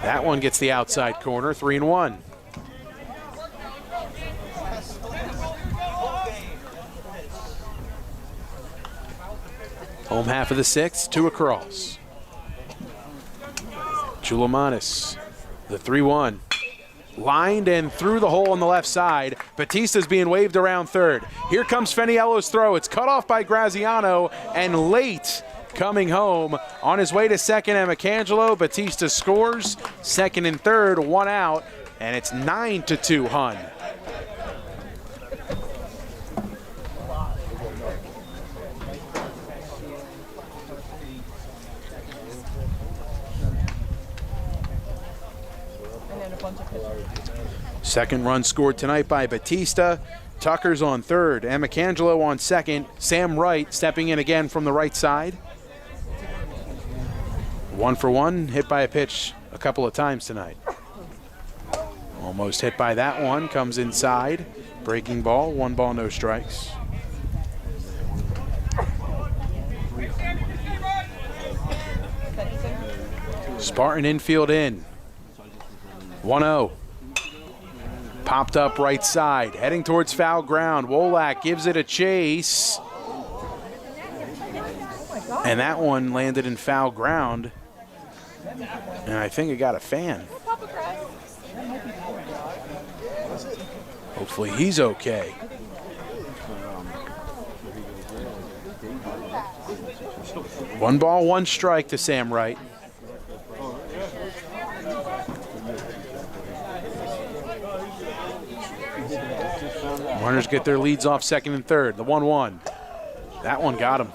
That one gets the outside corner, 3-1. Home half of the 6th, 2 across. Chulamanis, the 3-1. Lined and through the hole on the left side. Batista's being waved around third. Here comes Feniello's throw. It's cut off by Graziano, and late coming home on his way to second, Amicangelo. Batista scores. Second and third, 1 out, and it's 9-2 Hun. Second run scored tonight by Batista. Tucker's on third. Amicangelo on second. Sam Wright stepping in again from the right side. 1 for 1, hit by a pitch a couple of times tonight. Almost hit by that one, comes inside. Breaking ball, 1 ball, no strikes. Spartan infield in. 1-0. Popped up right side, heading towards foul ground. Wolak gives it a chase. And that one landed in foul ground. And I think it got a fan. Hopefully he's okay. One ball, 1 strike to Sam Wright. Runners get their leads off second and third. The 1-1. That one got him.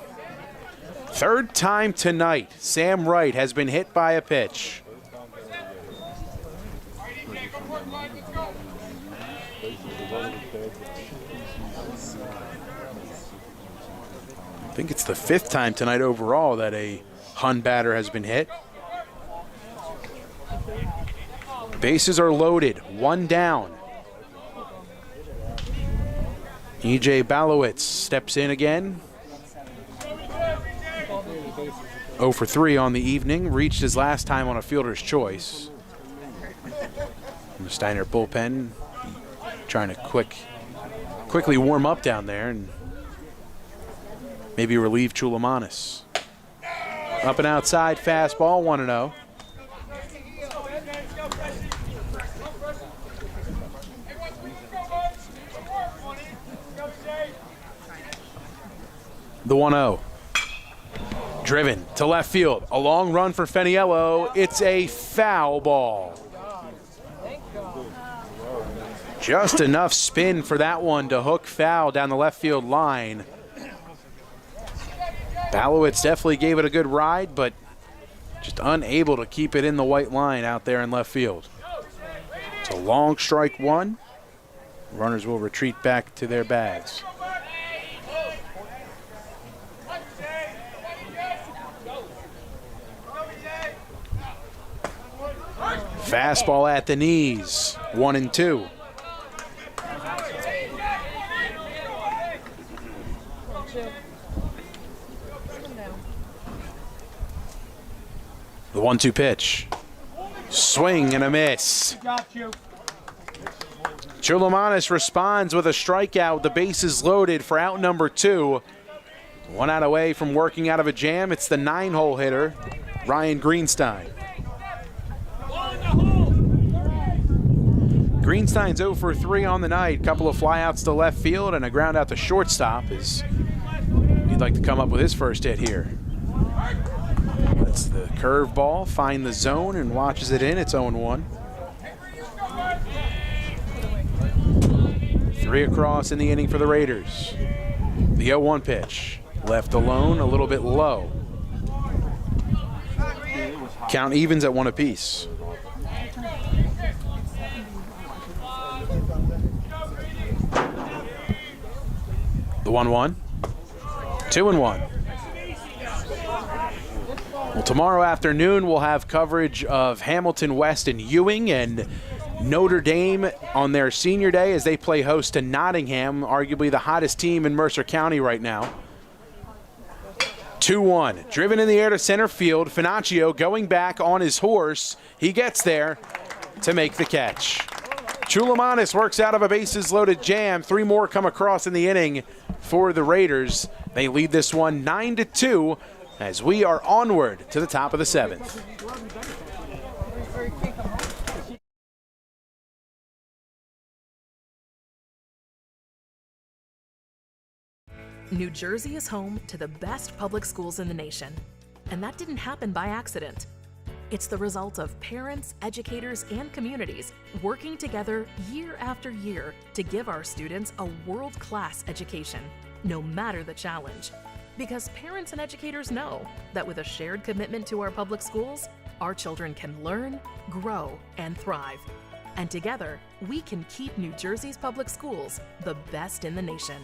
Third time tonight, Sam Wright has been hit by a pitch. I think it's the 5th time tonight overall that a Hun batter has been hit. Bases are loaded, 1 down. E.J. Balowitz steps in again. 0 for 3 on the evening, reached his last time on a fielder's choice. And the Steinert bullpen trying to quickly warm up down there and maybe relieve Chulamanis. Up and outside fastball, 1-0. The 1-0. Driven to left field. A long run for Feniello. It's a foul ball. Just enough spin for that one to hook foul down the left field line. Balowitz definitely gave it a good ride, but just unable to keep it in the white line out there in left field. It's a long strike one. Runners will retreat back to their bags. Fastball at the knees, 1-2. The 1-2 pitch. Swing and a miss. Chulamanis responds with a strikeout with the bases loaded for out number 2. 1 out away from working out of a jam. It's the 9-hole hitter, Ryan Greenstein. Greenstein's 0 for 3 on the night. Couple of flyouts to left field and a ground out to shortstop as he'd like to come up with his first hit here. That's the curveball, find the zone and watches it in. It's 0-1. 3 across in the inning for the Raiders. The 0-1 pitch, left alone, a little bit low. Count evens at 1 apiece. The 1-1, 2-1. Well, tomorrow afternoon we'll have coverage of Hamilton West and Ewing and Notre Dame on their senior day as they play host to Nottingham, arguably the hottest team in Mercer County right now. 2-1, driven in the air to center field. Finaccio going back on his horse. He gets there to make the catch. Chulamanis works out of a bases-loaded jam. 3 more come across in the inning for the Raiders. They lead this one 9-2 as we are onward to the top of the 7th. New Jersey is home to the best public schools in the nation, and that didn't happen by accident. It's the result of parents, educators, and communities working together year after year to give our students a world-class education, no matter the challenge. Because parents and educators know that with a shared commitment to our public schools, our children can learn, grow, and thrive. And together, we can keep New Jersey's public schools the best in the nation.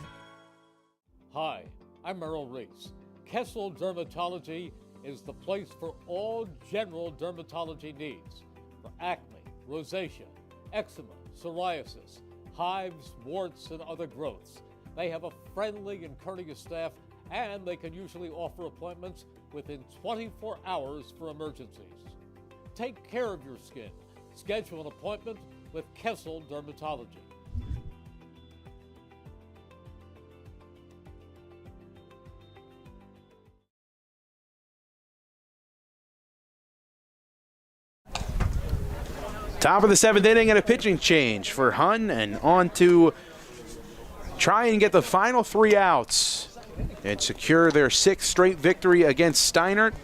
Hi, I'm Merrill Reese. Kessel Dermatology is the place for all general dermatology needs for acne, rosacea, eczema, psoriasis, hives, warts, and other growths. They have a friendly and courteous staff, and they can usually offer appointments within 24 hours for emergencies. Take care of your skin. Schedule an appointment with Kessel Dermatology. Top of the 7th inning and a pitching change for Hun, and on to try and get the final 3 outs and secure their 6th straight victory against Steinert.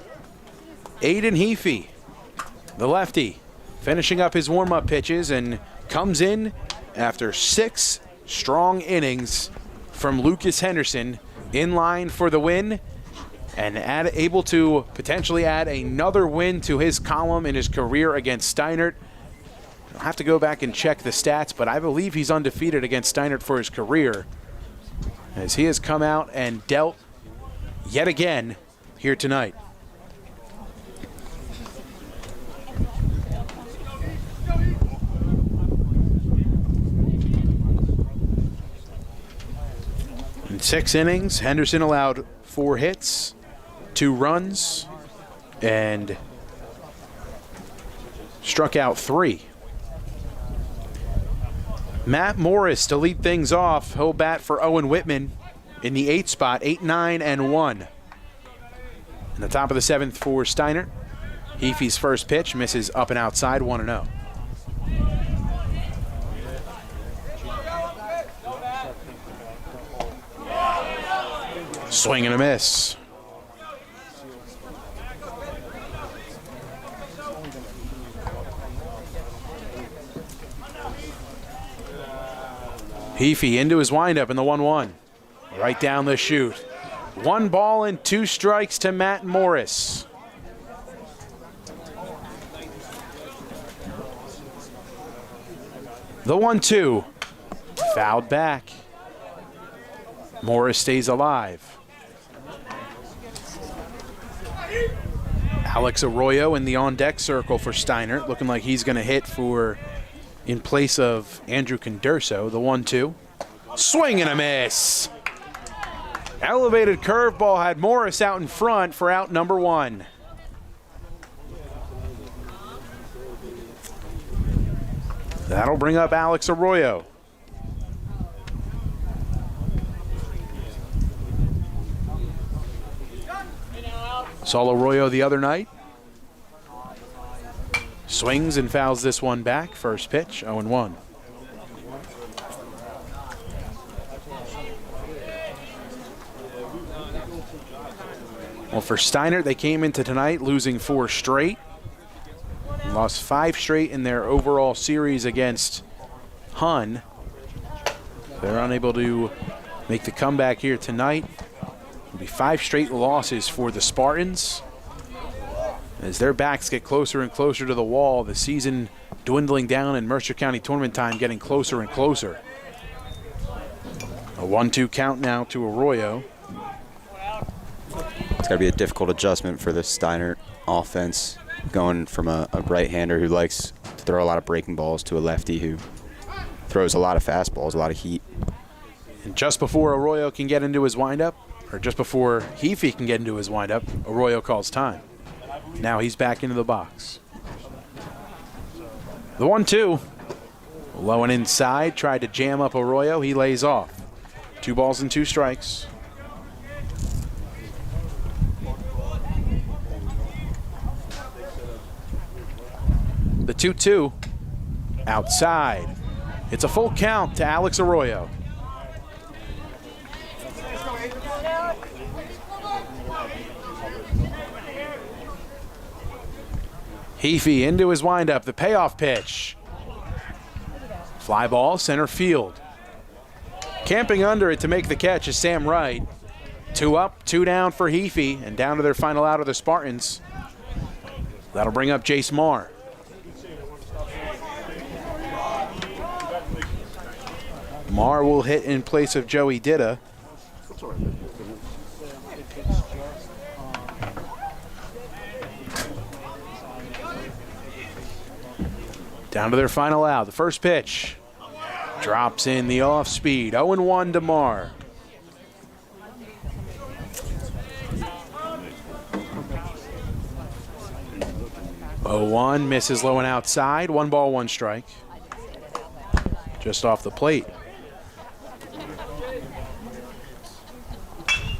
Aiden Heafy, the lefty, finishing up his warm-up pitches and comes in after 6 strong innings from Lucas Henderson, in line for the win and able to potentially add another win to his column in his career against Steinert. I'll have to go back and check the stats, but I believe he's undefeated against Steinert for his career, as he has come out and dealt yet again here tonight. In 6 innings, Henderson allowed 4 hits, 2 runs, and struck out 3. Matt Morris to lead things off. He'll bat for Owen Whitman in the 8th spot, 8-9-1. In the top of the 7th for Steinert. Heafy's first pitch misses up and outside, 1-0. Swing and a miss. Heafy into his windup in the 1-1. Right down the chute. 1 ball and 2 strikes to Matt Morris. The 1-2. Fouled back. Morris stays alive. Alex Arroyo in the on-deck circle for Steinert, looking like he's going to hit for in place of Andrew Condurso. The 1-2. Swing and a miss. Elevated curveball had Morris out in front for out number 1. That'll bring up Alex Arroyo. Saw Arroyo the other night. Swings and fouls this one back. First pitch, 0-1. Well, for Steinert, they came into tonight losing 4 straight. Lost 5 straight in their overall series against Hun. They're unable to make the comeback here tonight. It'll be 5 straight losses for the Spartans. As their backs get closer and closer to the wall, the season dwindling down and Mercer County tournament time getting closer and closer. A 1-2 count now to Arroyo. It's got to be a difficult adjustment for the Steinert offense, going from a right-hander who likes to throw a lot of breaking balls to a lefty who throws a lot of fastballs, a lot of heat. And just before Arroyo can get into his windup, or just before Heafy can get into his windup, Arroyo calls time. Now he's back into the box. The 1-2. Low and inside, tried to jam up Arroyo. He lays off. 2 balls and 2 strikes. The 2-2. Outside. It's a full count to Alex Arroyo. Heafy into his windup, the payoff pitch. Fly ball, center field. Camping under it to make the catch is Sam Wright. 2 up, 2 down for Heafy, and down to their final out of the Spartans. That'll bring up Jace Marr. Marr will hit in place of Joey Ditta. Down to their final out. The first pitch drops in the off speed. 0-1 to Marr. Oh-1 misses low and outside. 1 ball, 1 strike. Just off the plate.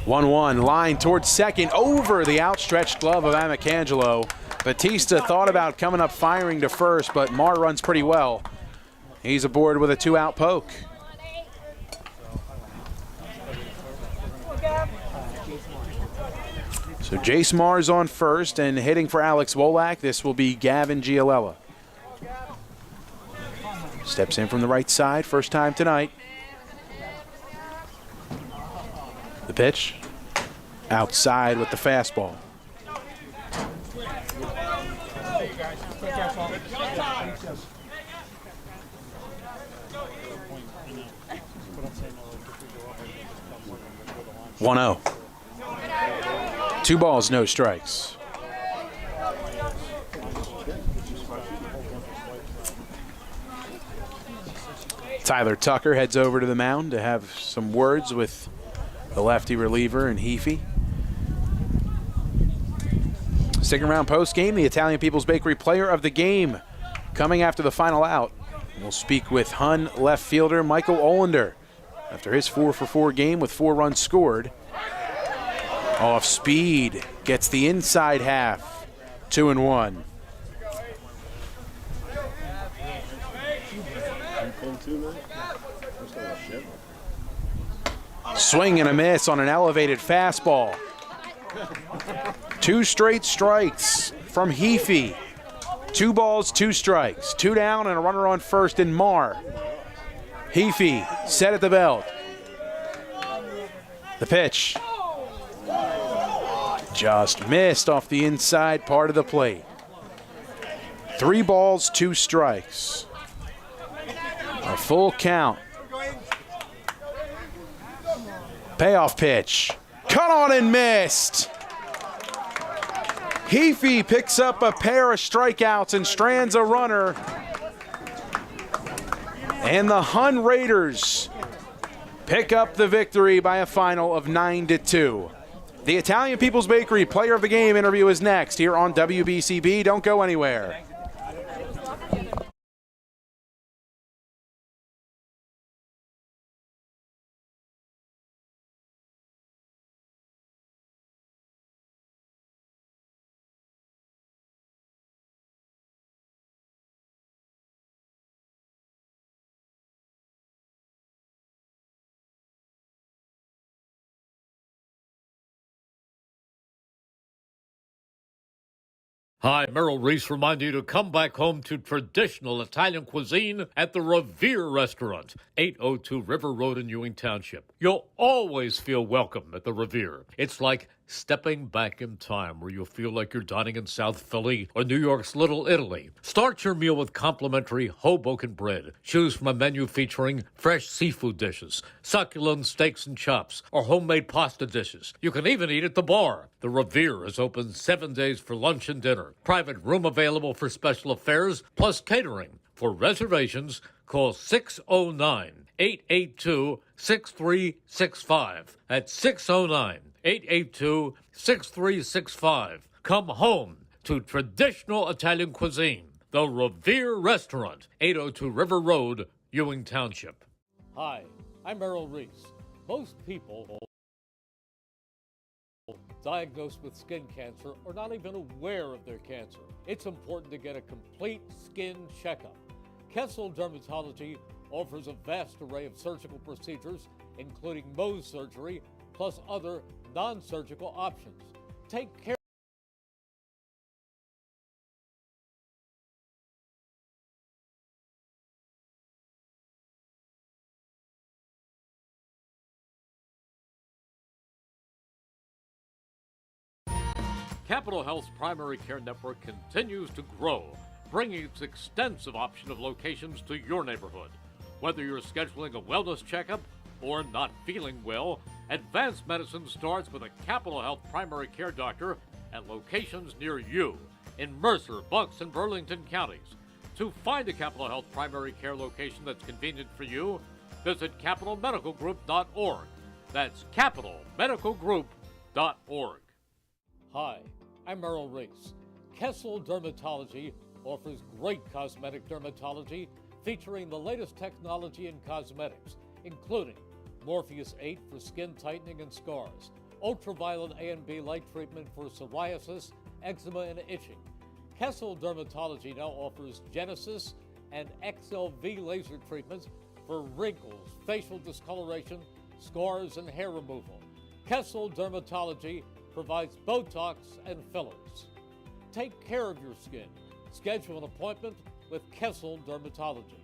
1-1 line towards second over the outstretched glove of Amicangelo. Batista thought about coming up firing to first, but Marr runs pretty well. He's aboard with a 2-out poke. So Jace Marr's on first, and hitting for Alex Wolak, this will be Gavin Giolella. Steps in from the right side, first time tonight. The pitch, outside with the fastball. One 0. 2 balls, no strikes. Tyler Tucker heads over to the mound to have some words with the lefty reliever and Heafy. Sticking around post-game, the Italian People's Bakery player of the game coming after the final out. We'll speak with Hun left fielder Michael Olander after his 4-for-4 game with 4 runs scored. Off speed, gets the inside half, 2-1. Swing and a miss on an elevated fastball. 2 straight strikes from Heafy. 2 balls, 2 strikes. 2 down and a runner on first in Marr. Heafy set at the belt. The pitch. Just missed off the inside part of the plate. 3 balls, 2 strikes. A full count. Payoff pitch. Cut on and missed. Heafy picks up a pair of strikeouts and strands a runner. And the Hun Raiders pick up the victory by a final of 9-2. The Italian People's Bakery player of the game interview is next here on WBCB. Don't go anywhere. Hi, Merrill Reese reminding you to come back home to traditional Italian cuisine at the Revere Restaurant, 802 River Road in Ewing Township. You'll always feel welcome at the Revere. It's like stepping back in time where you'll feel like you're dining in South Philly or New York's Little Italy. Start your meal with complimentary Hoboken bread. Choose from a menu featuring fresh seafood dishes, succulent steaks and chops, or homemade pasta dishes. You can even eat at the bar. The Revere is open 7 days for lunch and dinner. Private room available for special affairs, plus catering. For reservations, call 609-882-6365. That's 609-882-6365. Come home to traditional Italian cuisine. The Revere Restaurant, 802 River Road, Ewing Township. Hi, I'm Merrill Reese. Most people diagnosed with skin cancer are not even aware of their cancer. It's important to get a complete skin checkup. Kessel Dermatology offers a vast array of surgical procedures, including Mohs surgery, plus other non-surgical options. Take care. Capital Health's primary care network continues to grow, bringing its extensive option of locations to your neighborhood. Whether you're scheduling a wellness checkup or not feeling well, advanced medicine starts with a Capital Health primary care doctor at locations near you in Mercer, Bucks, and Burlington counties. To find a Capital Health primary care location that's convenient for you, visit capitalmedicalgroup.org. That's capitalmedicalgroup.org. Hi, I'm Merrill Reese. Kessel Dermatology offers great cosmetic dermatology featuring the latest technology in cosmetics, including Morpheus 8 for skin tightening and scars, ultraviolet A and B light treatment for psoriasis, eczema, and itching. Kessel Dermatology now offers Genesis and XLV laser treatments for wrinkles, facial discoloration, scars, and hair removal. Kessel Dermatology provides Botox and fillers. Take care of your skin. Schedule an appointment with Kessel Dermatology.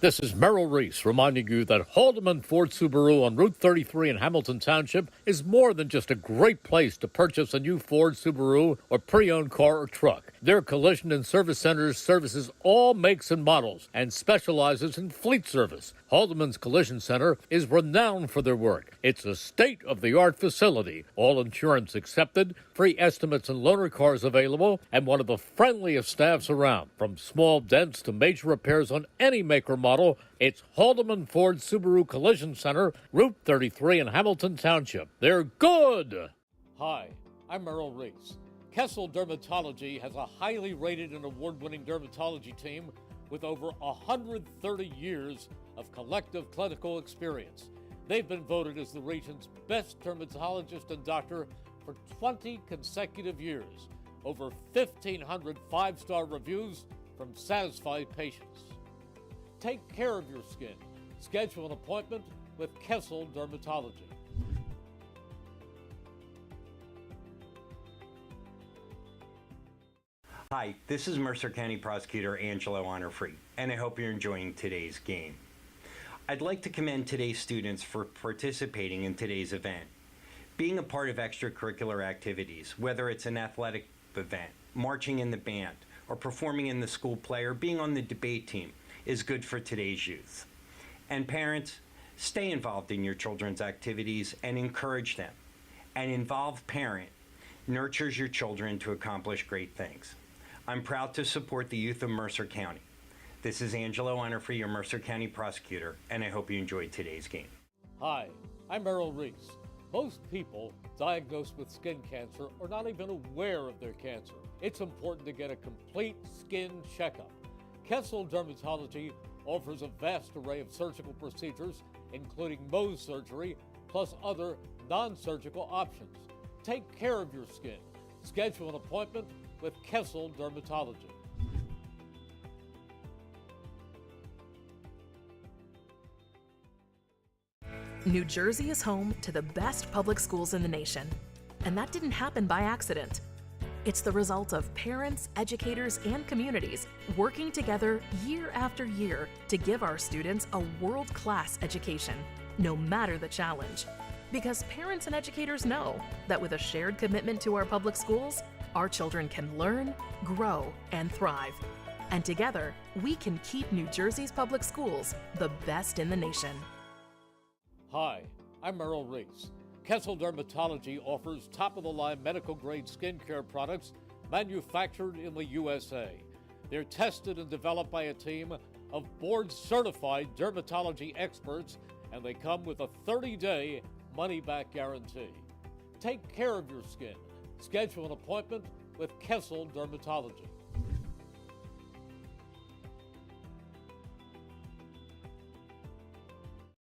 This is Merrill Reese reminding you that Haldeman Ford Subaru on Route 33 in Hamilton Township is more than just a great place to purchase a new Ford Subaru or pre-owned car or truck. Their collision and service centers services all makes and models and specializes in fleet service. Haldeman's Collision Center is renowned for their work. It's a state-of-the-art facility, all insurance accepted, free estimates and loaner cars available, and one of the friendliest staffs around. From small dents to major repairs on any make or model, it's Haldeman Ford Subaru Collision Center, Route 33 in Hamilton Township. They're good! Hi, I'm Merrill Reese. Kessel Dermatology has a highly rated and award-winning dermatology team with over 130 years of collective clinical experience. They've been voted as the region's best dermatologist and doctor for 20 consecutive years. Over 1,500 five-star reviews from satisfied patients. Take care of your skin. Schedule an appointment with Kessel Dermatology. Hi, this is Mercer County Prosecutor Angelo Honor-Free, and I hope you're enjoying today's game. I'd like to commend today's students for participating in today's event. Being a part of extracurricular activities, whether it's an athletic event, marching in the band, or performing in the school play, or being on the debate team, is good for today's youth. And parents, stay involved in your children's activities and encourage them. An involved parent nurtures your children to accomplish great things. I'm proud to support the youth of Mercer County. This is Angelo Honor-Free, your Mercer County Prosecutor, and I hope you enjoyed today's game. Hi, I'm Merrill Reese. Most people diagnosed with skin cancer are not even aware of their cancer. It's important to get a complete skin checkup. Kessel Dermatology offers a vast array of surgical procedures, including Mohs surgery, plus other non-surgical options. Take care of your skin. Schedule an appointment with Kessel Dermatology. New Jersey is home to the best public schools in the nation, and that didn't happen by accident. It's the result of parents, educators, and communities working together year after year to give our students a world-class education, no matter the challenge. Because parents and educators know that with a shared commitment to our public schools, our children can learn, grow, and thrive. And together, we can keep New Jersey's public schools the best in the nation. Hi, I'm Merrill Reese. Kessel Dermatology offers top-of-the-line medical-grade skincare products manufactured in the USA. They're tested and developed by a team of board-certified dermatology experts, and they come with a 30-day money-back guarantee. Take care of your skin. Schedule an appointment with Kessel Dermatology.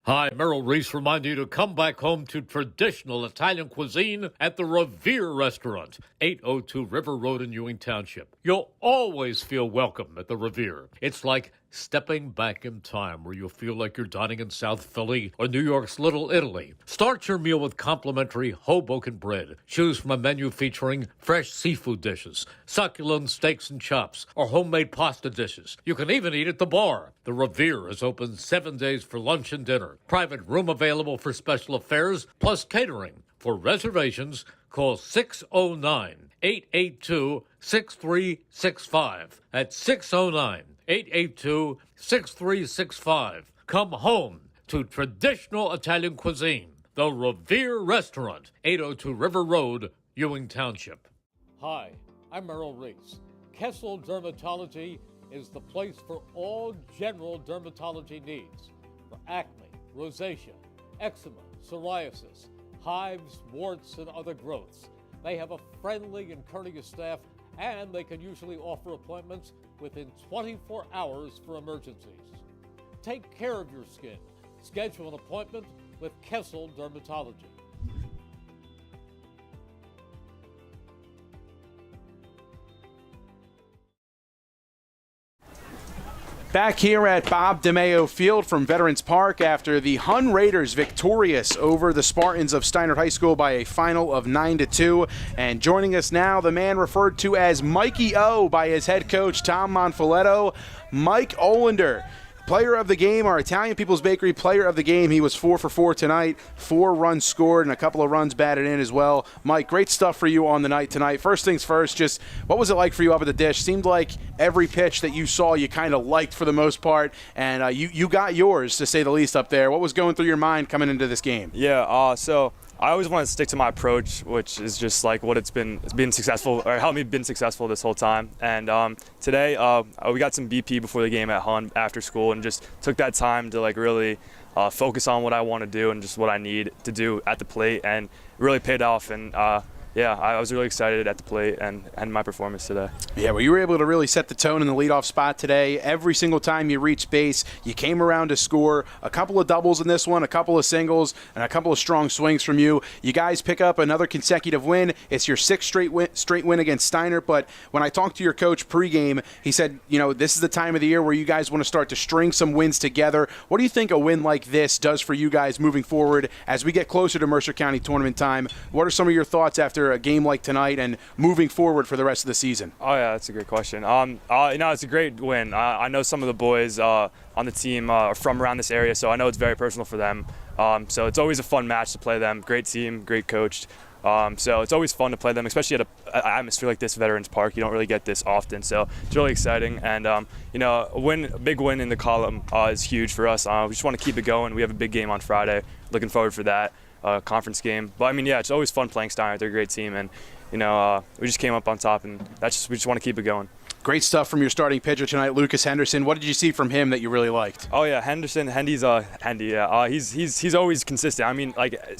Hi, Merrill Reese reminding you to come back home to traditional Italian cuisine at the Revere Restaurant, 802 River Road in Ewing Township. You'll always feel welcome at the Revere. It's like stepping back in time where you'll feel like you're dining in South Philly or New York's Little Italy. Start your meal with complimentary Hoboken bread. Choose from a menu featuring fresh seafood dishes, succulent steaks and chops, or homemade pasta dishes. You can even eat at the bar. The Revere is open 7 days for lunch and dinner. Private room available for special affairs, plus catering. For reservations, call 609-882-6365. That's 609-882-6365. Come home to traditional Italian cuisine. The Revere Restaurant, 802 River Road, Ewing Township. Hi, I'm Merrill Reese. Kessel Dermatology is the place for all general dermatology needs. For acne, rosacea, eczema, psoriasis, hives, warts, and other growths. They have a friendly and courteous staff, and they can usually offer appointments within 24 hours for emergencies. Take care of your skin. Schedule an appointment with Kessel Dermatology. Back here at Bob DeMeo Field from Veterans Park after the Hun Raiders victorious over the Spartans of Steinert High School by a final of 9-2. And joining us now, the man referred to as Mikey O by his head coach, Tom Monfiletto, Mike Olander. Player of the game, our Italian People's Bakery player of the game. He was 4 for 4 tonight, 4 runs scored and a couple of runs batted in as well. Mike, great stuff for you on the night tonight. First things first, just what was it like for you up at the dish? Seemed like every pitch that you saw you kind of liked for the most part, and you got yours, to say the least, up there. What was going through your mind coming into this game? Yeah, so I always want to stick to my approach, which is just like what it's been successful, or helped me been successful this whole time. And today we got some BP before the game at Hun after school, and just took that time to like really focus on what I want to do and just what I need to do at the plate, and it really paid off. And yeah, I was really excited at the plate and my performance today. Yeah, well, you were able to really set the tone in the leadoff spot today. Every single time you reached base, you came around to score. A couple of doubles in this one, a couple of singles, and a couple of strong swings from you. You guys pick up another consecutive win. It's your 6th straight win against Steinert. But when I talked to your coach pregame, he said, this is the time of the year where you guys want to start to string some wins together. What do you think a win like this does for you guys moving forward as we get closer to Mercer County tournament time? What are some of your thoughts after a game like tonight and moving forward for the rest of the season? Oh yeah, that's a great question. It's a great win. I know some of the boys on the team are from around this area, so I know it's very personal for them. So it's always a fun match to play them. Great team, great coached. So it's always fun to play them, especially at an atmosphere like this, Veterans Park. You don't really get this often, so it's really exciting. And a big win in the column is huge for us. We just want to keep it going. We have a big game on Friday. Looking forward for that. Conference game. But it's always fun playing Steinert. They're a great team, and we just came up on top, and we just want to keep it going. Great stuff from your starting pitcher tonight, Lucas Henderson. What did you see from him that you really liked? Oh yeah, Hendy's Hendy. Yeah, he's always consistent. I mean,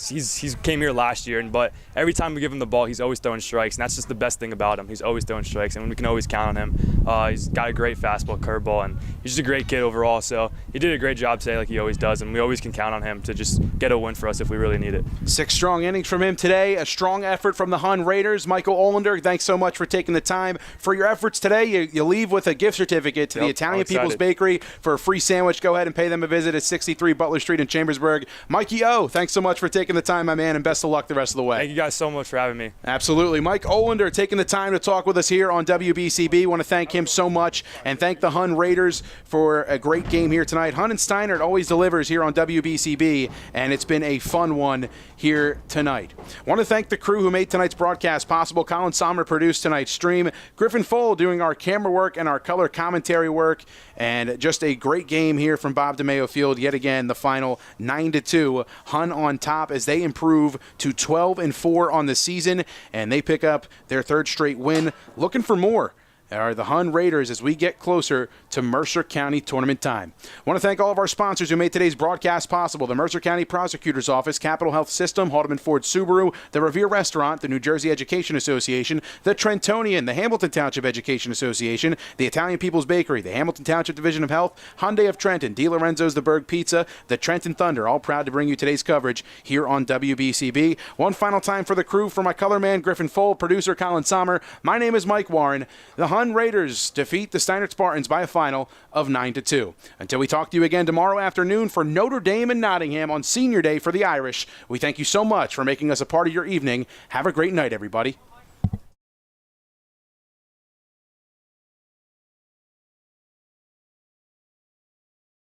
he's came here last year, but every time we give him the ball, he's always throwing strikes, and that's just the best thing about him. He's always throwing strikes, and we can always count on him. He's got a great fastball, curveball, and he's just a great kid overall. So he did a great job today, like he always does, and we always can count on him to just get a win for us if we really need it. 6 strong innings from him today. A strong effort from the Hun Raiders. Michael Olander, thanks so much for taking the time for your efforts today. You leave with a gift certificate to the Italian People's Bakery for a free sandwich. Go ahead and pay them a visit at 63 Butler Street in Chambersburg. Mikey O, thanks so much for taking the time, my man, and best of luck the rest of the way. Thank you guys so much for having me. Absolutely. Mike Olander taking the time to talk with us here on WBCB. Want to thank him so much, and thank the Hun Raiders for a great game here tonight. Hun and Steinert always delivers here on WBCB, and it's been a fun one here tonight. Want to thank the crew who made tonight's broadcast possible. Colin Sommer produced tonight's stream. Griffin Fole doing our camera work and our color commentary work, and just a great game here from Bob DeMayo Field. Yet again, the final 9-2. Hun on top as they improve to 12-4 on the season, and they pick up their 3rd straight win. Looking for more are the Hun Raiders as we get closer to Mercer County tournament time. I want to thank all of our sponsors who made today's broadcast possible: the Mercer County Prosecutor's Office, Capital Health System, Haldeman Ford Subaru, the Revere Restaurant, the New Jersey Education Association, the Trentonian, the Hamilton Township Education Association, the Italian People's Bakery, the Hamilton Township Division of Health, Hyundai of Trenton, De Lorenzo's The Berg Pizza, the Trenton Thunder, all proud to bring you today's coverage here on WBCB. One final time for the crew, for my color man Griffin Fole, producer Colin Sommer. My name is Mike Warren. The Hun Raiders defeat the Steinert Spartans by a final of 9-2. Until we talk to you again tomorrow afternoon for Notre Dame and Nottingham on Senior Day for the Irish, we thank you so much for making us a part of your evening. Have a great night, everybody.